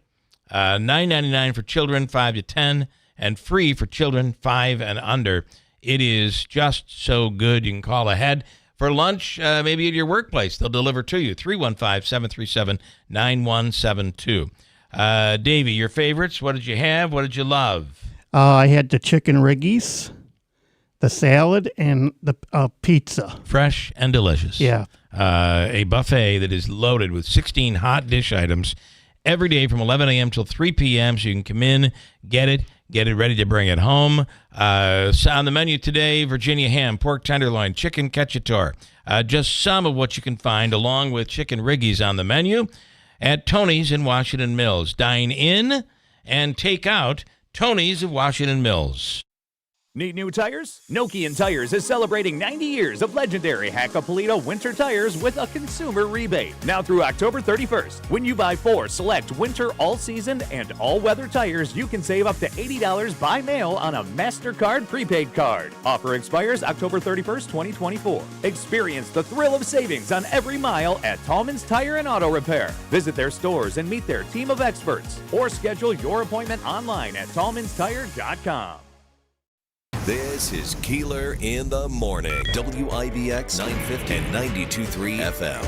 S3: $9.99 for children 5 to 10, and free for children 5 and under. It is just so good. You can call ahead for lunch, maybe at your workplace. They'll deliver to you. 315-737-9172. Davey, your favorites. What did you have? What did you love?
S4: I had the chicken riggies, the salad, and the pizza.
S3: Fresh and delicious.
S4: Yeah.
S3: A buffet that is loaded with 16 hot dish items every day from 11 a.m. till 3 p.m. So you can come in, get it ready to bring it home. So on the menu today, Virginia ham, pork tenderloin, chicken cacciatore. Just some of what you can find along with chicken riggies on the menu at Tony's in Washington Mills. Dine in and take out Tony's of Washington Mills.
S20: Need new tires? Nokian Tires is celebrating 90 years of legendary Hakkapeliitta winter tires with a consumer rebate. Now through October 31st, when you buy 4 select winter, all-season, and all-weather tires, you can save up to $80 by mail on a MasterCard prepaid card. Offer expires October 31st, 2024. Experience the thrill of savings on every mile at Tallman's Tire and Auto Repair. Visit their stores and meet their team of experts, or schedule your appointment online at tallmanstire.com.
S1: This is Keeler in the Morning. WIBX 950 and 92.3 FM.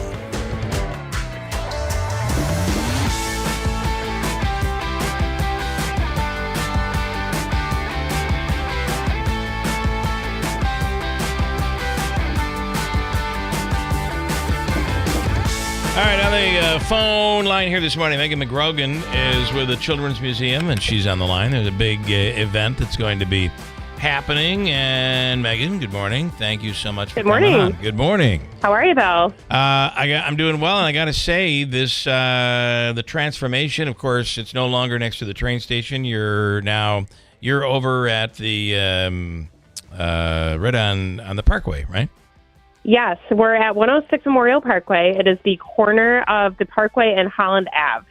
S3: All right, on the phone line here this morning, Megan McGrogan is with the Children's Museum, and she's on the line. There's a big event that's going to be happening. And Megan, good morning. Thank you so much for coming on. Good morning.
S2: How are you, Bill?
S3: I'm doing well, and I got to say, this the transformation. Of course, it's no longer next to the train station. You're over at the right on the Parkway, right?
S2: Yes, we're at 106 Memorial Parkway. It is the corner of the Parkway and Holland Ave,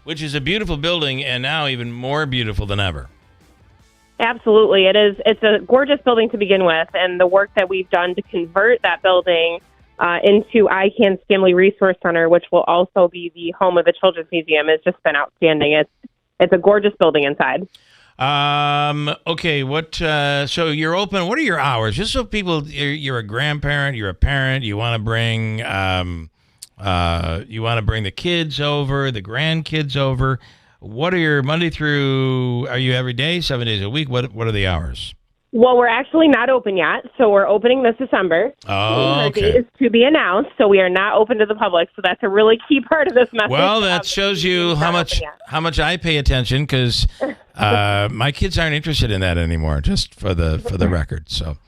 S3: which is a beautiful building, and now even more beautiful than ever.
S2: Absolutely. It is. It's a gorgeous building to begin with, and the work that we've done to convert that building into ICANN's Family Resource Center, which will also be the home of the Children's Museum, has just been outstanding. It's a gorgeous building inside.
S3: Okay. So you're open. What are your hours? Just so people, you're a grandparent, you're a parent, you want to bring the kids over, the grandkids over. What are your Monday through, are you every day, 7 days a week? What are the hours?
S2: Well, we're actually not open yet, so we're opening this December.
S3: Oh, okay.
S2: Date is to be announced, so we are not open to the public, so that's a really key part of this message.
S3: Well, that shows you how much I pay attention, because my kids aren't interested in that anymore, just for the record, so...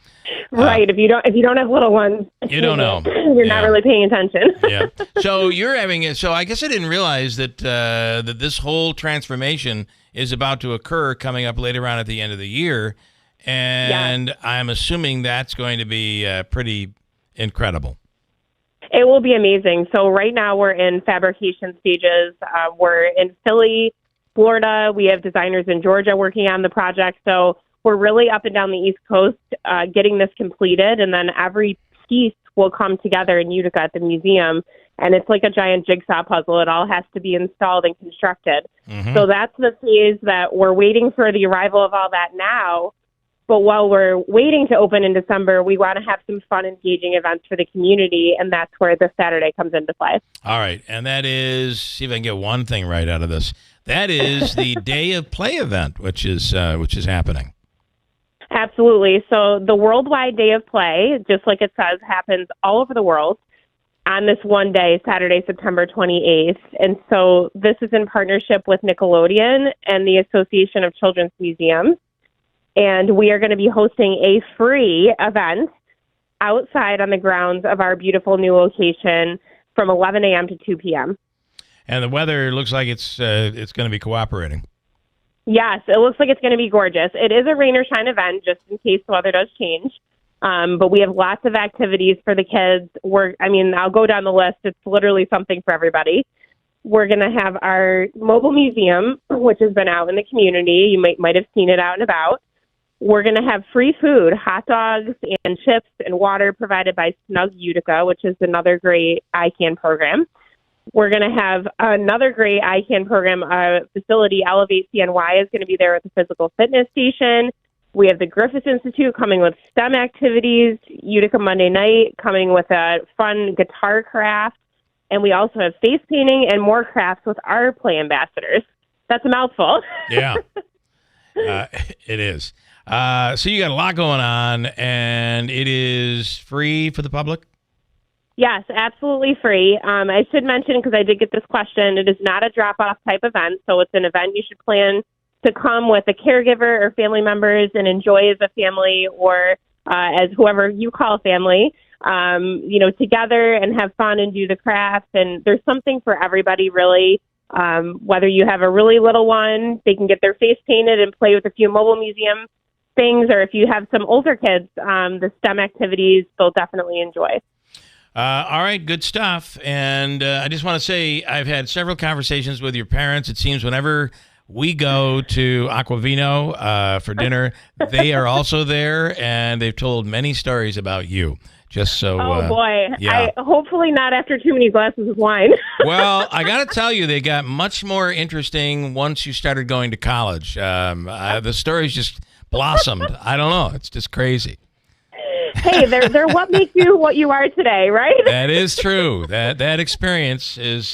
S2: Right. If you don't have little ones,
S3: you don't know.
S2: You're not really paying attention.
S3: Yeah. So you're having it. So I guess I didn't realize that that this whole transformation is about to occur coming up later on at the end of the year, and I'm assuming that's going to be pretty incredible.
S2: It will be amazing. So right now we're in fabrication stages. We're in Philly, Florida. We have designers in Georgia working on the project. So we're really up and down the East Coast getting this completed, and then every piece will come together in Utica at the museum, and it's like a giant jigsaw puzzle. It all has to be installed and constructed. Mm-hmm. So that's the phase that we're waiting for the arrival of all that now. But while we're waiting to open in December, we want to have some fun, engaging events for the community, and that's where this Saturday comes into play.
S3: All right, and that is, see if I can get one thing right out of this. That is the Day of Play event, which is happening.
S2: Absolutely. So the Worldwide Day of Play, just like it says, happens all over the world on this one day, Saturday, September 28th. And so this is in partnership with Nickelodeon and the Association of Children's Museums. And we are going to be hosting a free event outside on the grounds of our beautiful new location from 11 a.m. to 2 p.m.
S3: And the weather looks like it's going to be cooperating.
S2: Yes, it looks like it's going to be gorgeous. It is a rain or shine event, just in case the weather does change. But we have lots of activities for the kids. I'll go down the list. It's literally something for everybody. We're going to have our mobile museum, which has been out in the community. You might have seen it out and about. We're going to have free food, hot dogs and chips and water provided by Snug Utica, which is another great ICANN program. We're going to have another great ICANN program facility. Elevate CNY is going to be there with the physical fitness station. We have the Griffith Institute coming with STEM activities, Utica Monday Night coming with a fun guitar craft, and we also have face painting and more crafts with our play ambassadors. That's a mouthful.
S3: Yeah, it is. So you got a lot going on, and it is free for the public?
S2: Yes, absolutely free. I should mention, because I did get this question, it is not a drop-off type event, so it's an event you should plan to come with a caregiver or family members and enjoy as a family or as whoever you call family, together and have fun and do the crafts. And there's something for everybody, really. Whether you have a really little one, they can get their face painted and play with a few mobile museum things, or if you have some older kids, the STEM activities they'll definitely enjoy.
S3: All right, good stuff. And I just want to say I've had several conversations with your parents. It seems whenever we go to Aquavino for dinner, they are also there, and they've told many stories about you. Just so.
S2: Oh boy!
S3: Yeah.
S2: Hopefully not after too many glasses of wine.
S3: Well, I got to tell you, they got much more interesting once you started going to college. The stories just blossomed. I don't know. It's just crazy.
S2: Hey, they're what makes you what you are today, right?
S3: That is true. That experience is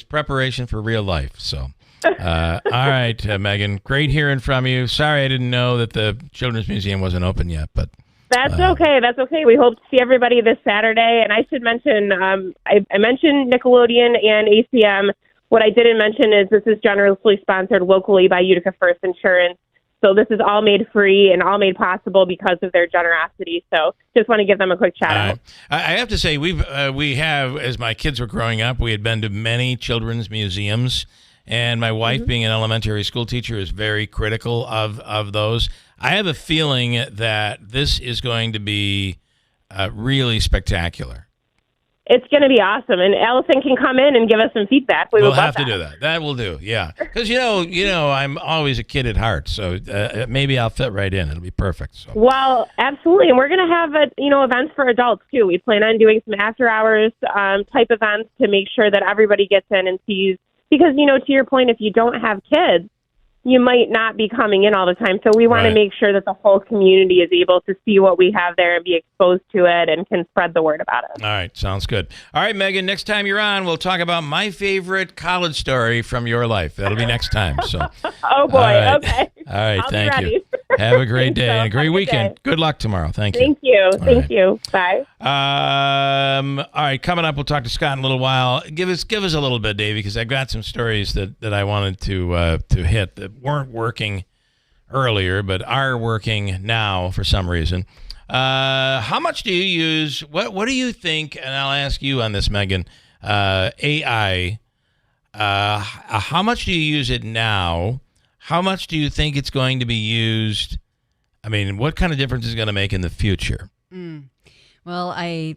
S3: preparation for real life. So. All right, Megan, great hearing from you. Sorry I didn't know that the Children's Museum wasn't open yet, but
S2: that's okay. That's okay. We hope to see everybody this Saturday. And I should mention, I mentioned Nickelodeon and ACM. What I didn't mention is this is generously sponsored locally by Utica First Insurance. So this is all made free and all made possible because of their generosity. So just want to give them a quick shout out.
S3: I have to say, we have, as my kids were growing up, we had been to many children's museums. And my wife, being an elementary school teacher, is very critical of those. I have a feeling that this is going to be really spectacular.
S2: It's going to be awesome, and Allison can come in and give us some feedback.
S3: We'll have to do that. That will do, yeah. Because I'm always a kid at heart, so maybe I'll fit right in. It'll be perfect. So.
S2: Well, absolutely, and we're going to have events for adults too. We plan on doing some after hours type events to make sure that everybody gets in and sees. Because, to your point, if you don't have kids, you might not be coming in all the time. So we want to make sure that the whole community is able to see what we have there and be exposed to it and can spread the word about it.
S3: All right. Sounds good. All right, Megan, next time you're on, we'll talk about my favorite college story from your life. That'll be next time. So.
S2: Oh, boy.
S3: Right.
S2: Okay.
S3: All right.
S2: I'll
S3: Thank
S2: be
S3: you.
S2: ready.
S3: Have a great day and a great weekend.
S2: Day.
S3: Good luck tomorrow. Thank you.
S2: Thank you.
S3: All
S2: Thank
S3: right.
S2: you. Bye.
S3: All right, coming up, we'll talk to Scott in a little while. Give us a little bit, Davey, because I've got some stories that I wanted to hit that weren't working earlier, but are working now for some reason. How much do you use? What do you think? And I'll ask you on this, Megan. AI. How much do you use it now? How much do you think it's going to be used? I mean, what kind of difference is it going to make in the future?
S5: Well, I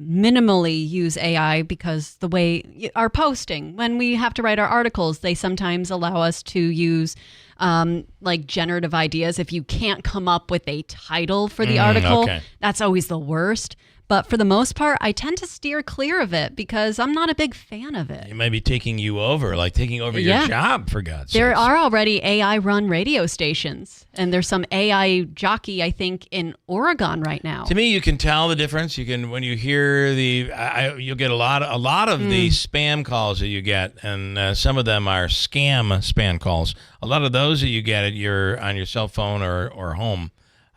S5: minimally use AI because the way our posting, when we have to write our articles, they sometimes allow us to use like generative ideas. If you can't come up with a title for the article, that's always the worst. But for the most part, I tend to steer clear of it because I'm not a big fan of it.
S3: It might be taking you over, like taking over your job, for God's sake.
S5: There are already AI-run radio stations, and there's some AI jockey, I think, in Oregon right now.
S3: To me, you can tell the difference. You can, when you hear you'll get a lot of the spam calls that you get, and some of them are spam calls. A lot of those that you get on your cell phone or home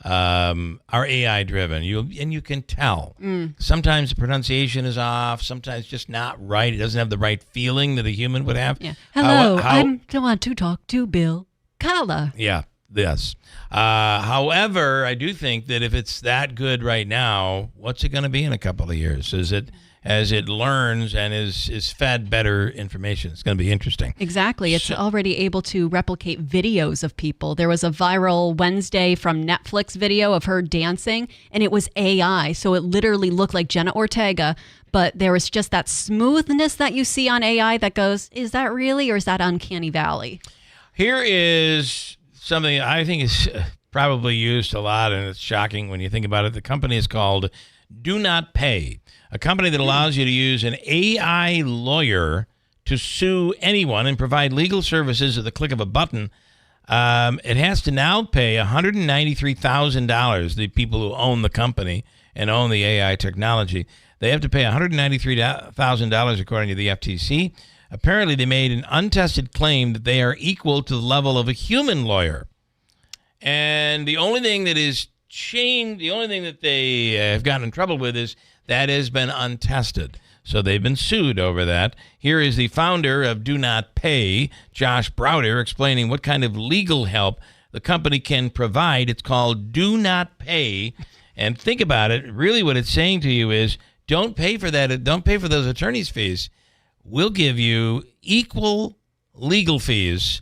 S3: are AI driven. You can tell. Sometimes the pronunciation is off. Sometimes just not right. It doesn't have the right feeling that a human would have.
S5: Yeah. Hello, I want to talk to Bill Kala.
S3: Yeah. Yes. However, I do think that if it's that good right now, what's it going to be in a couple of years? Is it as it learns and is fed better information. It's going to be interesting.
S5: Exactly. It's already able to replicate videos of people. There was a viral Wednesday from Netflix video of her dancing, and it was AI. So it literally looked like Jenna Ortega, but there was just that smoothness that you see on AI that goes, is that really, or is that uncanny valley?
S3: Here is something I think is probably used a lot, and it's shocking when you think about it. The company is called Do Not Pay, a company that allows you to use an AI lawyer to sue anyone and provide legal services at the click of a button. It has to now pay $193,000, the people who own the company and own the AI technology. They have to pay $193,000 according to the FTC. Apparently, they made an untested claim that they are equal to the level of a human lawyer. And the only thing that is changed, the only thing that they have gotten in trouble with is that has been untested. So they've been sued over that. Here is the founder of Do Not Pay, Josh Browder, explaining what kind of legal help the company can provide. It's called Do Not Pay. And think about it. Really what it's saying to you is don't pay for that. Don't pay for those attorney's fees. We'll give you equal legal fees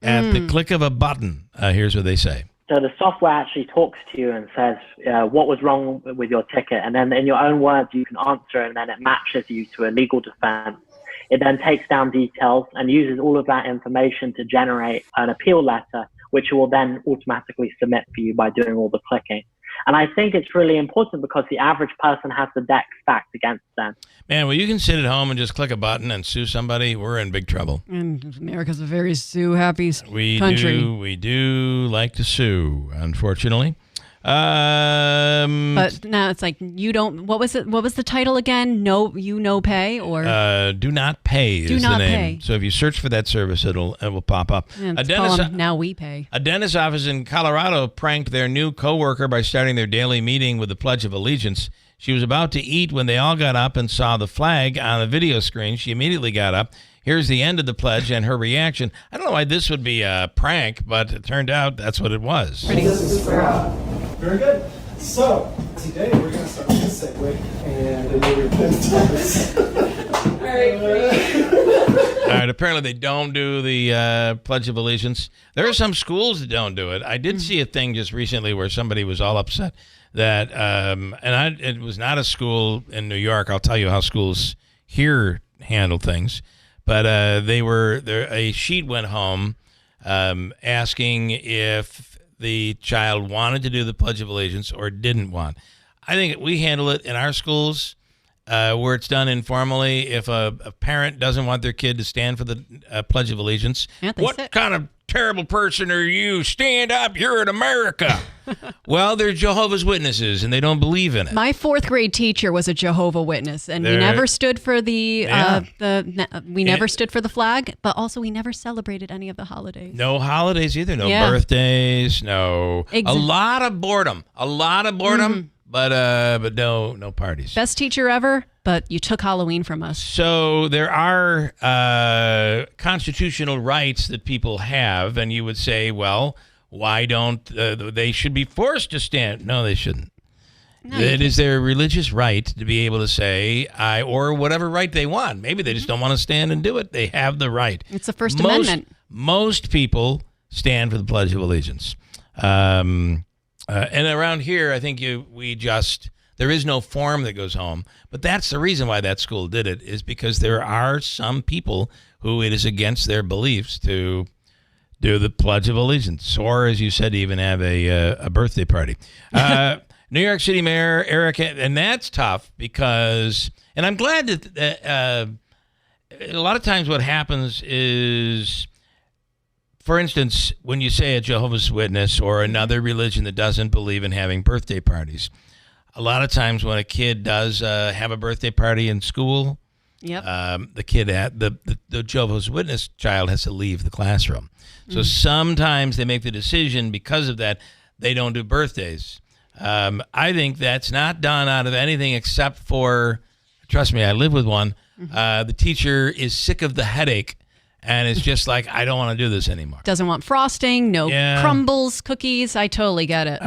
S3: at the click of a button. Here's what they say.
S6: So the software actually talks to you and says what was wrong with your ticket. And then in your own words, you can answer, and then it matches you to a legal defense. It then takes down details and uses all of that information to generate an appeal letter, which it will then automatically submit for you by doing all the clicking. And I think it's really important because the average person has the deck stacked against them.
S3: Man, well, you can sit at home and just click a button and sue somebody. We're in big trouble.
S5: And America's a very sue-happy country.
S3: We do like to sue, unfortunately.
S5: But now it's like you don't. What was it? What was the title again? No pay or
S3: Do Not Pay is the name.
S5: Pay.
S3: So if you search for that service, it will pop up.
S5: Yeah, call them Now We Pay.
S3: A dentist office in Colorado pranked their new coworker by starting their daily meeting with the Pledge of Allegiance. She was about to eat when they all got up and saw the flag on the video screen. She immediately got up. Here's the end of the pledge and her reaction. I don't know why this would be a prank, but it turned out that's what it was.
S9: This is very good. So, today we're going to start with a segue and then we're going to
S3: All right, apparently they don't do the Pledge of Allegiance. There are some schools that don't do it. I did see a thing just recently where somebody was all upset that, it was not a school in New York. I'll tell you how schools here handle things. But a sheet went home asking if the child wanted to do the Pledge of Allegiance or didn't want. I think we handle it in our schools where it's done informally. If a parent doesn't want their kid to stand for the Pledge of Allegiance, what kind of terrible person are you? Stand up, you're in America. Well, they're Jehovah's Witnesses, and they don't believe in it.
S5: My fourth grade teacher was a Jehovah Witness, and we never stood for the never stood for the flag, but also we never celebrated any of the holidays.
S3: No holidays either. No birthdays. No. A lot of boredom. But no parties.
S5: Best teacher ever, but you took Halloween from us.
S3: So there are constitutional rights that people have, and you would say, well, why don't they should be forced to stand? No, they shouldn't. No, it is their religious right to be able to say, or whatever right they want. Maybe they just don't want to stand and do it. They have the right.
S5: It's the First Amendment.
S3: Most people stand for the Pledge of Allegiance. And around here, I think there is no form that goes home. But that's the reason why that school did it, is because there are some people who it is against their beliefs to do the Pledge of Allegiance, or, as you said, even have a birthday party. New York City Mayor Eric, and that's tough because, and I'm glad that a lot of times what happens is, for instance, when you say a Jehovah's Witness or another religion that doesn't believe in having birthday parties, a lot of times when a kid does have a birthday party in school, the kid the Jehovah's Witness child has to leave the classroom. So sometimes they make the decision because of that they don't do birthdays. I think that's not done out of anything except for, trust me, I live with one. The teacher is sick of the headache. And it's just like, I don't want to do this anymore.
S5: Doesn't want frosting, crumbles, cookies. I totally get it.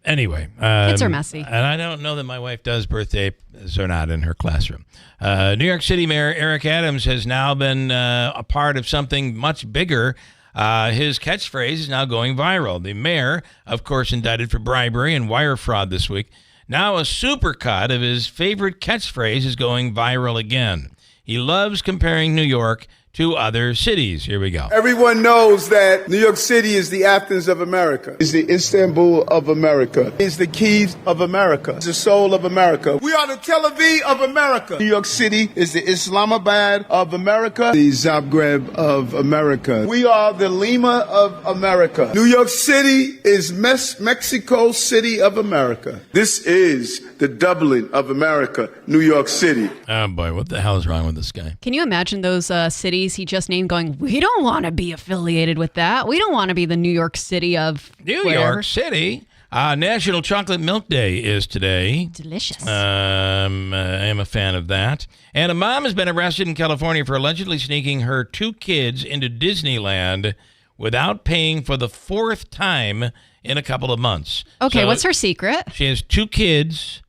S3: Anyway.
S5: Kids are messy.
S3: And I don't know that my wife does birthdays or not in her classroom. New York City Mayor Eric Adams has now been a part of something much bigger. His catchphrase is now going viral. The mayor, of course, indicted for bribery and wire fraud this week. Now a supercut of his favorite catchphrase is going viral again. He loves comparing New York to other cities. Here we go.
S12: Everyone knows that New York City is the Athens of America, is the Istanbul of America, is the Kyiv of America, is the Seoul of America. We are the Tel Aviv of America. New York City is the Islamabad of America, the Zagreb of America. We are the Lima of America. New York City is Mexico City of America. This is the Dublin of America, New York City.
S3: Oh, boy, what the hell is wrong with this guy?
S5: Can you imagine those cities he just named going, we don't want to be affiliated with that. We don't want to be the New York City of
S3: New
S5: where?
S3: York City. National Chocolate Milk Day is today.
S5: Delicious.
S3: I am a fan of that. And a mom has been arrested in California for allegedly sneaking her 2 kids into Disneyland without paying for the 4th time in a couple of months.
S5: Okay,
S3: So
S5: what's her secret?
S3: She has 2 kids.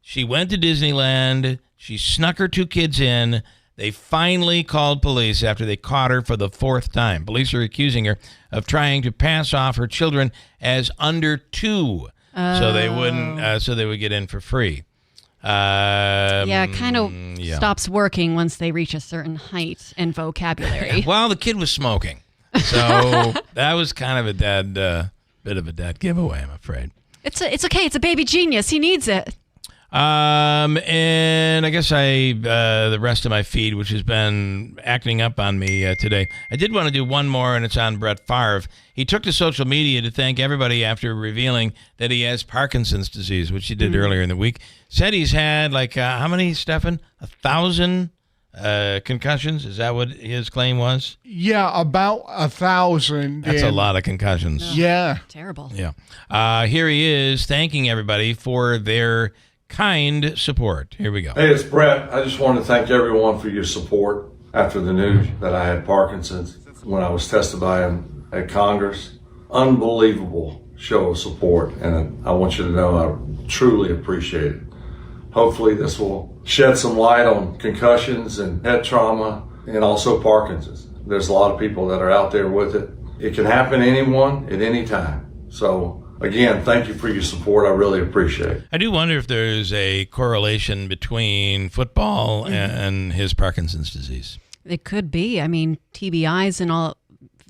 S3: She went to Disneyland. She snuck her 2 kids in. They finally called police after they caught her for the 4th time. Police are accusing her of trying to pass off her children as under 2, so they wouldn't, so they would get in for free.
S5: It kind of stops working once they reach a certain height and vocabulary.
S3: Well, the kid was smoking, so that was kind of a bit of a dead giveaway, I'm afraid.
S5: It's okay. It's a baby genius. He needs it.
S3: And I guess the rest of my feed, which has been acting up on me today. I did want to do one more, and it's on Brett Favre. He took to social media to thank everybody after revealing that he has Parkinson's disease, which he did earlier in the week. Said he's had, how many, Stefan? 1,000 concussions? Is that what his claim was?
S7: Yeah, about 1,000.
S3: That's a lot of concussions.
S7: Yeah.
S5: Terrible.
S3: Yeah. Here he is thanking everybody for their kind support. Here we go.
S15: Hey, it's Brett. I just want to thank everyone for your support after the news that I had Parkinson's when I was testifying at Congress. Unbelievable show of support, and I want you to know I truly appreciate it. Hopefully this will shed some light on concussions and head trauma and also Parkinson's. There's a lot of people that are out there with it. It can happen to anyone at any time. So again, thank you for your support. I really appreciate it.
S3: I do wonder if there's a correlation between football and his Parkinson's disease.
S5: It could be. I mean, TBIs and all.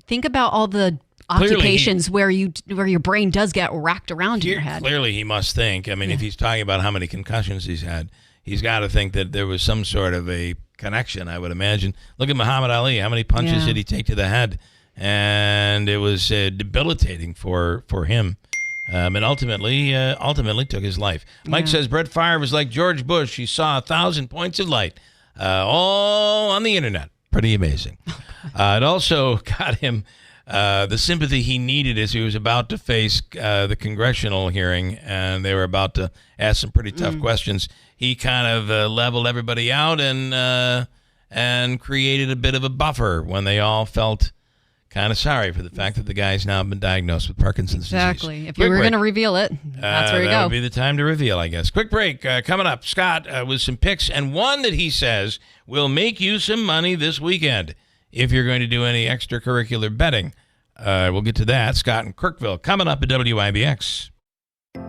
S5: Think about all the occupations where your brain does get wrapped around in your head.
S3: Clearly, he must think. I mean, if he's talking about how many concussions he's had, he's got to think that there was some sort of a connection, I would imagine. Look at Muhammad Ali. How many punches did he take to the head? And it was debilitating for him. And ultimately took his life. Mike says Brett Favre was like George Bush. He saw 1,000 points of light all on the internet. Pretty amazing. It also got him the sympathy he needed as he was about to face the congressional hearing, and they were about to ask some pretty tough questions. He kind of leveled everybody out and created a bit of a buffer when they all felt kind of sorry for the fact that the guy's now been diagnosed with Parkinson's disease.
S5: Exactly. If you were going to reveal it, that's where you go.
S3: That would be the time to reveal, I guess. Quick break. Coming up, Scott with some picks, and one that he says will make you some money this weekend if you're going to do any extracurricular betting. We'll get to that. Scott in Kirkville coming up at WIBX.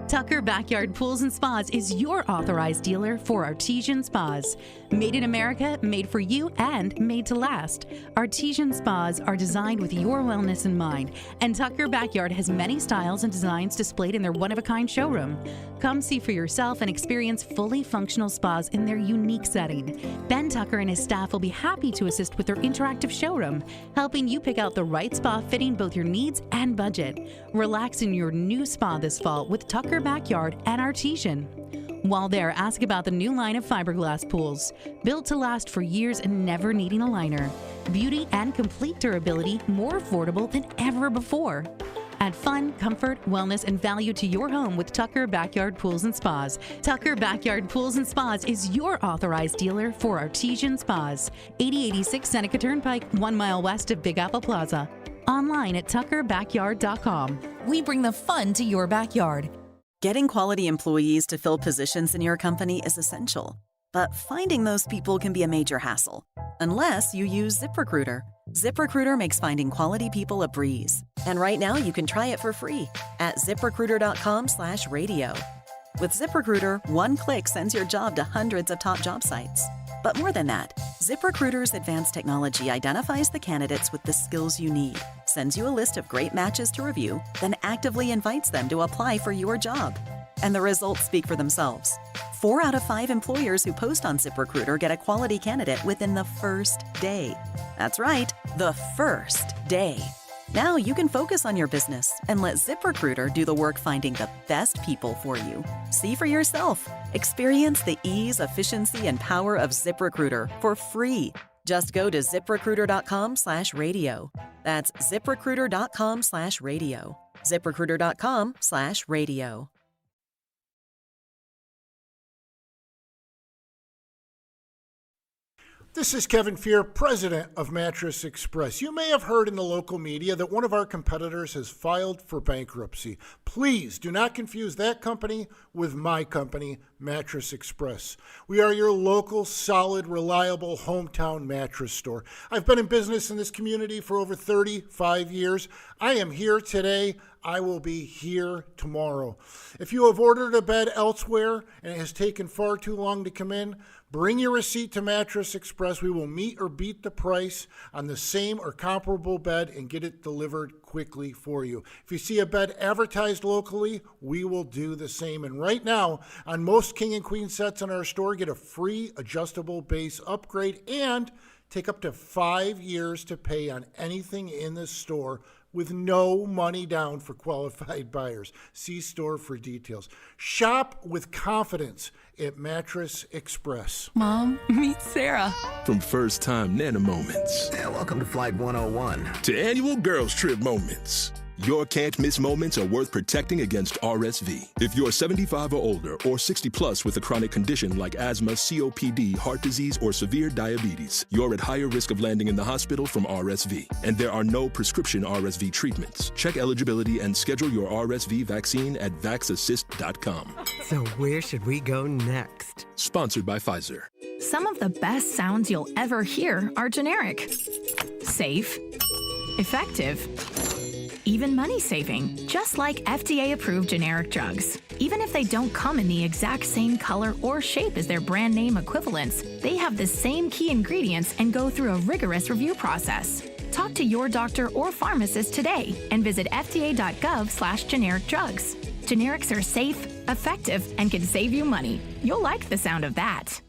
S16: Tucker Backyard Pools and Spas is your authorized dealer for Artesian Spas. Made in America, made for you, and made to last. Artesian Spas are designed with your wellness in mind, and Tucker Backyard has many styles and designs displayed in their one-of-a-kind showroom. Come see for yourself and experience fully functional spas in their unique setting. Ben Tucker and his staff will be happy to assist with their interactive showroom, helping you pick out the right spa fitting both your needs and budget. Relax in your new spa this fall with Tucker Backyard and Artesian. While there, ask about the new line of fiberglass pools, built to last for years and never needing a liner. Beauty and complete durability more affordable than ever before. Add fun, comfort, wellness, and value to your home with Tucker Backyard Pools and Spas. Tucker Backyard Pools and Spas is your authorized dealer for Artesian Spas. 8086 Seneca Turnpike, 1 mile west of Big Apple Plaza. Online at tuckerbackyard.com.
S18: We bring the fun to your backyard.
S8: Getting quality employees to fill positions in your company is essential, but finding those people can be a major hassle, unless you use ZipRecruiter. ZipRecruiter makes finding quality people a breeze. And right now you can try it for free at ZipRecruiter.com/radio. With ZipRecruiter, one click sends your job to hundreds of top job sites. But more than that, ZipRecruiter's advanced technology identifies the candidates with the skills you need, sends you a list of great matches to review, then actively invites them to apply for your job. And the results speak for themselves. 4 out of 5 employers who post on ZipRecruiter get a quality candidate within the first day. That's right, the first day. Now you can focus on your business and let ZipRecruiter do the work finding the best people for you. See for yourself. Experience the ease, efficiency, and power of ZipRecruiter for free. Just go to ZipRecruiter.com/radio. That's ZipRecruiter.com/radio. ZipRecruiter.com/radio.
S11: This is Kevin Fear, president of Mattress Express. You may have heard in the local media that one of our competitors has filed for bankruptcy. Please do not confuse that company with my company, Mattress Express. We are your local, solid, reliable hometown mattress store. I've been in business in this community for over 35 years. I am here today. I will be here tomorrow. If you have ordered a bed elsewhere and it has taken far too long to come in, bring your receipt to Mattress Express. We will meet or beat the price on the same or comparable bed and get it delivered quickly for you. If you see a bed advertised locally, we will do the same. And right now, on most king and queen sets in our store, get a free adjustable base upgrade and take up to 5 years to pay on anything in the store with no money down for qualified buyers. See store for details. Shop with confidence at Mattress Express.
S21: Mom, meet Sarah.
S26: From first-time Nana moments.
S28: Welcome to Flight 101.
S26: To annual girls trip moments. Your can't-miss moments are worth protecting against RSV. If you're 75 or older or 60 plus with a chronic condition like asthma, COPD, heart disease, or severe diabetes, you're at higher risk of landing in the hospital from RSV. And there are no prescription RSV treatments. Check eligibility and schedule your RSV vaccine at vaxassist.com.
S28: So where should we go next?
S26: Sponsored by Pfizer.
S18: Some of the best sounds you'll ever hear are generic. Safe. Effective. Even money-saving, just like FDA-approved generic drugs. Even if they don't come in the exact same color or shape as their brand name equivalents, they have the same key ingredients and go through a rigorous review process. Talk to your doctor or pharmacist today and visit fda.gov/generic drugs. Generics are safe, effective, and can save you money. You'll like the sound of that.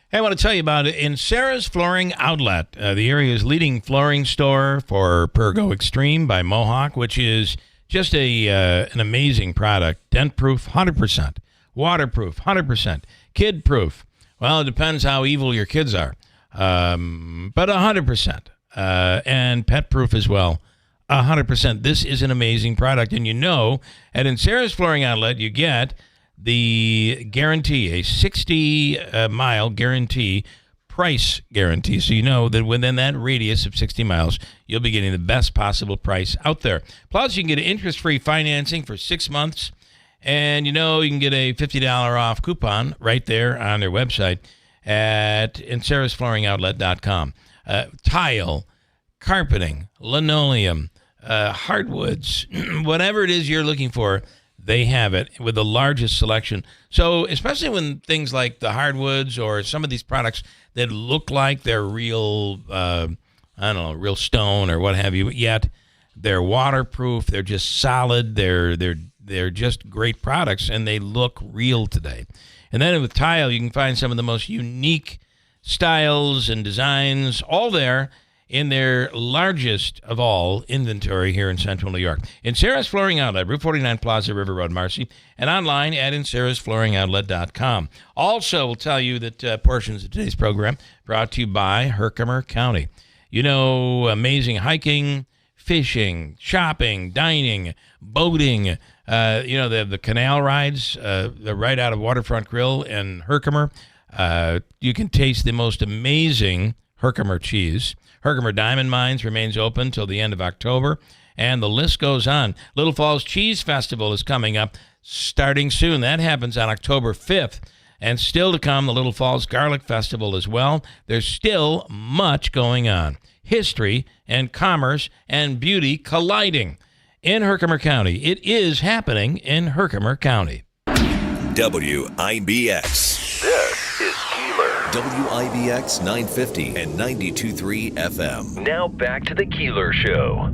S3: Hey, I want to tell you about it in Sarah's Flooring Outlet, the area's leading flooring store for Pergo Extreme by Mohawk, which is just an amazing product. Dent-proof, 100%. Waterproof, 100%. Kid-proof. Well, it depends how evil your kids are, but 100%. And pet-proof as well, 100%. This is an amazing product. And you know, at in Sarah's Flooring Outlet, you get the guarantee, a 60-mile guarantee, price guarantee. So you know that within that radius of 60 miles, you'll be getting the best possible price out there. Plus, you can get interest-free financing for 6 months. And you know you can get a $50 off coupon right there on their website at insarasflooringoutlet.com. Tile, carpeting, linoleum, hardwoods, whatever it is you're looking for, they have it with the largest selection. So especially when things like the hardwoods or some of these products that look like they're real, real stone or what have you, yet they're waterproof, they're just solid, they're just great products, and they look real today. And then with tile, you can find some of the most unique styles and designs all there in their largest of all inventory here in Central New York. In Sarah's Flooring Outlet, Route 49 Plaza, River Road, Marcy, and online at insarasflooringoutlet.com. Also, we'll tell you that portions of today's program brought to you by Herkimer County. You know, amazing hiking, fishing, shopping, dining, boating. They have the canal rides, the right out of Waterfront Grill in Herkimer. You can taste the most amazing Herkimer cheese. Herkimer Diamond Mines remains open till the end of October. and the list goes on. Little Falls Cheese Festival is coming up starting soon. That happens on October 5th. And still to come, the Little Falls Garlic Festival as well. There's still much going on. History and commerce and beauty colliding in Herkimer County. It is happening in Herkimer County.
S1: WIBX. This is Keeler. WIBX 950 and 92.3 FM. Now back to the Keeler Show.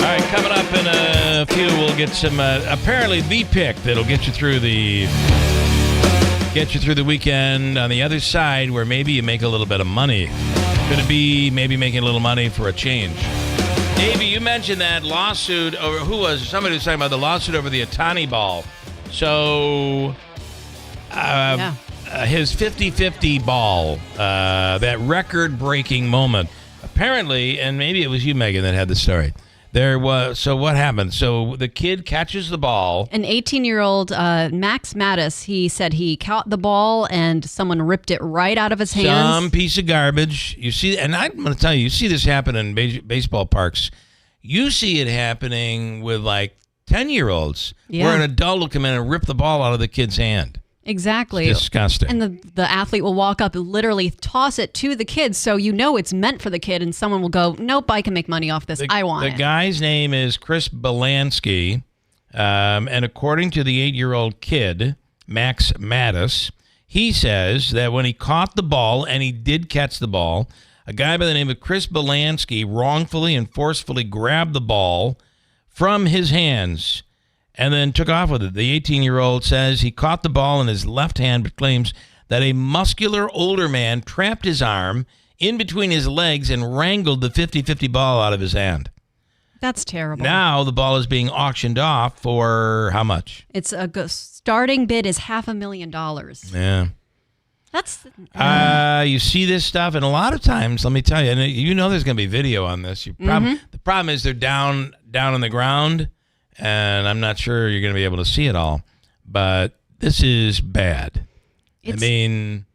S3: All right, coming up in a few, we'll get some apparently the pick that'll get you through the weekend. On the other side, where maybe you make a little bit of money. Could it be maybe making a little money for a change? Davey, you mentioned that lawsuit over somebody was talking about the lawsuit over the Otani ball. So his 50-50 ball, that record-breaking moment, apparently, and maybe it was you, Megan, that had the story. So what happened? So the kid catches the ball.
S5: An 18-year-old, Max Mattis, he said he caught the ball and someone ripped it right out of his hands.
S3: Some piece of garbage. You see, and I'm going to tell you see this happen in baseball parks. You see it happening with like 10-year-olds where an adult will come in and rip the ball out of the kid's hand.
S5: Exactly.
S3: It's disgusting.
S5: And the athlete will walk up and literally toss it to the kid, so you know it's meant for the kid, and someone will go, nope, I can make money off this. I want it.
S3: The guy's name is Chris Belansky, and according to the 8-year-old kid, Max Mattis, he says that when he caught the ball, and he did catch the ball, a guy by the name of Chris Belansky wrongfully and forcefully grabbed the ball from his hands and then took off with it. The 18-year-old says he caught the ball in his left hand, but claims that a muscular older man trapped his arm in between his legs and wrangled the 50-50 ball out of his hand.
S5: That's terrible.
S3: Now the ball is being auctioned off for how much?
S5: It's starting bid is $500,000.
S3: Yeah.
S5: That's
S3: you see this stuff, and a lot of times, let me tell you, and you know there's going to be video on this. The problem is they're down on the ground, and I'm not sure you're going to be able to see it all. But this is bad. I mean,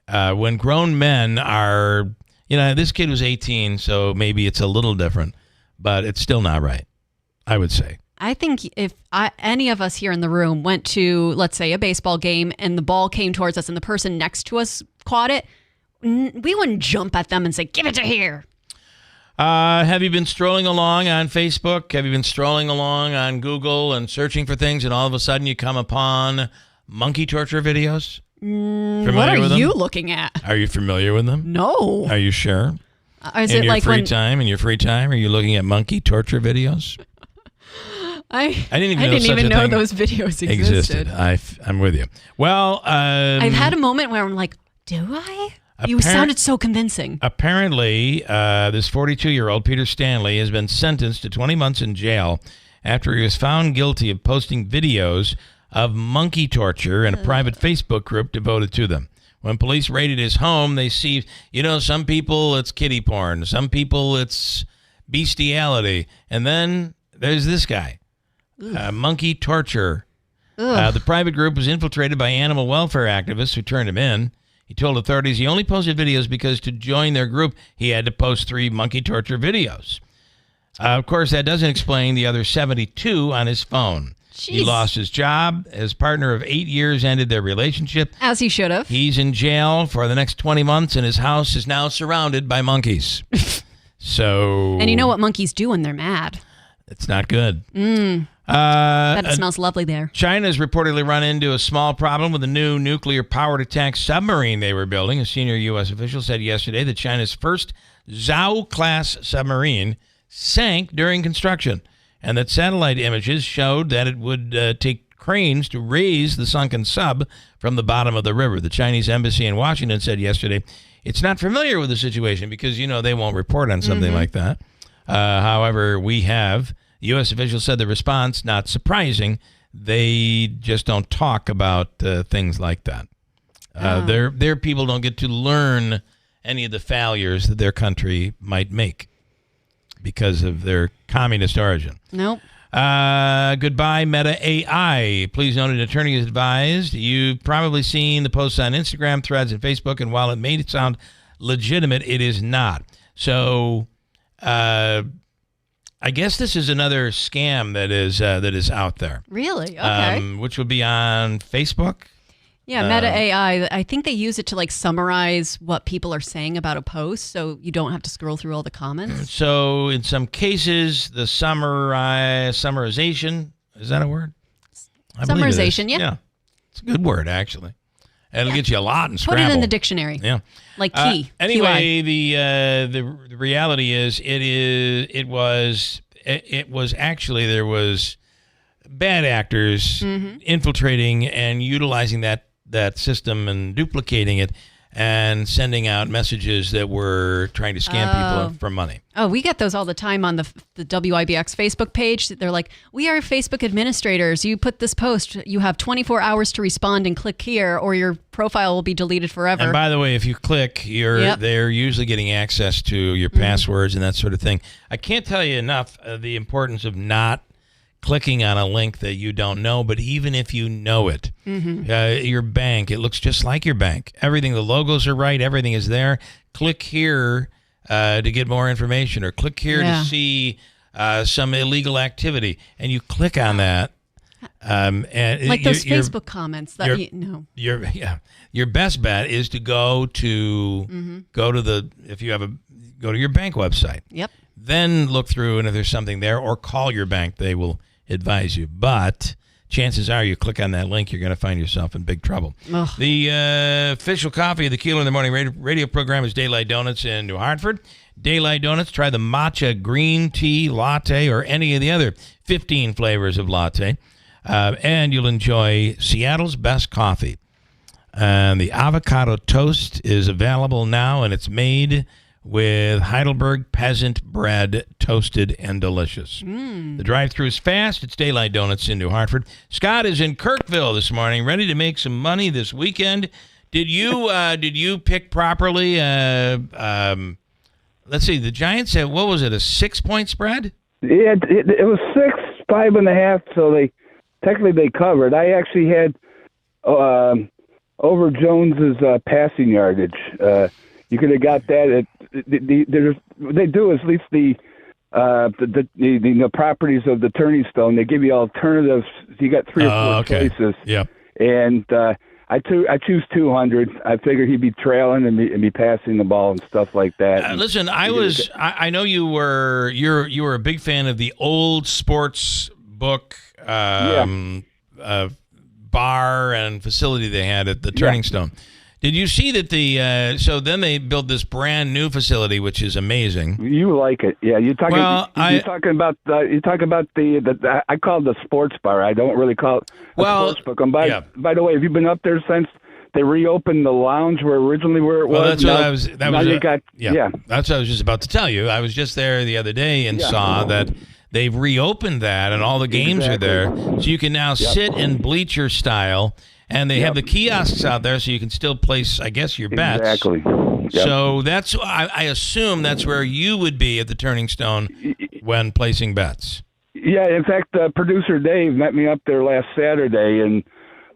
S3: when grown men are, this kid was 18, so maybe it's a little different, but it's still not right, I would say.
S5: I think if any of us here in the room went to, let's say, a baseball game and the ball came towards us and the person next to us caught it, we wouldn't jump at them and say, give it to here.
S3: Have you been strolling along on Facebook? Have you been strolling along on Google and searching for things, and all of a sudden you come upon monkey torture videos?
S5: What are you looking at?
S3: Are you familiar with them?
S5: No.
S3: Are you sure?
S5: Is
S3: in
S5: it
S3: your
S5: like
S3: free time, are you looking at monkey torture videos?
S5: I
S3: didn't
S5: even
S3: even
S5: know those videos existed.
S3: I'm with you. Well,
S5: I've had a moment where I'm like, do I? You sounded so convincing.
S3: Apparently, this 42-year-old, Peter Stanley, has been sentenced to 20 months in jail after he was found guilty of posting videos of monkey torture in a private Facebook group devoted to them. When police raided his home, they see, some people it's kiddie porn, some people it's bestiality, and then there's this guy. Monkey torture. The private group was infiltrated by animal welfare activists who turned him in. He told authorities he only posted videos because to join their group, he had to post 3 monkey torture videos. Of course, that doesn't explain the other 72 on his phone.
S5: Jeez.
S3: He lost his job. His partner of 8 years ended their relationship.
S5: As he should have.
S3: He's in jail for the next 20 months, and his house is now surrounded by monkeys.
S5: And you know what monkeys do when they're mad?
S3: It's not good.
S5: That smells lovely there.
S3: China's reportedly run into a small problem with a new nuclear-powered attack submarine they were building. A senior U.S. official said yesterday that China's first Zhao-class submarine sank during construction, and that satellite images showed that it would take cranes to raise the sunken sub from the bottom of the river. The Chinese embassy in Washington said yesterday it's not familiar with the situation because, they won't report on something like that. However, the U.S. official said the response, not surprising, they just don't talk about things like that. Their people don't get to learn any of the failures that their country might make because of their communist origin.
S5: Nope.
S3: Goodbye, Meta AI. Please note an attorney is advised. You've probably seen the posts on Instagram, Threads, and Facebook, and while it may sound legitimate, it is not. So I guess this is another scam that is out there.
S5: Really? Okay.
S3: Which would be on Facebook.
S5: Yeah, Meta AI, I think they use it to like summarize what people are saying about a post so you don't have to scroll through all the comments.
S3: So in some cases, the summarization, is that a word? I believe it is.
S5: Summarization, yeah.
S3: Yeah. It's a good word, actually. And it'll get you a lot in Scrabble.
S5: Put it in the dictionary.
S3: Yeah.
S5: Like key.
S3: Anyway, the reality is it was actually there was bad actors infiltrating and utilizing that system and duplicating it and sending out messages that were trying to scam people for money.
S5: Oh, we get those all the time on the WIBX Facebook page. They're like, we are Facebook administrators. You put this post, you have 24 hours to respond and click here or your profile will be deleted forever.
S3: And by the way, if you click, they're usually getting access to your passwords and that sort of thing. I can't tell you enough the importance of not clicking on a link that you don't know, but even if you know it, your bank, it looks just like your bank. Everything, the logos are right, everything is there. Click here to get more information, or click here to see some illegal activity, and you click on that. And
S5: like those Facebook comments that
S3: your best bet is to go to go to your bank website.
S5: Yep.
S3: Then look through, and if there's something there, or call your bank, they will advise you. But chances are you click on that link, you're going to find yourself in big trouble.
S5: Ugh.
S3: The official coffee of the Keeler in the Morning radio program is Daylight Donuts in New Hartford. Daylight Donuts, try the matcha green tea latte or any of the other 15 flavors of latte, and you'll enjoy Seattle's best coffee. And the avocado toast is available now, and it's made with Heidelberg peasant bread, toasted and delicious. The drive-thru is fast. It's Daylight Donuts in New Hartford. Scott is in Kirkville this morning, ready to make some money this weekend. Did you pick properly? Let's see. The Giants had, what was it, a 6-point spread?
S10: Yeah, it was 5.5. So they covered. I actually had over Jones's passing yardage. You could have got that. They do at least the properties of the turning stone. They give you alternatives. You got 3 or 4 choices.
S3: Yep.
S10: And I choose 200. I figured he'd be trailing and be passing the ball and stuff like that.
S3: Listen, I know you're a big fan of the old sports book bar and facility they had at the Turning Stone. Did you see that so then they built this brand new facility, which is amazing.
S10: You like it, yeah? You're talking about I call it the sports bar. I don't really call it a sports book. And by the way, have you been up there since they reopened the lounge where it was?
S3: Well, that's what I was. That's what I was just about to tell you. I was just there the other day and saw that they've reopened that, and all the games are there, so you can now sit in bleacher style. And they have the kiosks out there, so you can still place, I guess, your bets.
S10: Exactly. Yep.
S3: So that's, I assume that's where you would be at the Turning Stone when placing bets.
S10: Yeah, in fact, producer Dave met me up there last Saturday, and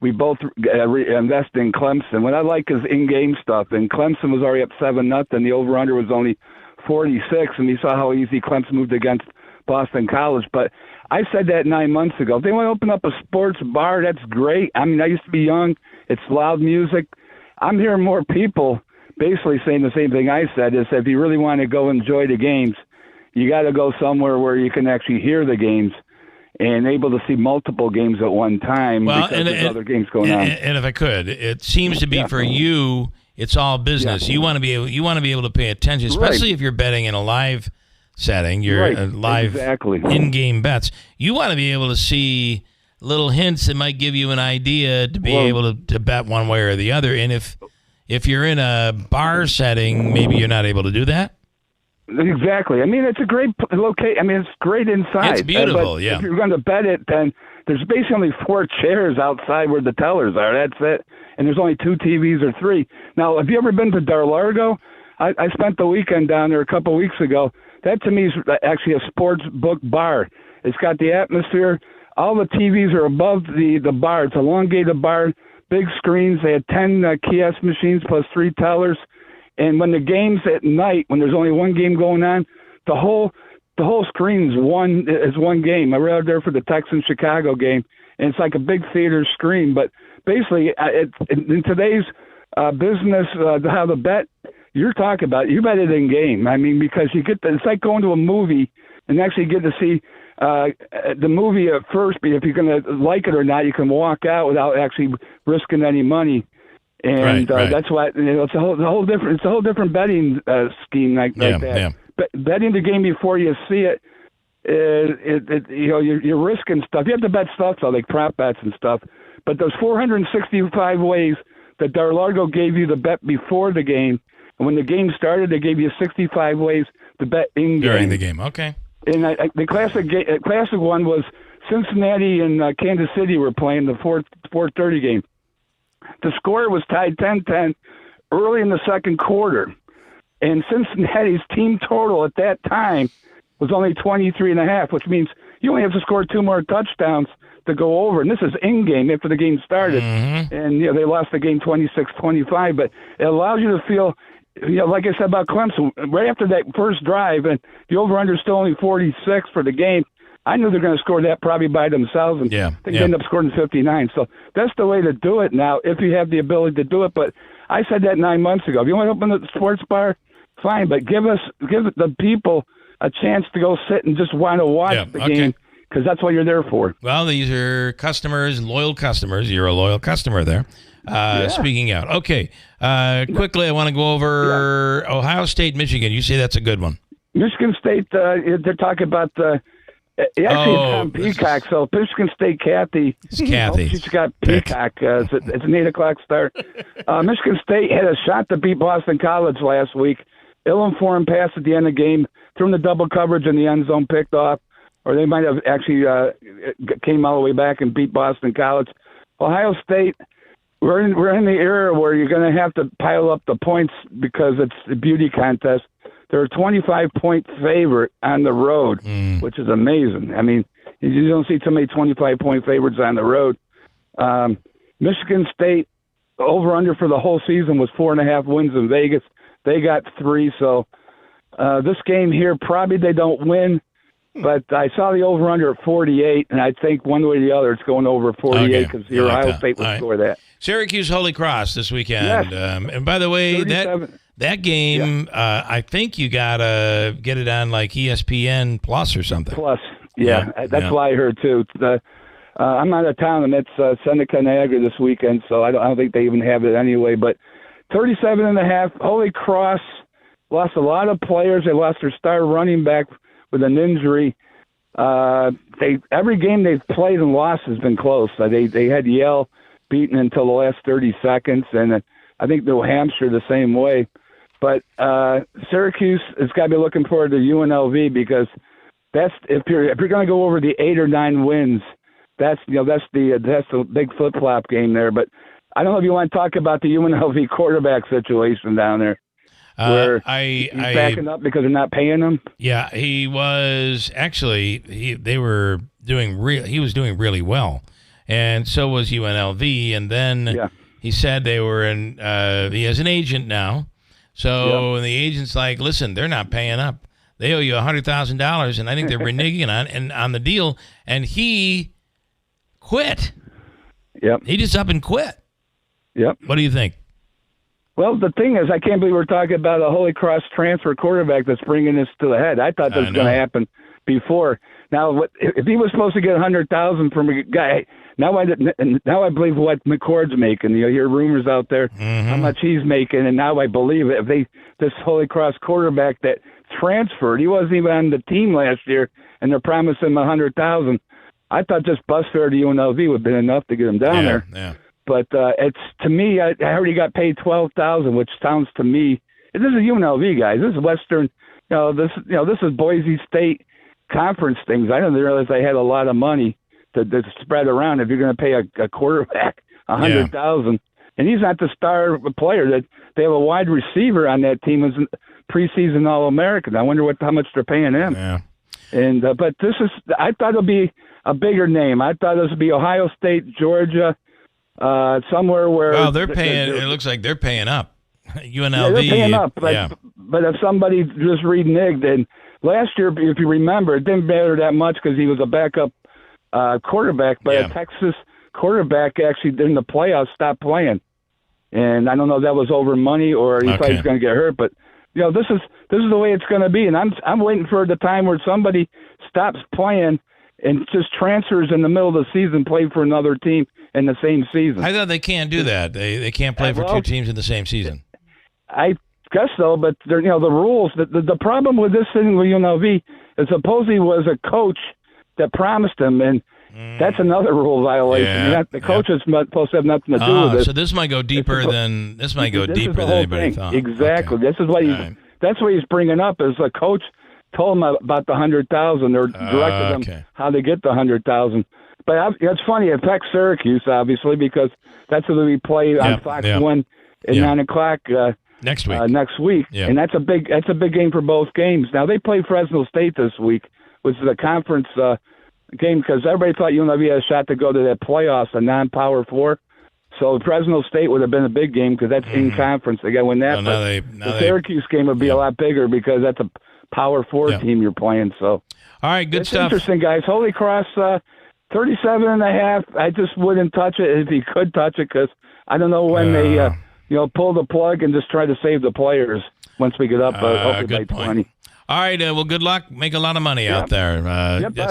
S10: we both invested in Clemson. What I like is in-game stuff, and Clemson was already up 7-0. The over-under was only 46, and we saw how easy Clemson moved against Boston College. But I said that 9 months ago. If they want to open up a sports bar, that's great. I mean, I used to be young. It's loud music. I'm hearing more people basically saying the same thing I said, is if you really want to go enjoy the games, you got to go somewhere where you can actually hear the games and able to see multiple games at one time because there's other games going on.
S3: And if I could, it seems to be for you, it's all business. You want to be able to pay attention, especially if you're betting in a live setting, your live in-game bets. You want to be able to see little hints that might give you an idea to be able to bet one way or the other. And if you're in a bar setting, maybe you're not able to do that.
S10: Exactly. I mean, it's a great location. I mean, it's great inside.
S3: It's beautiful,
S10: but if you're going to bet it, then there's basically only 4 chairs outside where the tellers are. That's it. And there's only 2 TVs or 3. Now, have you ever been to Dar Largo? I spent the weekend down there a couple of weeks ago. That to me is actually a sports book bar. It's got the atmosphere. All the TVs are above the bar. It's elongated bar, big screens. They had 10 kiosk machines plus 3 tellers. And when the game's at night, when there's only one game going on, the whole screen is one game. I was out there for the Texans-Chicago game, and it's like a big theater screen. But basically, in today's business, how the bet you're talking about, you bet it in game. I mean, because it's like going to a movie and actually get to see the movie at first. But if you're going to like it or not, you can walk out without actually risking any money. And
S3: right.
S10: That's why it's a whole different betting scheme like that.
S3: Yeah.
S10: Betting the game before you see it, you're risking stuff. You have to bet stuff like prop bets and stuff. But those 465 ways that Dar-Largo gave you to bet before the game, and when the game started, they gave you 65 ways to bet in game
S3: during the game. Okay.
S10: And the classic one was Cincinnati and Kansas City were playing the 4:30 game. The score was tied 10-10 early in the second quarter, and Cincinnati's team total at that time was only 23.5, which means you only have to score 2 more touchdowns to go over. And this is in-game after the game started.
S3: Mm-hmm.
S10: And they lost the game 26-25. But it allows you to feel, like I said about Clemson, right after that first drive, and the over-under is still only 46 for the game, I knew they're going to score that probably by themselves, and they end up scoring 59. So that's the way to do it now, if you have the ability to do it. But I said that 9 months ago. If you want to open the sports bar, fine, but give the people a chance to go sit and just want to watch the game, because that's what you're there for.
S3: Well, these are customers, loyal customers. You're a loyal customer there. Speaking out. Okay. Quickly, I want to go over Ohio State, Michigan. You say that's a good one.
S10: Michigan State, they're talking about it's on Peacock, so Michigan State Kathy.
S3: It's Kathy.
S10: She's got Peacock. It's an 8 o'clock start. Michigan State had a shot to beat Boston College last week. Ill-informed pass at the end of the game, threw in the double coverage in the end zone, picked off, or they might have actually came all the way back and beat Boston College. Ohio State, we're in the era where you're going to have to pile up the points because it's a beauty contest. They're a 25-point favorite on the road, which is amazing. I mean, you don't see too many 25-point favorites on the road. Michigan State, over-under for the whole season was 4.5 wins in Vegas. They got 3, so this game here, probably they don't win, but I saw the over-under at 48, and I think one way or the other it's going over 48 because Ohio State will score that.
S3: Syracuse Holy Cross this weekend.
S10: Yes.
S3: And by the way,
S10: 37.
S3: that game, I think you got to get it on like ESPN Plus or something.
S10: Plus, that's why I heard too. I'm out of town, and it's Seneca Niagara this weekend, so I don't think they even have it anyway. But 37.5. Holy Cross lost a lot of players. They lost their star running back with an injury. Every game they've played and lost has been close. They had Yale beaten until the last 30 seconds, and I think New Hampshire the same way. But Syracuse has got to be looking forward to UNLV, because that's if you're going to go over the 8 or 9 wins, that's the big flip flop game there. But I don't know if you want to talk about the UNLV quarterback situation down there, where he's backing up because they're not paying him.
S3: Yeah, he was actually he was doing really well, and so was UNLV. And then he said they were in. He has an agent now, so the agent's like, listen, they're not paying up. They owe you $100,000, and I think they're reneging on the deal. And he quit.
S10: Yep.
S3: He just up and quit.
S10: Yep.
S3: What do you think?
S10: Well, the thing is, I can't believe we're talking about a Holy Cross transfer quarterback that's bringing this to the head. I thought that was going to happen before. Now, if he was supposed to get $100,000 from a guy, now I believe what McCord's making. You hear rumors out there how much he's making, and now I believe it. If this Holy Cross quarterback that transferred, he wasn't even on the team last year, and they're promising him $100,000. I thought just bus fare to UNLV would have been enough to get him down there.
S3: Yeah.
S10: But it's, to me, I heard he got paid $12,000, which sounds to me, this is UNLV, guys. This is Western. This is Boise State conference things. I didn't realize they had a lot of money to spread around. If you're going to pay a quarterback $100,000, and he's not the star player, that they have a wide receiver on that team who's preseason All-American. I wonder how much they're paying him.
S3: Yeah.
S10: And but I thought it'll be a bigger name. I thought it would be Ohio State, Georgia, somewhere where.
S3: Well, they're paying. It looks like they're paying up. UNLV.
S10: Yeah, they're paying up. But,
S3: yeah.
S10: but if somebody just reneged, and last year, if you remember, it didn't matter that much because he was a backup quarterback. But a Texas quarterback actually in the playoffs stopped playing, and I don't know if that was over money or he thought he was going to get hurt. But this is the way it's going to be, and I'm waiting for the time where somebody stops playing and just transfers in the middle of the season, play for another team in the same season.
S3: I thought they can't do that. They can't play for two teams in the same season.
S10: I guess so, but the rules. The problem with this thing with UNLV is supposedly was a coach that promised him, and that's another rule violation.
S3: Yeah.
S10: The coach is supposed to have nothing to do with it.
S3: So this might go deeper than anybody thought.
S10: Exactly.
S3: Okay.
S10: This is what that's what he's bringing up. Is the coach told him about the 100,000 or directed him how to get the 100,000. But it's funny. It affects Syracuse obviously because that's what we play on Fox 1 at 9 o'clock.
S3: Next week,
S10: and that's a big game for both games. Now they play Fresno State this week, which is a conference game because everybody thought UNLV had a shot to go to that playoffs, a non-Power 4. So Fresno State would have been a big game because that's in conference. They got to win that. The Syracuse game would be a lot bigger because that's a Power 4 team you're playing. So
S3: all right, good stuff.
S10: Interesting, guys. Holy Cross, 37.5. I just wouldn't touch it if he could touch it because I don't know when they. Pull the plug and just try to save the players once we get up, hopefully by 20.
S3: All right, well, good luck. Make a lot of money out there.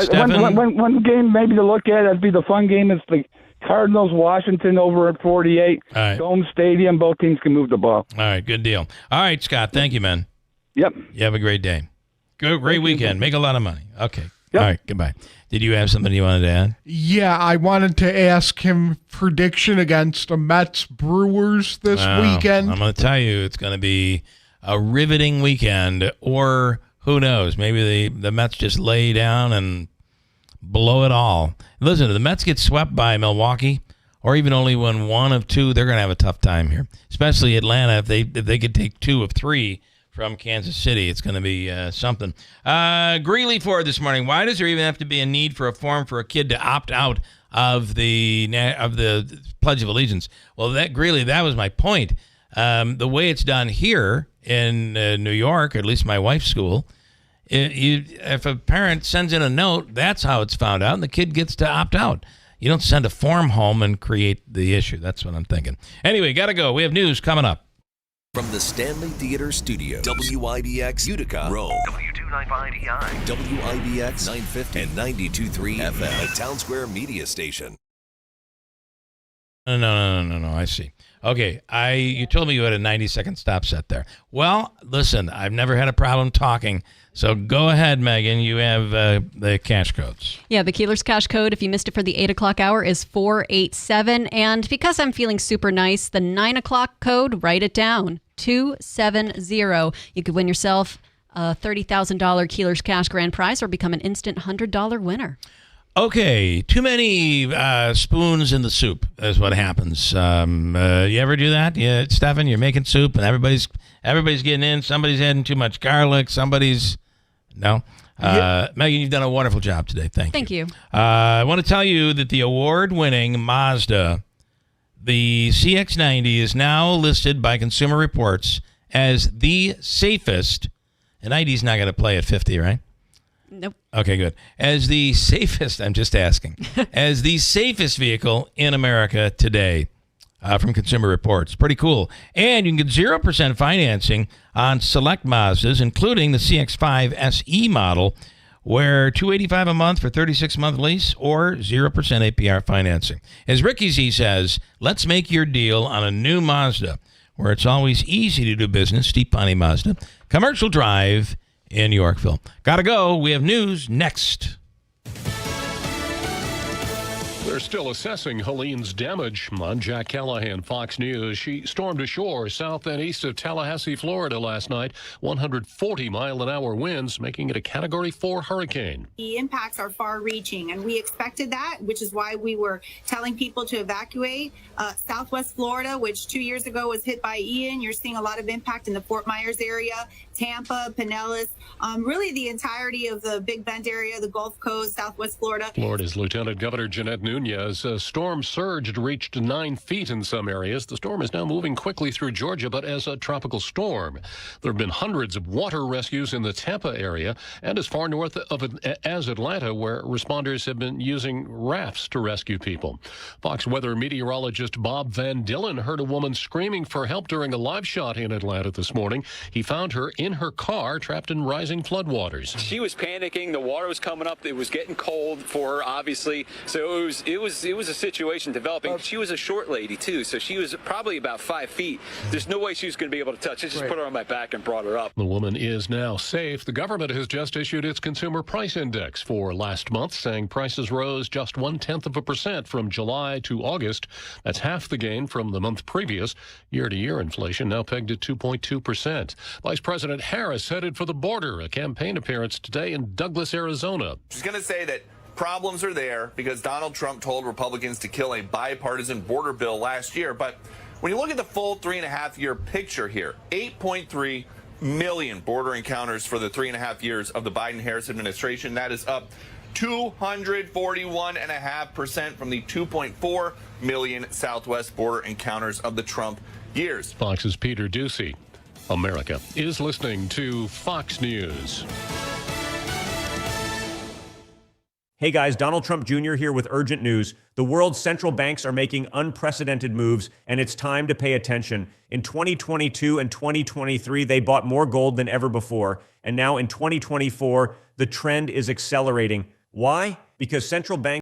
S10: Stefan? One game maybe to look at, that'd be the fun game, is the Cardinals-Washington over at 48.
S3: Right.
S10: Dome Stadium. Both teams can move the ball.
S3: All right, good deal. All right, Scott, thank you, man.
S10: Yep.
S3: You have a great day. Great weekend. Make a lot of money. Okay. Yep. All right, goodbye. Did you have something you wanted to add?
S7: Yeah, I wanted to ask him prediction against the Mets-Brewers this weekend.
S3: I'm going to tell you, it's going to be a riveting weekend, or who knows, maybe the Mets just lay down and blow it all. Listen, if the Mets get swept by Milwaukee, or even only win one of two, they're going to have a tough time here, especially Atlanta. If they could take 2 of 3 from Kansas City, it's going to be something. Greeley Ford this morning. Why does there even have to be a need for a form for a kid to opt out of the Pledge of Allegiance? Well, that was my point. The way it's done here in New York, at least my wife's school, if a parent sends in a note, that's how it's found out, and the kid gets to opt out. You don't send a form home and create the issue. That's what I'm thinking. Anyway, got to go. We have news coming up.
S1: From the Stanley Theater Studio, WIBX Utica, Rome, W295EI, WIBX 950 and 92.3 FM, a Town Square media station.
S3: No. I see. Okay, you told me you had a 90-second stop set there. Well, listen, I've never had a problem talking, so go ahead, Megan. You have the cash codes.
S5: Yeah, the Keeler's cash code, if you missed it for the 8 o'clock hour, is 487. And because I'm feeling super nice, the 9 o'clock code, write it down, 270. You could win yourself a $30,000 Keeler's cash grand prize or become an instant $100 winner.
S3: Okay, too many spoons in the soup is what happens. You ever do that? Yeah, Stefan, you're making soup and everybody's getting in. Somebody's adding too much garlic. No. Megan, you've done a wonderful job today. Thank you. I want to tell you that the award-winning Mazda, the CX-90, is now listed by Consumer Reports as the safest. And ID's not going to play at 50, right?
S5: Nope.
S3: Okay, good. As the safest, I'm just asking, as the safest vehicle in America today from Consumer Reports. Pretty cool. And you can get 0% financing on select Mazdas, including the CX-5 SE model, where $285 a month for 36-month lease or 0% APR financing. As Ricky Z says, let's make your deal on a new Mazda, where it's always easy to do business. Steve Ponte Mazda, Commercial Drive in Yorkville. Gotta go. We have news next.
S13: They're still assessing Helene's damage. I'm Jack Callahan, Fox News. She stormed ashore south and east of Tallahassee, Florida last night. 140-mile-an-hour winds, making it a Category 4 hurricane.
S14: The impacts are far-reaching, and we expected that, which is why we were telling people to evacuate. Southwest Florida, which 2 years ago was hit by Ian, you're seeing a lot of impact in the Fort Myers area, Tampa, Pinellas, really the entirety of the Big Bend area, the Gulf Coast, Southwest Florida.
S13: Florida's Lieutenant Governor Jeanette Nunez. A storm surged reached 9 feet in some areas. The storm is now moving quickly through Georgia, but as a tropical storm. There have been hundreds of water rescues in the Tampa area and as far north as Atlanta, where responders have been using rafts to rescue people. Fox weather meteorologist Bob Van Dillen heard a woman screaming for help during a live shot in Atlanta this morning. He found her in her car, trapped in rising floodwaters.
S17: She was panicking. The water was coming up. It was getting cold for her, obviously. So it was a situation developing. She was a short lady too, so she was probably about 5 feet. There's no way she was going to be able to touch it. Just put her on my back and brought her up.
S13: The woman is now safe. The government has just issued its consumer price index for last month, saying prices rose just 0.1% from July to August. That's half the gain from the month previous. Year-to-year inflation now pegged at 2.2%. Vice President Harris headed for the border, a campaign appearance today in Douglas, Arizona.
S19: She's going to say that problems are there because Donald Trump told Republicans to kill a bipartisan border bill last year. But when you look at the full 3.5-year picture here, 8.3 million border encounters for the 3.5 years of the Biden-Harris administration. That is up 241.5% from the 2.4 million Southwest border encounters of the Trump years.
S13: Fox's Peter Ducey. America is listening to Fox News.
S22: Hey guys, Donald Trump Jr. here with urgent news. The world's central banks are making unprecedented moves, and it's time to pay attention. In 2022 and 2023, they bought more gold than ever before. And now in 2024, the trend is accelerating. Why? Because central banks